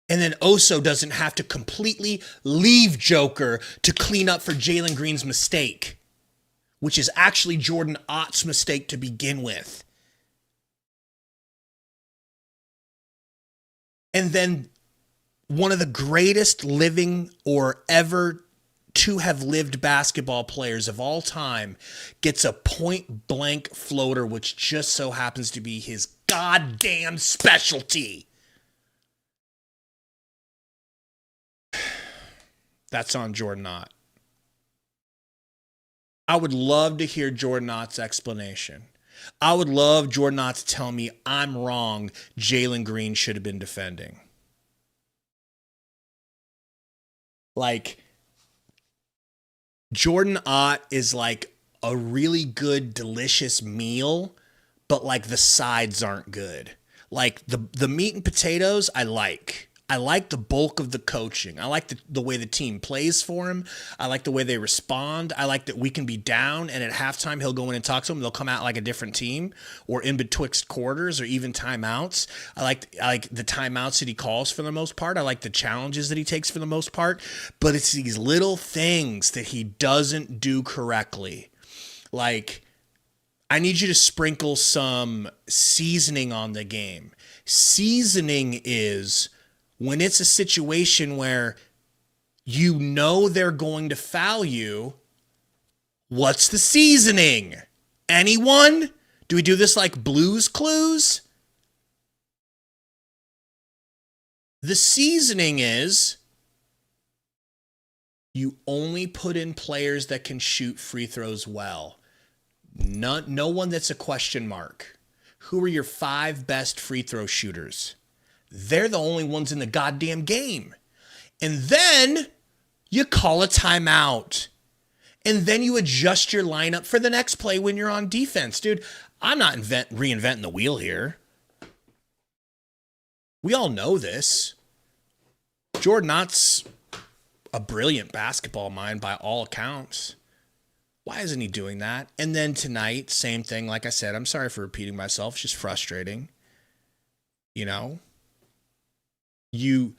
And then Oso doesn't have to completely leave Joker to clean up for Jalen Green's mistake, which is actually Jordan Ott's mistake to begin with. And then one of the greatest living or ever to have lived basketball players of all time gets a point blank floater, which just so happens to be his goddamn specialty. That's on Jordan Ott. I would love to hear Jordan Ott's explanation. I would love Jordan Ott to tell me I'm wrong. Jalen Green should have been defending. Like, Jordan Ott is like a really good, delicious meal, but like the sides aren't good. Like the meat and potatoes, I like. I like the bulk of the coaching. I like the way the team plays for him. I like the way they respond. I like that we can be down, and at halftime he'll go in and talk to them. They'll come out like a different team, or in betwixt quarters, or even timeouts. I like the timeouts that he calls for the most part. I like the challenges that he takes for the most part. But it's these little things that he doesn't do correctly. Like, I need you to sprinkle some seasoning on the game. Seasoning is when it's a situation where you know they're going to foul you, what's the seasoning? Anyone? Do we do this like Blue's Clues? The seasoning is you only put in players that can shoot free throws well. No one that's a question mark. Who are your 5 best free throw shooters? They're the only ones in the goddamn game. And then you call a timeout. And then you adjust your lineup for the next play when you're on defense. Dude, I'm not reinventing the wheel here. We all know this. Jordan Ott's a brilliant basketball mind by all accounts. Why isn't he doing that? And then tonight, same thing. Like I said, I'm sorry for repeating myself. It's just frustrating. You know? You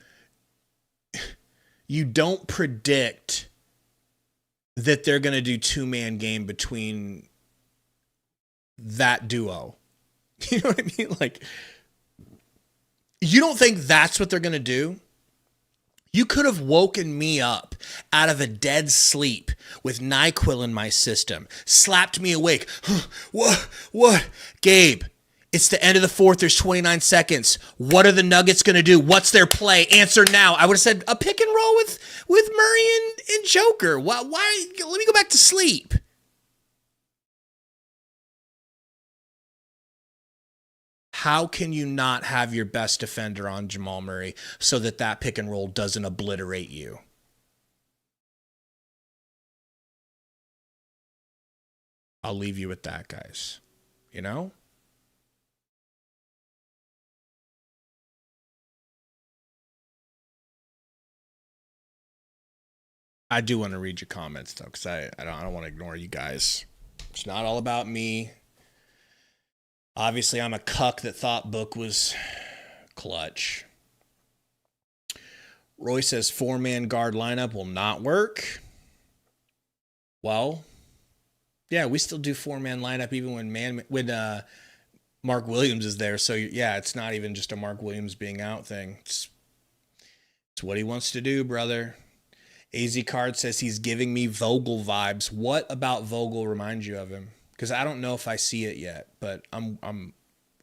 don't predict that they're going to do 2-man game between that duo. You know what I mean? Like, you don't think that's what they're going to do? You could have woken me up out of a dead sleep with NyQuil in my system, slapped me awake. What? Gabe, it's the end of the fourth. There's 29 seconds. What are the Nuggets going to do? What's their play? Answer now. I would have said a pick and roll with Murray and Joker. Why? Let me go back to sleep. How can you not have your best defender on Jamal Murray so that pick and roll doesn't obliterate you? I'll leave you with that, guys. You know? I do want to read your comments, though, because I don't want to ignore you guys. It's not all about me. Obviously, I'm a cuck that thought Book was clutch. Roy says 4-man guard lineup will not work. Well, yeah, we still do 4-man lineup even when Mark Williams is there. So, yeah, it's not even just a Mark Williams being out thing. It's what he wants to do, brother. AZ Card says he's giving me Vogel vibes. What about Vogel reminds you of him? Because I don't know if I see it yet, but I'm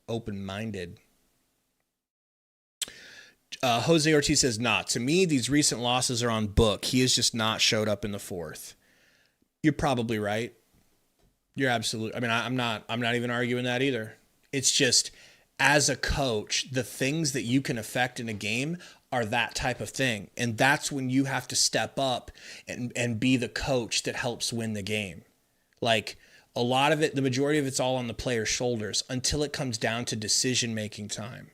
open-minded. Jose Ortiz says, not. To me, these recent losses are on Book. He has just not showed up in the fourth. You're probably right. You're absolutely. I mean, I'm not even arguing that either. It's just, as a coach, the things that you can affect in a game are that type of thing. And that's when you have to step up and be the coach that helps win the game. Like, a lot of it, the majority of it's all on the player's shoulders until it comes down to decision-making time.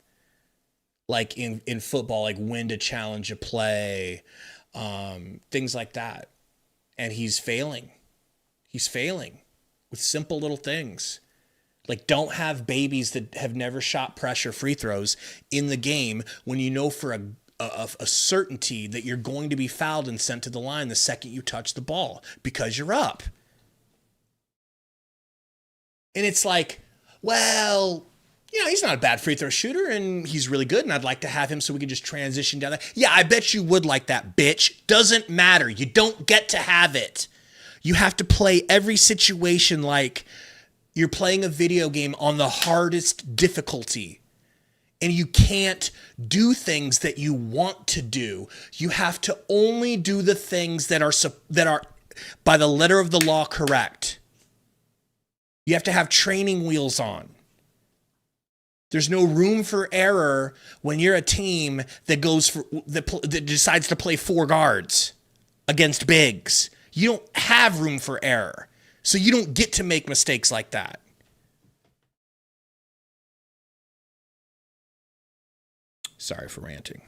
Like in football, like when to challenge a play, things like that. And he's failing. He's failing with simple little things. Like, don't have babies that have never shot pressure free throws in the game when you know for a certainty that you're going to be fouled and sent to the line the second you touch the ball because you're up. And it's like, well, you know, he's not a bad free throw shooter and he's really good and I'd like to have him so we can just transition down that. Yeah, I bet you would like that, bitch. Doesn't matter. You don't get to have it. You have to play every situation like you're playing a video game on the hardest difficulty. And you can't do things that you want to do. You have to only do the things that are by the letter of the law correct. You have to have training wheels on. There's no room for error when you're a team that that decides to play 4 guards against bigs. You don't have room for error. So you don't get to make mistakes like that. Sorry for ranting.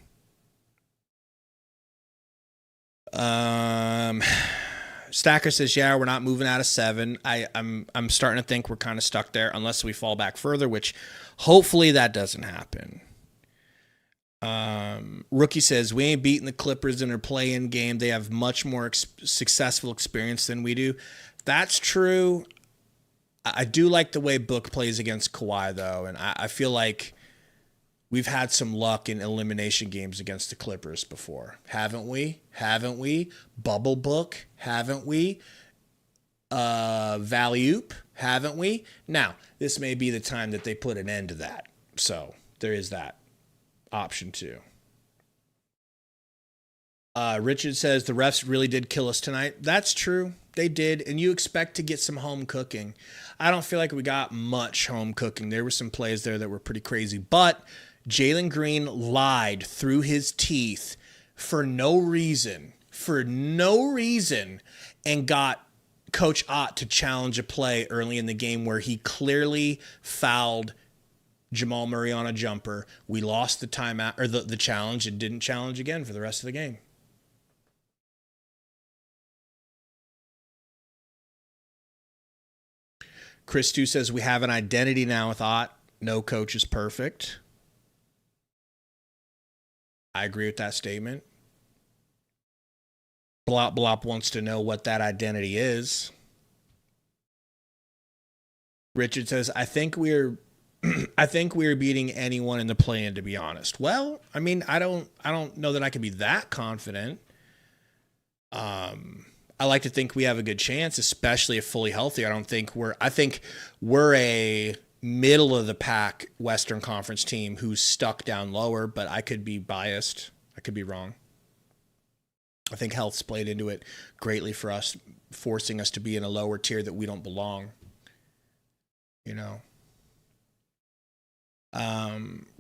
Stacker says, yeah, we're not moving out of 7. I'm starting to think we're kind of stuck there unless we fall back further, which hopefully that doesn't happen. Rookie says, we ain't beating the Clippers in their play-in game. They have much more successful experience than we do. That's true. I do like the way Book plays against Kawhi, though, and I feel like we've had some luck in elimination games against the Clippers before. Haven't we? Haven't we? Bubble Book? Haven't we? Valley-oop? Haven't we? Now, this may be the time that they put an end to that. So, there is that option, too. Richard says, the refs really did kill us tonight. That's true. They did, and you expect to get some home cooking. I don't feel like we got much home cooking. There were some plays there that were pretty crazy, but Jalen Green lied through his teeth for no reason, and got Coach Ott to challenge a play early in the game where he clearly fouled Jamal Murray on a jumper. We lost the timeout or the challenge and didn't challenge again for the rest of the game. Chris Stu says we have an identity now with Ott. No coach is perfect. I agree with that statement. Blop Blop wants to know what that identity is. Richard says, I think we're beating anyone in the play-in, to be honest. Well, I mean, I don't know that I can be that confident. I like to think we have a good chance, especially if fully healthy. I think we're a middle of the pack Western Conference team who's stuck down lower, but I could be biased. I could be wrong. I think health's played into it greatly for us, forcing us to be in a lower tier that we don't belong. You know.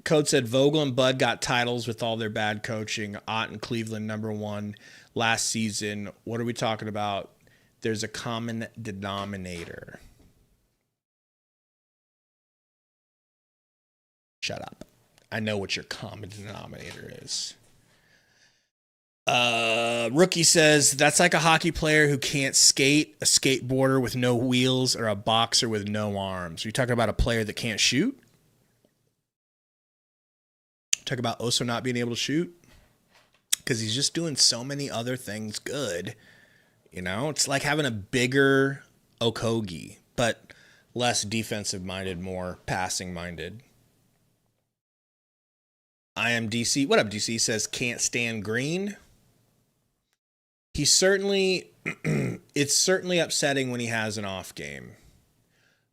Code said Vogel and Bud got titles with all their bad coaching. Ott and Cleveland #1 last season. What are we talking about? There's a common denominator. Shut up. I know what your common denominator is. Rookie says, that's like a hockey player who can't skate, a skateboarder with no wheels, or a boxer with no arms. Are you talking about a player that can't shoot? Talk about Oso not being able to shoot? Because he's just doing so many other things good. You know, it's like having a bigger Okogie, but less defensive-minded, more passing-minded. I am DC. What up, DC? Says, can't stand Green. He's certainly, it's certainly upsetting when he has an off game.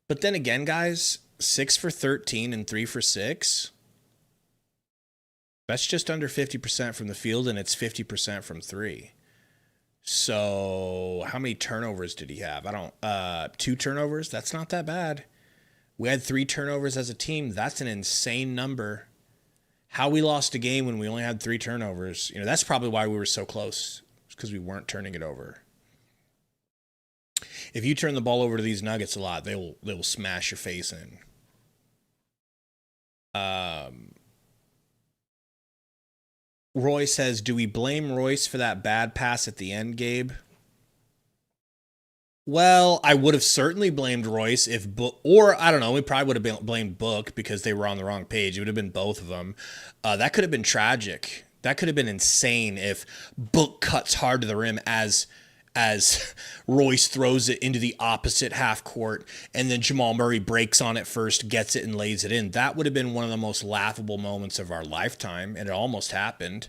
But then again, guys, 6 for 13 and 3 for 6. That's just under 50% from the field, and it's 50% from 3. So how many turnovers did he have? 2 turnovers? That's not that bad. We had 3 turnovers as a team. That's an insane number. How we lost a game when we only had 3 turnovers, that's probably why we were so close, because we weren't turning it over. If you turn the ball over to these Nuggets a lot, they will smash your face in. Roy says, do we blame Royce for that bad pass at the end, Gabe? Well, I would have certainly blamed Royce if or I don't know, we probably would have blamed Book because they were on the wrong page. It would have been both of them. That could have been tragic. That could have been insane if Book cuts hard to the rim as Royce throws it into the opposite half court, and then Jamal Murray breaks on it first, gets it, and lays it in. That would have been one of the most laughable moments of our lifetime, and it almost happened.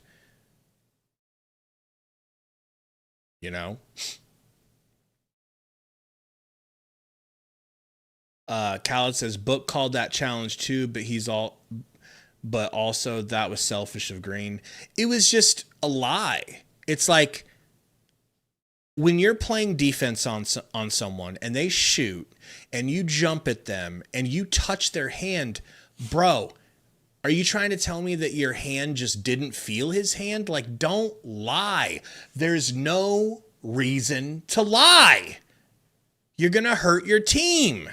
Khaled says, Book called that challenge too, but also that was selfish of Green. It was just a lie. It's like, when you're playing defense on someone and they shoot and you jump at them and you touch their hand, bro, are you trying to tell me that your hand just didn't feel his hand? Like, don't lie. There's no reason to lie. You're going to hurt your team.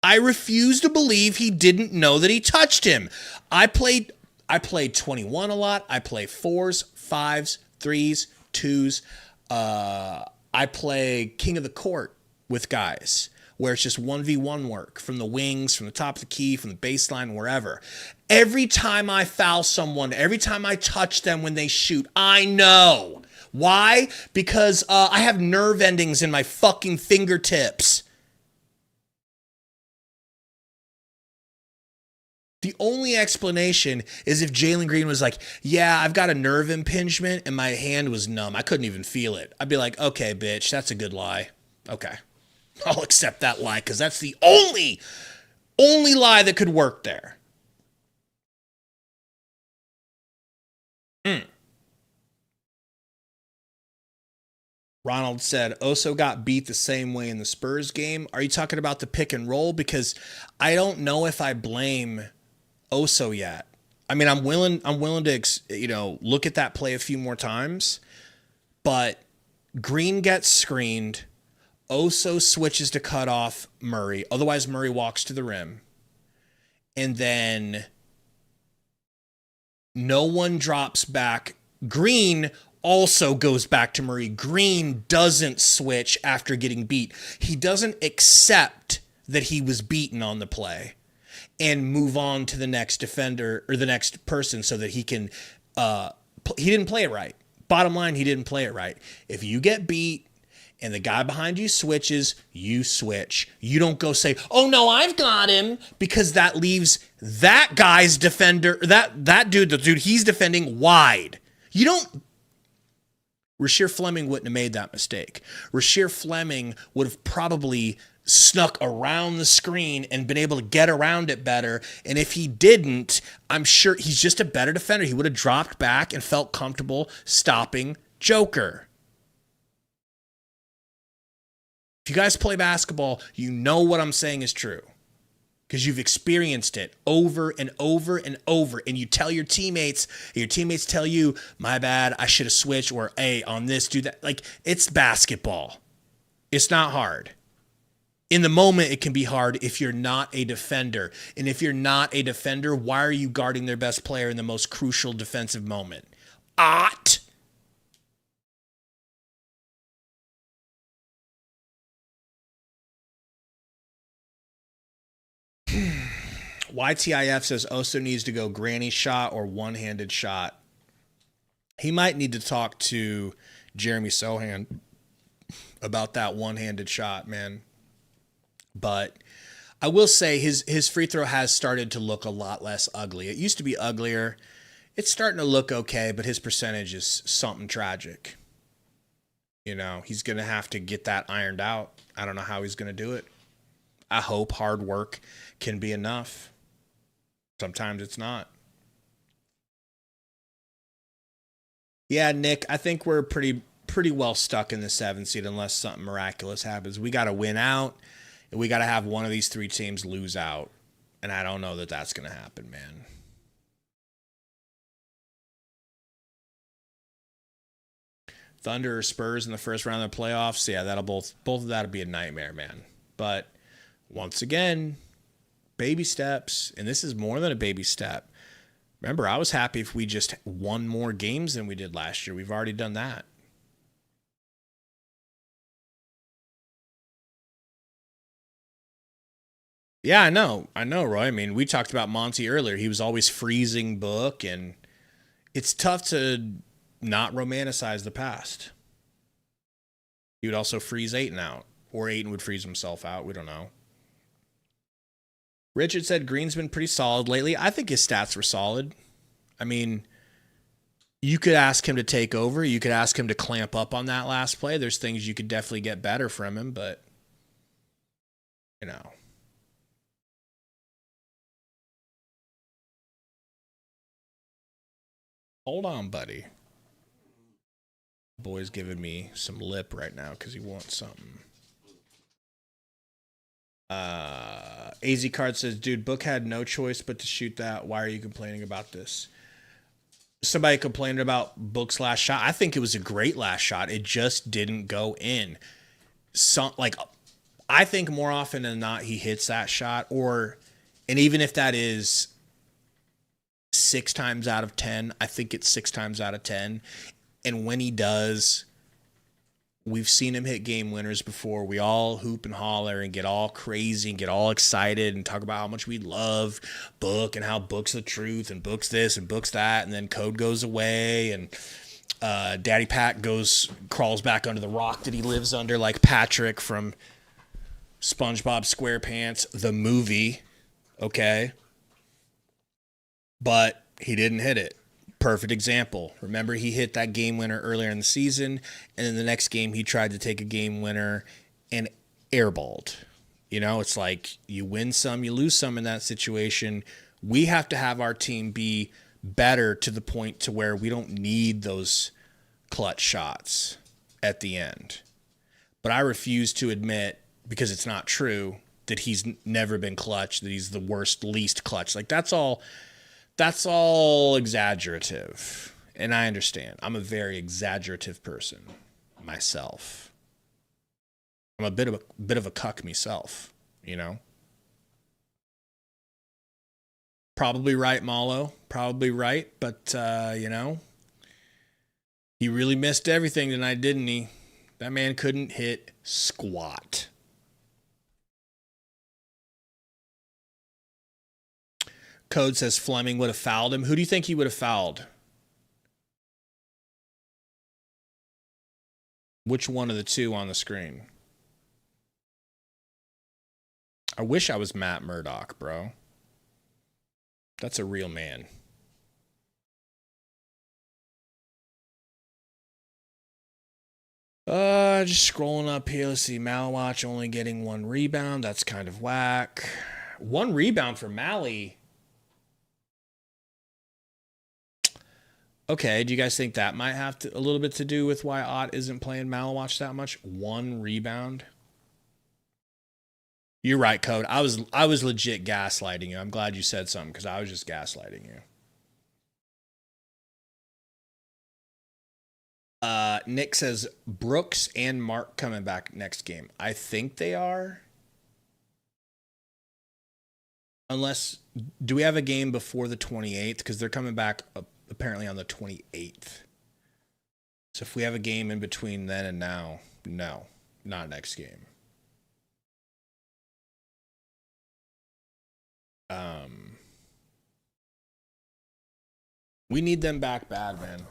I refuse to believe he didn't know that he touched him. I played 21 a lot. I play 4s, 5s, 3s, 2s. I play King of the Court with guys where it's just 1v1 work from the wings, from the top of the key, from the baseline, wherever. Every time I foul someone, every time I touch them when they shoot, I know. Why? Because I have nerve endings in my fucking fingertips. The only explanation is if Jalen Green was like, yeah, I've got a nerve impingement and my hand was numb. I couldn't even feel it. I'd be like, okay, bitch, that's a good lie. Okay. I'll accept that lie because that's the only lie that could work there. Ronald said, Oso got beat the same way in the Spurs game. Are you talking about the pick and roll? Because I don't know if I blame Oso yet. I mean, I'm willing to, look at that play a few more times, but Green gets screened. Oso switches to cut off Murray. Otherwise, Murray walks to the rim. And then no one drops back. Green also goes back to Murray. Green doesn't switch after getting beat. He doesn't accept that he was beaten on the play and move on to the next defender or the next person so that he can, he didn't play it right. Bottom line, he didn't play it right. If you get beat and the guy behind you switches, you switch. You don't go say, oh no, I've got him, because that leaves that guy's defender, that dude, the dude he's defending, wide. You don't. Rasheer Fleming wouldn't have made that mistake. Rasheer Fleming would have probably snuck around the screen and been able to get around it better. And if he didn't, I'm sure he's just a better defender. He would have dropped back and felt comfortable stopping Joker. If you guys play basketball, you know what I'm saying is true because you've experienced it over and over and over. And you tell your teammates, and your teammates tell you, my bad, I should have switched, or hey, on this, do that. Like, it's basketball. It's not hard. In the moment, it can be hard if you're not a defender. And if you're not a defender, why are you guarding their best player in the most crucial defensive moment? YTIF says Oso needs to go granny shot or one-handed shot. He might need to talk to Jeremy Sohan about that one-handed shot, man. But I will say his free throw has started to look a lot less ugly. It used to be uglier. It's starting to look okay, but his percentage is something tragic. He's going to have to get that ironed out. I don't know how he's going to do it. I hope hard work can be enough. Sometimes it's not. Yeah, Nick, I think we're pretty well stuck in the 7th seed unless something miraculous happens. We got to win out, and we got to have one of these 3 teams lose out. And I don't know that that's going to happen, man. Thunder or Spurs in the first round of the playoffs, yeah, that'll both of that'll be a nightmare, man. But once again, baby steps, and this is more than a baby step. Remember, I was happy if we just won more games than we did last year. We've already done that. Yeah, I know, Roy. I mean, we talked about Monty earlier. He was always freezing Book, and it's tough to not romanticize the past. He would also freeze Ayton out, or Ayton would freeze himself out. We don't know. Richard said Green's been pretty solid lately. I think his stats were solid. I mean, you could ask him to take over. You could ask him to clamp up on that last play. There's things you could definitely get better from him, but, Hold on, buddy. Boy's giving me some lip right now because he wants something. AZ Card says, dude, Book had no choice but to shoot that. Why are you complaining about this? Somebody complained about Book's last shot. I think it was a great last shot. It just didn't go in. I think more often than not he hits that shot, and even if that is 6 times out of 10, I think it's 6 times out of 10. And when he does, we've seen him hit game winners before. We all hoop and holler and get all crazy and get all excited and talk about how much we love Book and how Book's the truth and Book's this and Book's that. And then Code goes away and Daddy Pat crawls back under the rock that he lives under, like Patrick from SpongeBob SquarePants, the movie. Okay. But he didn't hit it. Perfect example. Remember, he hit that game winner earlier in the season, and then the next game he tried to take a game winner and airballed. You know, it's like you win some, you lose some in that situation. We have to have our team be better to the point to where we don't need those clutch shots at the end. But I refuse to admit, because it's not true, that he's never been clutch, that he's the worst, least clutch. Like, that's all exaggerative. And I understand. I'm a very exaggerative person myself. I'm a bit of a cuck myself, you know? Probably right, Malo. Probably right. But, you know, he really missed everything tonight, didn't he? That man couldn't hit squat. Code says Fleming would have fouled him. Who do you think he would have fouled? Which one of the two on the screen? I wish I was Matt Murdock, bro. That's a real man. Just scrolling up here. Let's see. Malwatch only getting 1 rebound. That's kind of whack. 1 rebound for Mally. Okay, do you guys think that might have a little bit to do with why Ott isn't playing Malwatch that much? 1 rebound? You're right, Code. I was legit gaslighting you. I'm glad you said something because I was just gaslighting you. Nick says Brooks and Mark coming back next game. I think they are. Unless, do we have a game before the 28th? Because they're coming back apparently on the 28th. So if we have a game in between then and now, no, not next game. We need them back bad, man.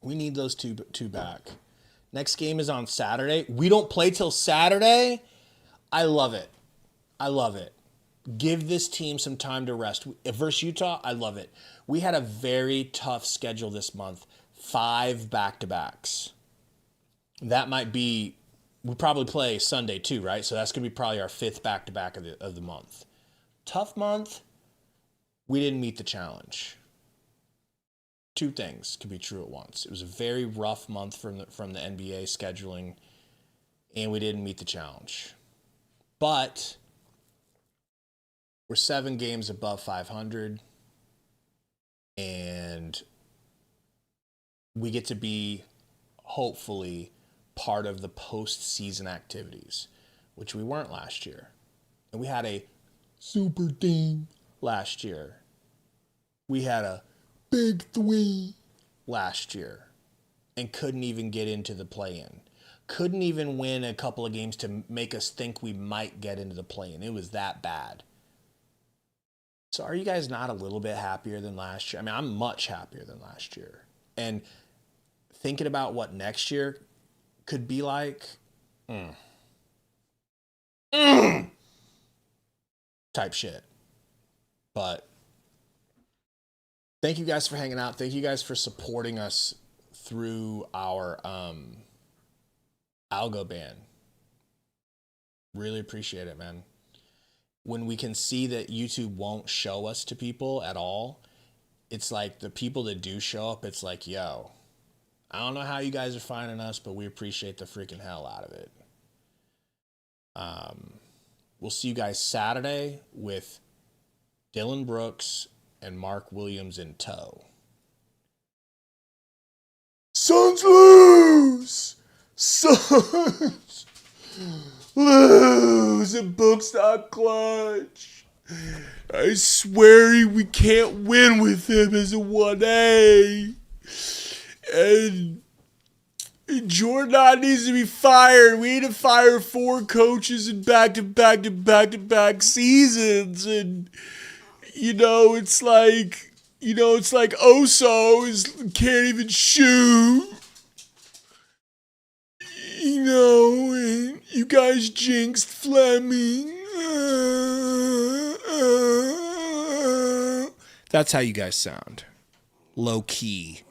We need those two back. Next game is on Saturday. We don't play till Saturday. I love it. I love it. Give this team some time to rest. Versus Utah, I love it. We had a very tough schedule this month. 5 back-to-backs. That might be, we probably play Sunday too, right? So that's going to be probably our 5th back-to-back of the month. Tough month. We didn't meet the challenge. 2 things can be true at once. It was a very rough month from the NBA scheduling, and we didn't meet the challenge. But we're 7 games above 500, and we get to be, hopefully, part of the postseason activities, which we weren't last year. And we had a super team last year. We had a big 3 last year and couldn't even get into the play-in. Couldn't even win a couple of games to make us think we might get into the play-in. It was that bad. So are you guys not a little bit happier than last year? I mean, I'm much happier than last year. And thinking about what next year could be like, type shit. But thank you guys for hanging out. Thank you guys for supporting us through our algo ban. Really appreciate it, man. When we can see that YouTube won't show us to people at all, it's like the people that do show up, it's like, yo, I don't know how you guys are finding us, but we appreciate the freaking hell out of it. We'll see you guys Saturday with Dylan Brooks and Mark Williams in tow. Suns lose! Suns lose! And Book's not clutch. I swear we can't win with him as a 1A. And Jordan needs to be fired. We need to fire 4 coaches in back-to-back seasons. And, it's like Oso can't even shoot. And you guys jinxed Fleming. That's how you guys sound. Low key.